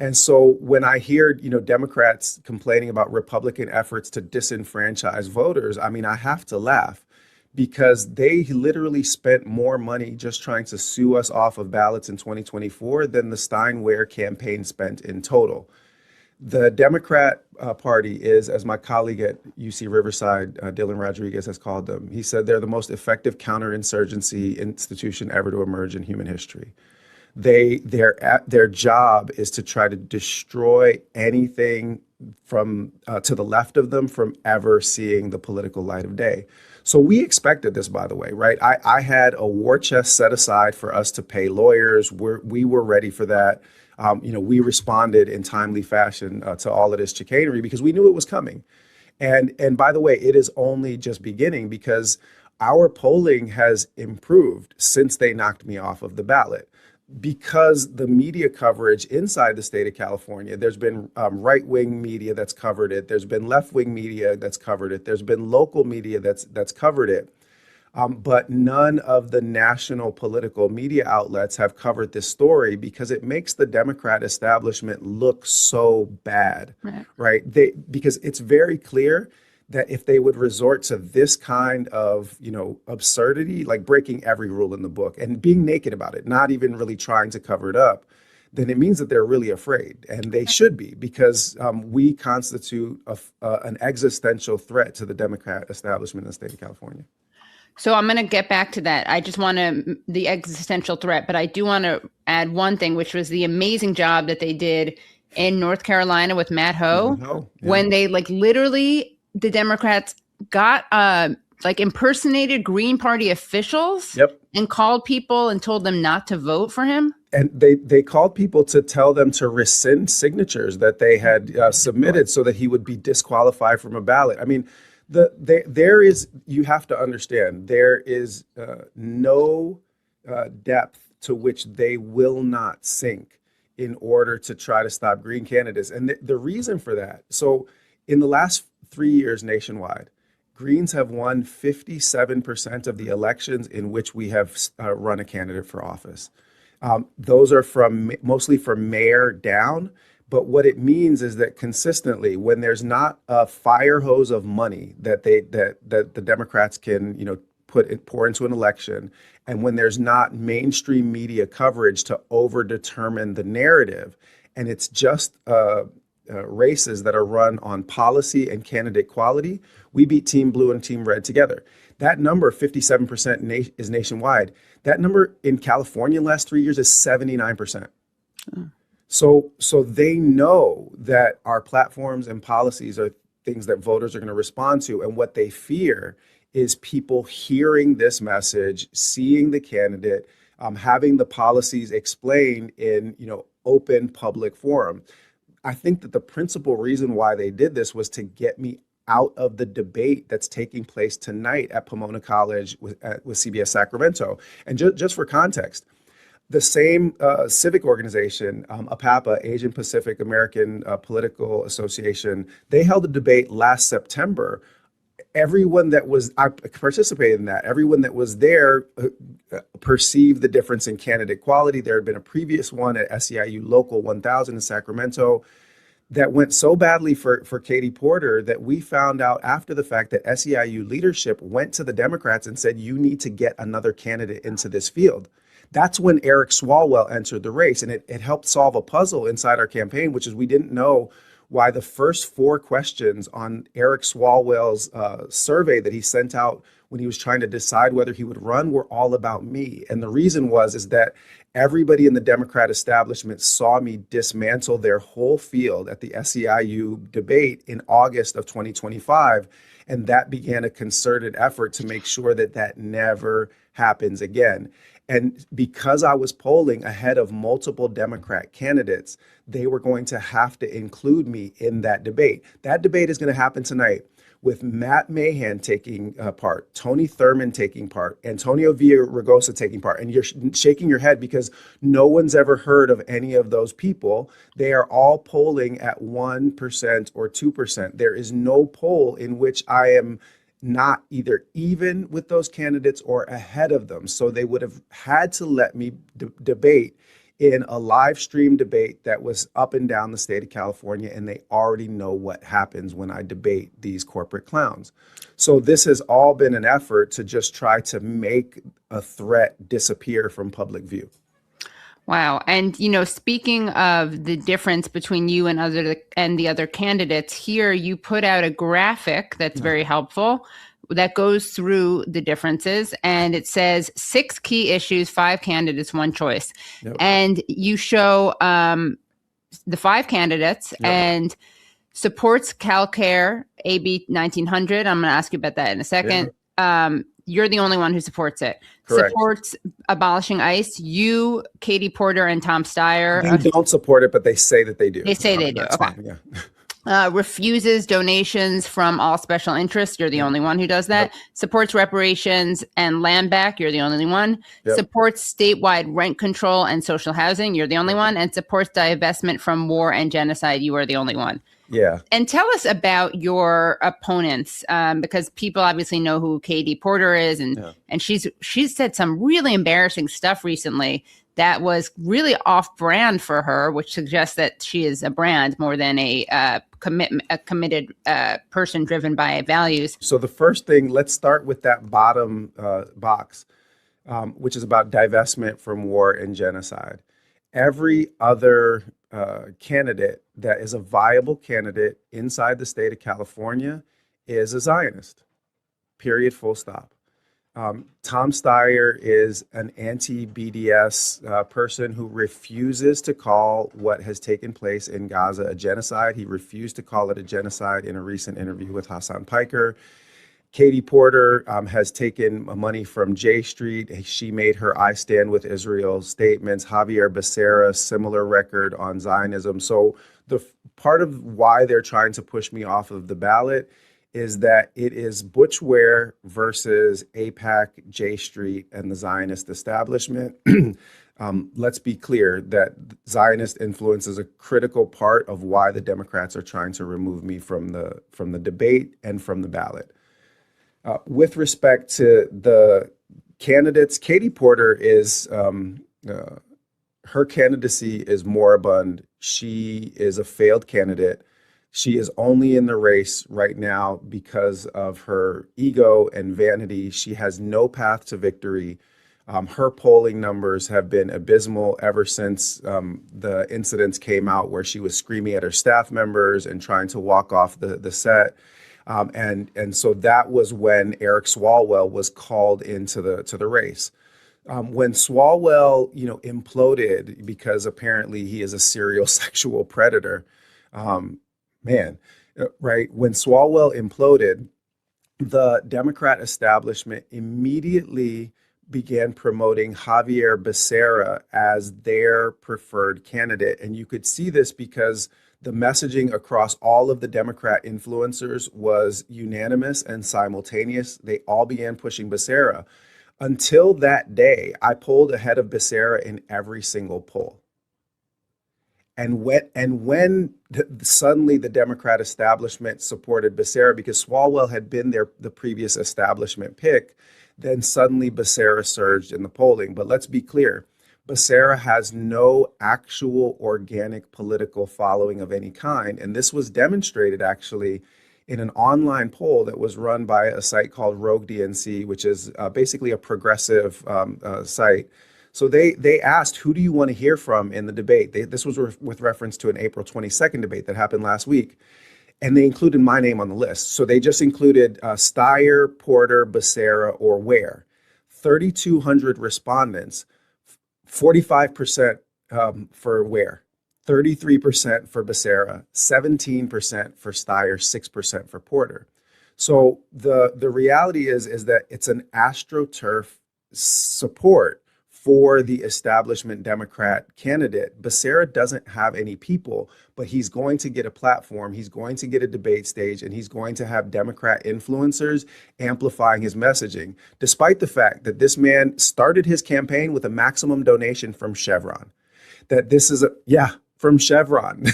[SPEAKER 12] And so when I hear, Democrats complaining about Republican efforts to disenfranchise voters, I mean, I have to laugh because they literally spent more money just trying to sue us off of ballots in 2024 than the Stein-Ware campaign spent in total. The Democrat Party is, as my colleague at UC Riverside, Dylan Rodriguez, has called them, he said they're the most effective counter-insurgency institution ever to emerge in human history. Their job is to try to destroy anything from to the left of them from ever seeing the political light of day. So we expected this, by the way, right? I had a war chest set aside for us to pay lawyers. We were ready for that. We responded in timely fashion to all of this chicanery because we knew it was coming. And by the way, it is only just beginning because our polling has improved since they knocked me off of the ballot. because the media coverage inside the state of California, there's been right-wing media that's covered it. There's been left-wing media that's covered it. There's been local media that's covered it. But none of the national political media outlets have covered this story because it makes the Democrat establishment look so bad, right? Because it's very clear that if they would resort to this kind of, absurdity, like breaking every rule in the book and being naked about it, not even really trying to cover it up, then it means that they're really afraid, and they should be, because we constitute an existential threat to the Democrat establishment in the state of California.
[SPEAKER 3] So I'm going to get back to that. I just want the existential threat, but I do want to add one thing, which was the amazing job that they did in North Carolina with Matt Howe, when they literally, the Democrats got impersonated Green Party officials and called people and told them not to vote for him.
[SPEAKER 12] And they called people to tell them to rescind signatures that they had submitted so that he would be disqualified from a ballot. I mean, there is, you have to understand, there is no depth to which they will not sink in order to try to stop Green candidates. And the reason for that, so in the last 3 years nationwide, Greens have won 57% of the elections in which we have run a candidate for office. Those are mostly from mayor down. But what it means is that consistently, when there's not a fire hose of money that the Democrats can, pour into an election, and when there's not mainstream media coverage to overdetermine the narrative, and it's just races that are run on policy and candidate quality, we beat Team Blue and Team Red together. That number, 57%, is nationwide. That number in California in the last 3 years is 79%. So they know that our platforms and policies are things that voters are going to respond to. And what they fear is people hearing this message, seeing the candidate, having the policies explained in, open public forum. I think that the principal reason why they did this was to get me out of the debate that's taking place tonight at Pomona College with CBS Sacramento. And just for context, the same civic organization, APAPA, Asian Pacific American Political Association, they held a debate last September. Everyone that was, I participated in that, everyone that was there perceived the difference in candidate quality. There had been a previous one at SEIU Local 1000 in Sacramento that went so badly for Katie Porter that we found out after the fact that SEIU leadership went to the Democrats and said, you need to get another candidate into this field. That's when Eric Swalwell entered the race, and it helped solve a puzzle inside our campaign, which is we didn't know why the first 4 questions on Eric Swalwell's survey that he sent out when he was trying to decide whether he would run were all about me. And the reason is that everybody in the Democrat establishment saw me dismantle their whole field at the SEIU debate in August of 2025. And that began a concerted effort to make sure that that never happens again. And because I was polling ahead of multiple Democrat candidates, they were going to have to include me in that debate. That debate is going to happen tonight with Matt Mahan taking part, Tony Thurmond taking part, Antonio Villaraigosa taking part. And you're shaking your head because no one's ever heard of any of those people. They are all polling at 1% or 2%. There is no poll in which I am not either even with those candidates or ahead of them. So they would have had to let me debate in a live stream debate that was up and down the state of California, and they already know what happens when I debate these corporate clowns. So this has all been an effort to just try to make a threat disappear from public view.
[SPEAKER 3] Wow. And, speaking of the difference between you and the other candidates, here you put out a graphic that's very helpful that goes through the differences. And it says 6 key issues, 5 candidates, 1 choice. Yep. And you show the 5 candidates and supports CalCare, AB 1900. I'm going to ask you about that in a second. Yeah. You're the only one who supports it.
[SPEAKER 12] Correct.
[SPEAKER 3] Supports abolishing ICE. You, Katie Porter, and Tom Steyer.
[SPEAKER 12] They don't support it, but they say that they do.
[SPEAKER 3] They say they do. Okay.
[SPEAKER 12] Fine, yeah.
[SPEAKER 3] refuses donations from all special interests. You're the only one who does that.
[SPEAKER 12] Yep.
[SPEAKER 3] Supports reparations and land back. You're the only one.
[SPEAKER 12] Yep.
[SPEAKER 3] Supports statewide rent control and social housing. You're the only one. And supports divestment from war and genocide. You are the only one.
[SPEAKER 12] Yeah.
[SPEAKER 3] And tell us about your opponents, because people obviously know who Katie Porter is, and she's said some really embarrassing stuff recently that was really off-brand for her, which suggests that she is a brand more than a committed person driven by values.
[SPEAKER 12] So the first thing, let's start with that bottom box, which is about divestment from war and genocide. Every other candidate that is a viable candidate inside the state of California is a Zionist, period, full stop. Tom Steyer is an anti-BDS person who refuses to call what has taken place in Gaza a genocide. He refused to call it a genocide in a recent interview with Hasan Piker. Katie Porter has taken money from J Street. She made her I Stand with Israel statements. Javier Becerra, similar record on Zionism. So the part of why they're trying to push me off of the ballot is that it is Butch Ware versus AIPAC, J Street, and the Zionist establishment. Let's be clear that Zionist influence is a critical part of why the Democrats are trying to remove me from the debate and from the ballot. With respect to the candidates, Katie Porter is, her candidacy is moribund. She is a failed candidate. She is only in the race right now because of her ego and vanity. She has no path to victory. Her polling numbers have been abysmal ever since the incidents came out where she was screaming at her staff members and trying to walk off the set. And so that was when Eric Swalwell was called into the race. When Swalwell, imploded because apparently he is a serial sexual predator, right? When Swalwell imploded, the Democrat establishment immediately began promoting Javier Becerra as their preferred candidate. And you could see this because the messaging across all of the Democrat influencers was unanimous and simultaneous. They all began pushing Becerra. Until that day, I polled ahead of Becerra in every single poll. And when suddenly the Democrat establishment supported Becerra because Swalwell had been the previous establishment pick, then suddenly Becerra surged in the polling. But let's be clear. Becerra has no actual organic political following of any kind. And this was demonstrated actually in an online poll that was run by a site called Rogue DNC, which is basically a progressive site. So they asked, who do you want to hear from in the debate? This was with reference to an April 22nd debate that happened last week. And they included my name on the list. So they just included Steyer, Porter, Becerra, or Ware. 3,200 respondents. 45% for Ware, 33% for Becerra, 17% for Steyer, 6% for Porter. So the reality is that it's an AstroTurf support for the establishment Democrat candidate. Becerra doesn't have any people, but he's going to get a platform, he's going to get a debate stage, and he's going to have Democrat influencers amplifying his messaging, despite the fact that this man started his campaign with a maximum donation from Chevron. That this is from Chevron.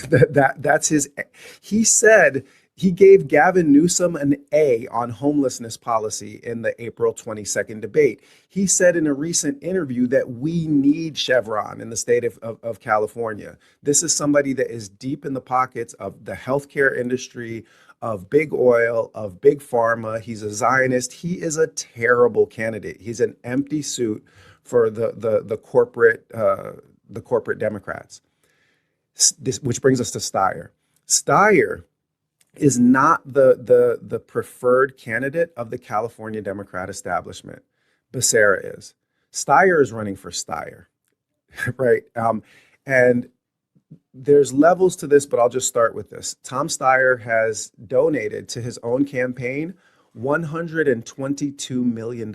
[SPEAKER 12] That's his. He said he gave Gavin Newsom an A on homelessness policy in the April 22nd debate. He said in a recent interview that we need Chevron in the state of California. This is somebody that is deep in the pockets of the healthcare industry, of big oil, of big pharma. He's a Zionist. He is a terrible candidate. He's an empty suit for the corporate Democrats. Which brings us to Steyer. Steyer is not the preferred candidate of the California Democrat establishment. Becerra is. Steyer is running for Steyer, right? And there's levels to this, but I'll just start with this. Tom Steyer has donated to his own campaign $122 million.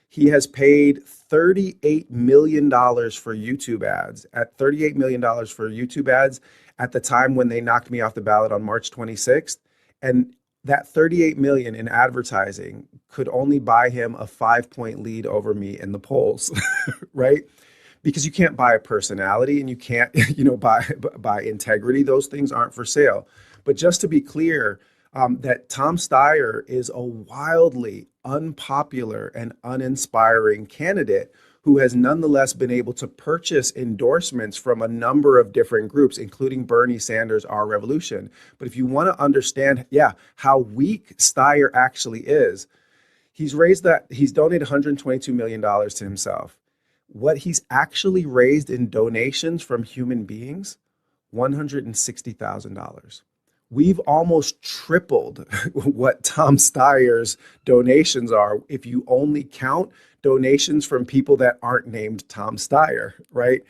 [SPEAKER 12] He has paid $38 million for YouTube ads. At $38 million for YouTube ads, at the time when they knocked me off the ballot on March 26th. And that 38 million in advertising could only buy him a 5-point lead over me in the polls, right? Because you can't buy a personality and you can't, buy integrity. Those things aren't for sale. But just to be clear, that Tom Steyer is a wildly unpopular and uninspiring candidate who has nonetheless been able to purchase endorsements from a number of different groups, including Bernie Sanders, Our Revolution. But if you want to understand, how weak Steyer actually is, he's donated $122 million to himself. What he's actually raised in donations from human beings, $160,000. We've almost tripled what Tom Steyer's donations are if you only count donations from people that aren't named Tom Steyer, right?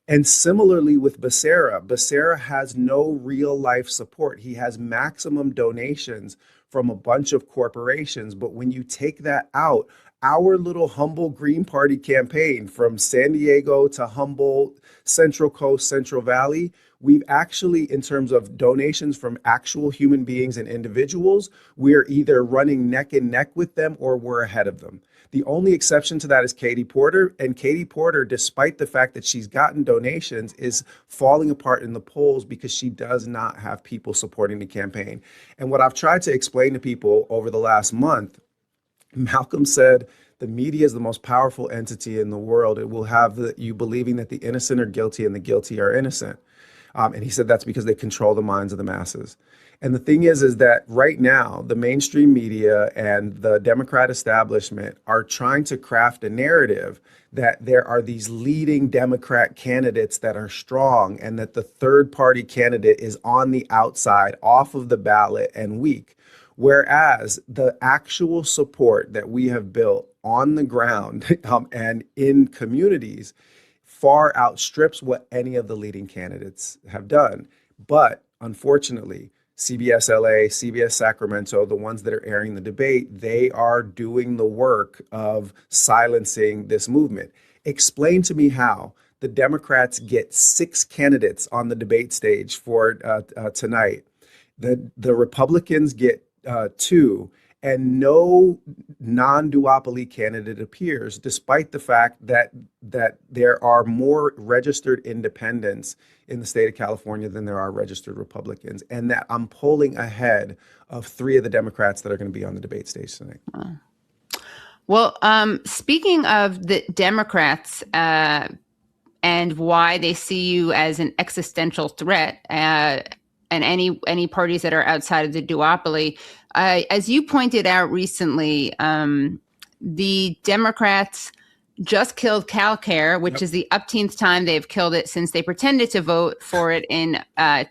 [SPEAKER 12] And similarly with Becerra has no real life support. He has maximum donations from a bunch of corporations. But when you take that out, our little humble Green Party campaign from San Diego to Humboldt, Central Coast, Central Valley, we've actually, in terms of donations from actual human beings and individuals, we're either running neck and neck with them or we're ahead of them. The only exception to that is Katie Porter. And Katie Porter, despite the fact that she's gotten donations, is falling apart in the polls because she does not have people supporting the campaign. And what I've tried to explain to people over the last month, Malcolm said, the media is the most powerful entity in the world. It will have you believing that the innocent are guilty and the guilty are innocent. And he said that's because they control the minds of the masses. And the thing is that right now, the mainstream media and the Democrat establishment are trying to craft a narrative that there are these leading Democrat candidates that are strong and that the third party candidate is on the outside, off of the ballot and weak. Whereas the actual support that we have built on the ground and in communities far outstrips what any of the leading candidates have done. But unfortunately, CBS LA, CBS Sacramento, the ones that are airing the debate, they are doing the work of silencing this movement. Explain to me how the Democrats get 6 candidates on the debate stage for tonight. The Republicans get 2, and no non-duopoly candidate appears, despite the fact that there are more registered independents in the state of California than there are registered Republicans, and that I'm polling ahead of 3 of the Democrats that are going to be on the debate stage tonight.
[SPEAKER 3] Well, speaking of the Democrats and why they see you as an existential threat, and any parties that are outside of the duopoly, as you pointed out recently, the Democrats just killed CalCare, which is the upteenth time they've killed it since they pretended to vote for it in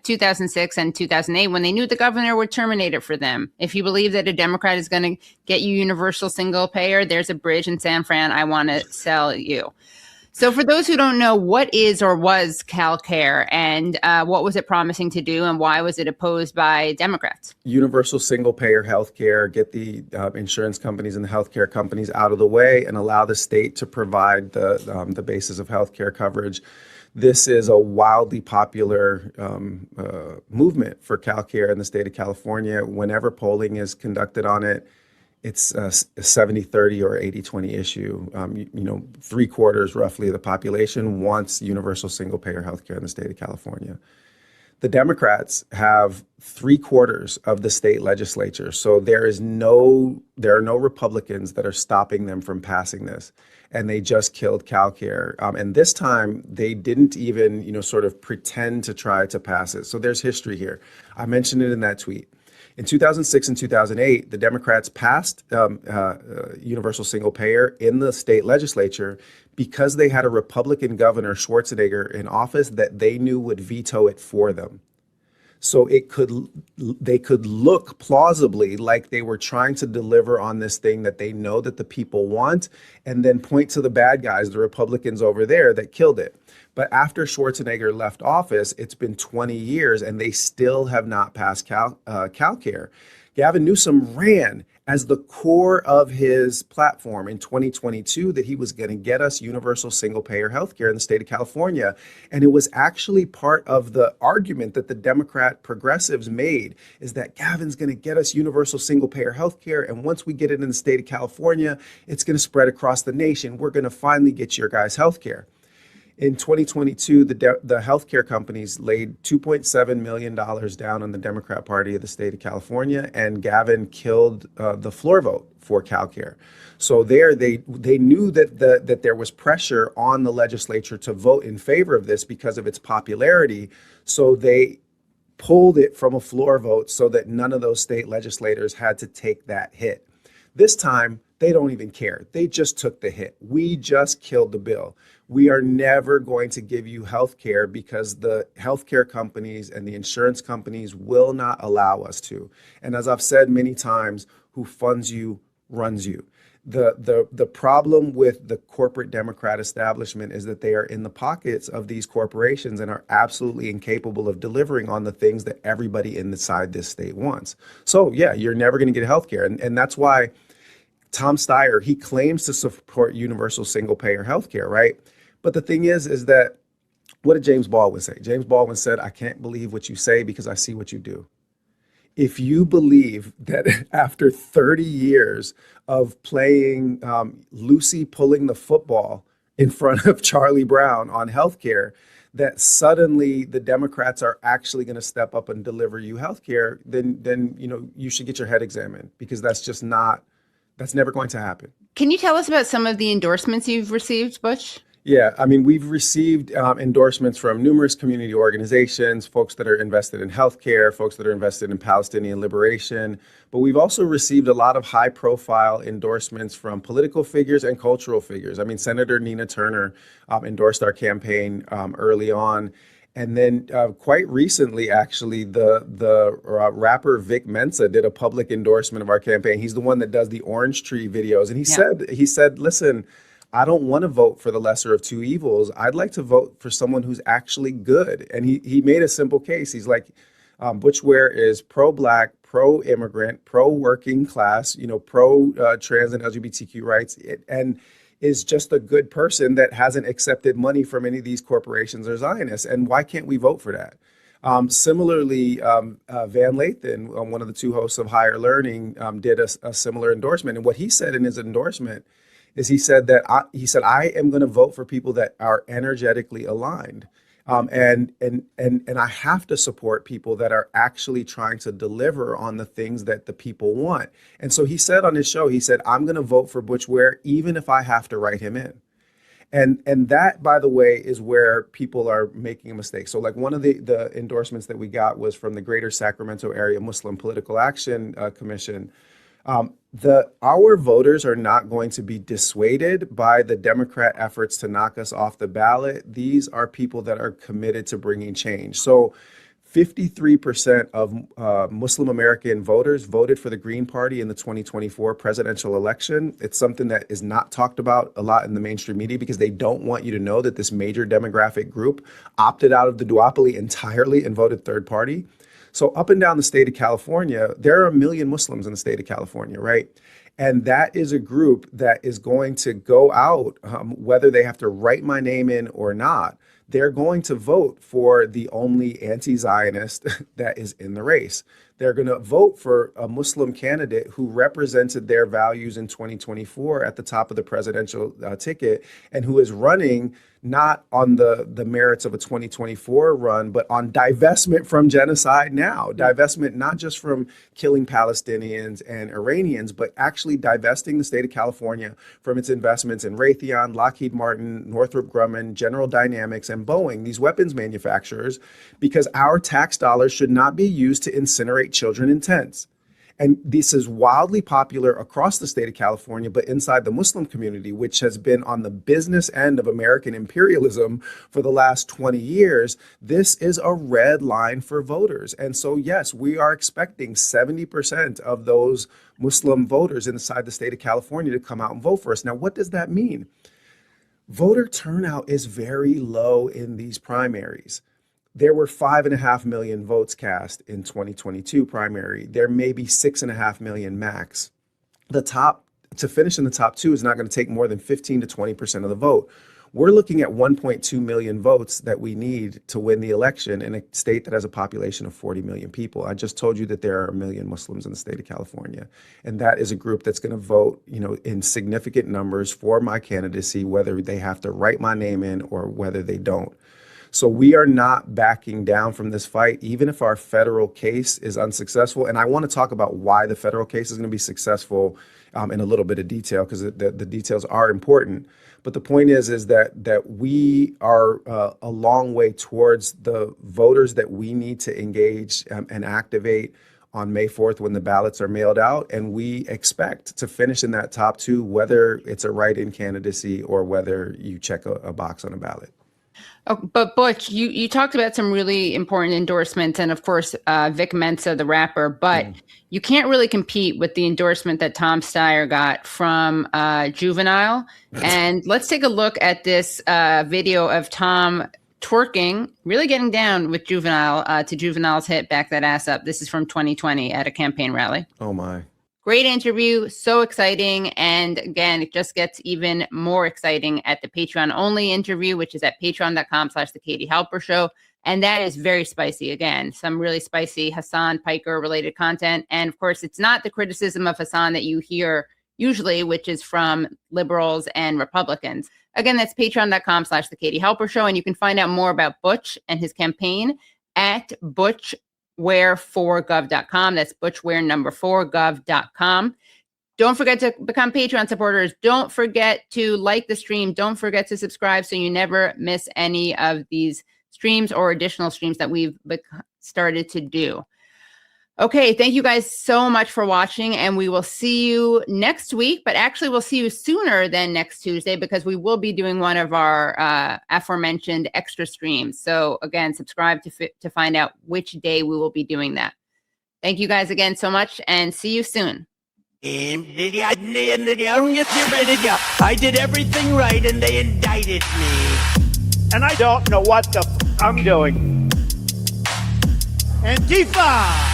[SPEAKER 3] 2006 and 2008 when they knew the governor would terminate it for them. If you believe that a Democrat is going to get you universal single payer, there's a bridge in San Fran I want to sell you. So for those who don't know, what is or was CalCare, and what was it promising to do, and why was it opposed by Democrats?
[SPEAKER 12] Universal single-payer health care, get the insurance companies and the healthcare companies out of the way and allow the state to provide the basis of healthcare coverage. This is a wildly popular movement for CalCare in the state of California. Whenever polling is conducted on it, it's a 70-30 or 80-20 issue. 3/4 roughly of the population wants universal single-payer healthcare in the state of California. The Democrats have 3/4 of the state legislature, so there are no Republicans that are stopping them from passing this. And they just killed CalCare. And this time they didn't even, sort of pretend to try to pass it. So there's history here. I mentioned it in that tweet. In 2006 and 2008, the Democrats passed universal single payer in the state legislature because they had a Republican governor, Schwarzenegger, in office that they knew would veto it for them. So they could look plausibly like they were trying to deliver on this thing that they know that the people want, and then point to the bad guys, the Republicans over there that killed it. But after Schwarzenegger left office, it's been 20 years and they still have not passed CalCare. Gavin Newsom ran as the core of his platform in 2022 that he was going to get us universal single-payer healthcare in the state of California. And it was actually part of the argument that the Democrat progressives made, is that Gavin's going to get us universal single-payer healthcare, and once we get it in the state of California, it's going to spread across the nation. We're going to finally get your guys healthcare. In 2022, the healthcare companies laid $2.7 million down on the Democrat Party of the state of California, and Gavin killed the floor vote for CalCare. So they knew that there was pressure on the legislature to vote in favor of this because of its popularity. So they pulled it from a floor vote so that none of those state legislators had to take that hit. This time, they don't even care. They just took the hit. We just killed the bill. We are never going to give you health care because the healthcare companies and the insurance companies will not allow us to. And as I've said many times, who funds you runs you. The problem with the corporate Democrat establishment is that they are in the pockets of these corporations and are absolutely incapable of delivering on the things that everybody inside this state wants. So yeah, you're never going to get health care. And that's why Tom Steyer, he claims to support universal single-payer health care, right? But the thing is that, what did James Baldwin say? James Baldwin said, "I can't believe what you say because I see what you do." If you believe that after 30 years of playing Lucy pulling the football in front of Charlie Brown on healthcare, that suddenly the Democrats are actually going to step up and deliver you healthcare, then you should get your head examined, because that's never going to happen.
[SPEAKER 3] Can you tell us about some of the endorsements you've received, Butch?
[SPEAKER 12] Yeah, I mean, we've received endorsements from numerous community organizations, folks that are invested in healthcare, folks that are invested in Palestinian liberation. But we've also received a lot of high-profile endorsements from political figures and cultural figures. I mean, Senator Nina Turner endorsed our campaign early on. And then quite recently, actually, the rapper Vic Mensa did a public endorsement of our campaign. He's the one that does the orange tree videos. And he said, listen, I don't want to vote for the lesser of two evils. I'd like to vote for someone who's actually good. And he made a simple case. He's like, Butch Ware is pro-Black, pro-immigrant, pro-working class, pro-trans and LGBTQ rights, and is just a good person that hasn't accepted money from any of these corporations or Zionists. And why can't we vote for that? Similarly, Van Lathan, one of the two hosts of Higher Learning, did a similar endorsement. And what he said in his endorsement is he said, I am going to vote for people that are energetically aligned. And I have to support people that are actually trying to deliver on the things that the people want. And so he said on his show, he said, I'm going to vote for Butch Ware even if I have to write him in. And that, by the way, is where people are making a mistake. So like one of the endorsements that we got was from the Greater Sacramento Area Muslim Political Action Commission. Our voters are not going to be dissuaded by the Democrat efforts to knock us off the ballot. These are people that are committed to bringing change. So 53% of Muslim American voters voted for the Green Party in the 2024 presidential election. It's something that is not talked about a lot in the mainstream media because they don't want you to know that this major demographic group opted out of the duopoly entirely and voted third party. So up and down the state of California, there are 1 million Muslims in the state of California, right? And that is a group that is going to go out, whether they have to write my name in or not. They're going to vote for the only anti-Zionist that is in the race. They're going to vote for a Muslim candidate who represented their values in 2024 at the top of the presidential ticket, and who is running not on the merits of a 2024 run, but on divestment from genocide now. Divestment not just from killing Palestinians and Iranians, but actually divesting the state of California from its investments in Raytheon, Lockheed Martin, Northrop Grumman, General Dynamics, and Boeing, these weapons manufacturers, because our tax dollars should not be used to incinerate children in tents. And this is wildly popular across the state of California, but inside the Muslim community, which has been on the business end of American imperialism for the last 20 years, this is a red line for voters. And so, yes, we are expecting 70% of those Muslim voters inside the state of California to come out and vote for us. Now, what does that mean? Voter turnout is very low in these primaries. There were 5.5 million votes cast in 2022 primary. There may be 6.5 million max to finish in the top two is not going to take more than 15 to 20% of the vote. We're looking at 1.2 million votes that we need to win the election in a state that has a population of 40 million people. I just told you that there are 1 million Muslims in the state of California. And that is a group that's going to vote, in significant numbers for my candidacy, whether they have to write my name in or whether they don't. So we are not backing down from this fight, even if our federal case is unsuccessful. And I want to talk about why the federal case is going to be successful in a little bit of detail, because the details are important. But the point is that we are a long way towards the voters that we need to engage and activate on May 4th when the ballots are mailed out. And we expect to finish in that top two, whether it's a write-in candidacy or whether you check a box on a ballot.
[SPEAKER 3] Oh, but Butch, you talked about some really important endorsements, and of course, Vic Mensa, the rapper, but you can't really compete with the endorsement that Tom Steyer got from Juvenile. And let's take a look at this video of Tom twerking, really getting down with Juvenile to Juvenile's hit Back That Ass Up. This is from 2020 at a campaign rally.
[SPEAKER 12] Oh, my.
[SPEAKER 3] Great interview, so exciting. And again, it just gets even more exciting at the Patreon only interview, which is at patreon.com/The Katie Halper Show. And that is very spicy. Again, some really spicy Hasan Piker related content. And of course, it's not the criticism of Hasan that you hear usually, which is from liberals and Republicans. Again, that's patreon.com/The Katie Halper Show. And you can find out more about Butch and his campaign at butchware4gov.com. That's butchware4gov.com. Don't forget to become Patreon supporters. Don't forget to like the stream. Don't forget to subscribe so you never miss any of these streams or additional streams that we've started to do. Okay, thank you guys so much for watching, and we will see you next week. But actually, we'll see you sooner than next Tuesday because we will be doing one of our aforementioned extra streams. So again, subscribe to find out which day we will be doing that. Thank you guys again so much, and see you soon.
[SPEAKER 1] I did everything right and they indicted me. And I don't know what the I'm doing. Antifa!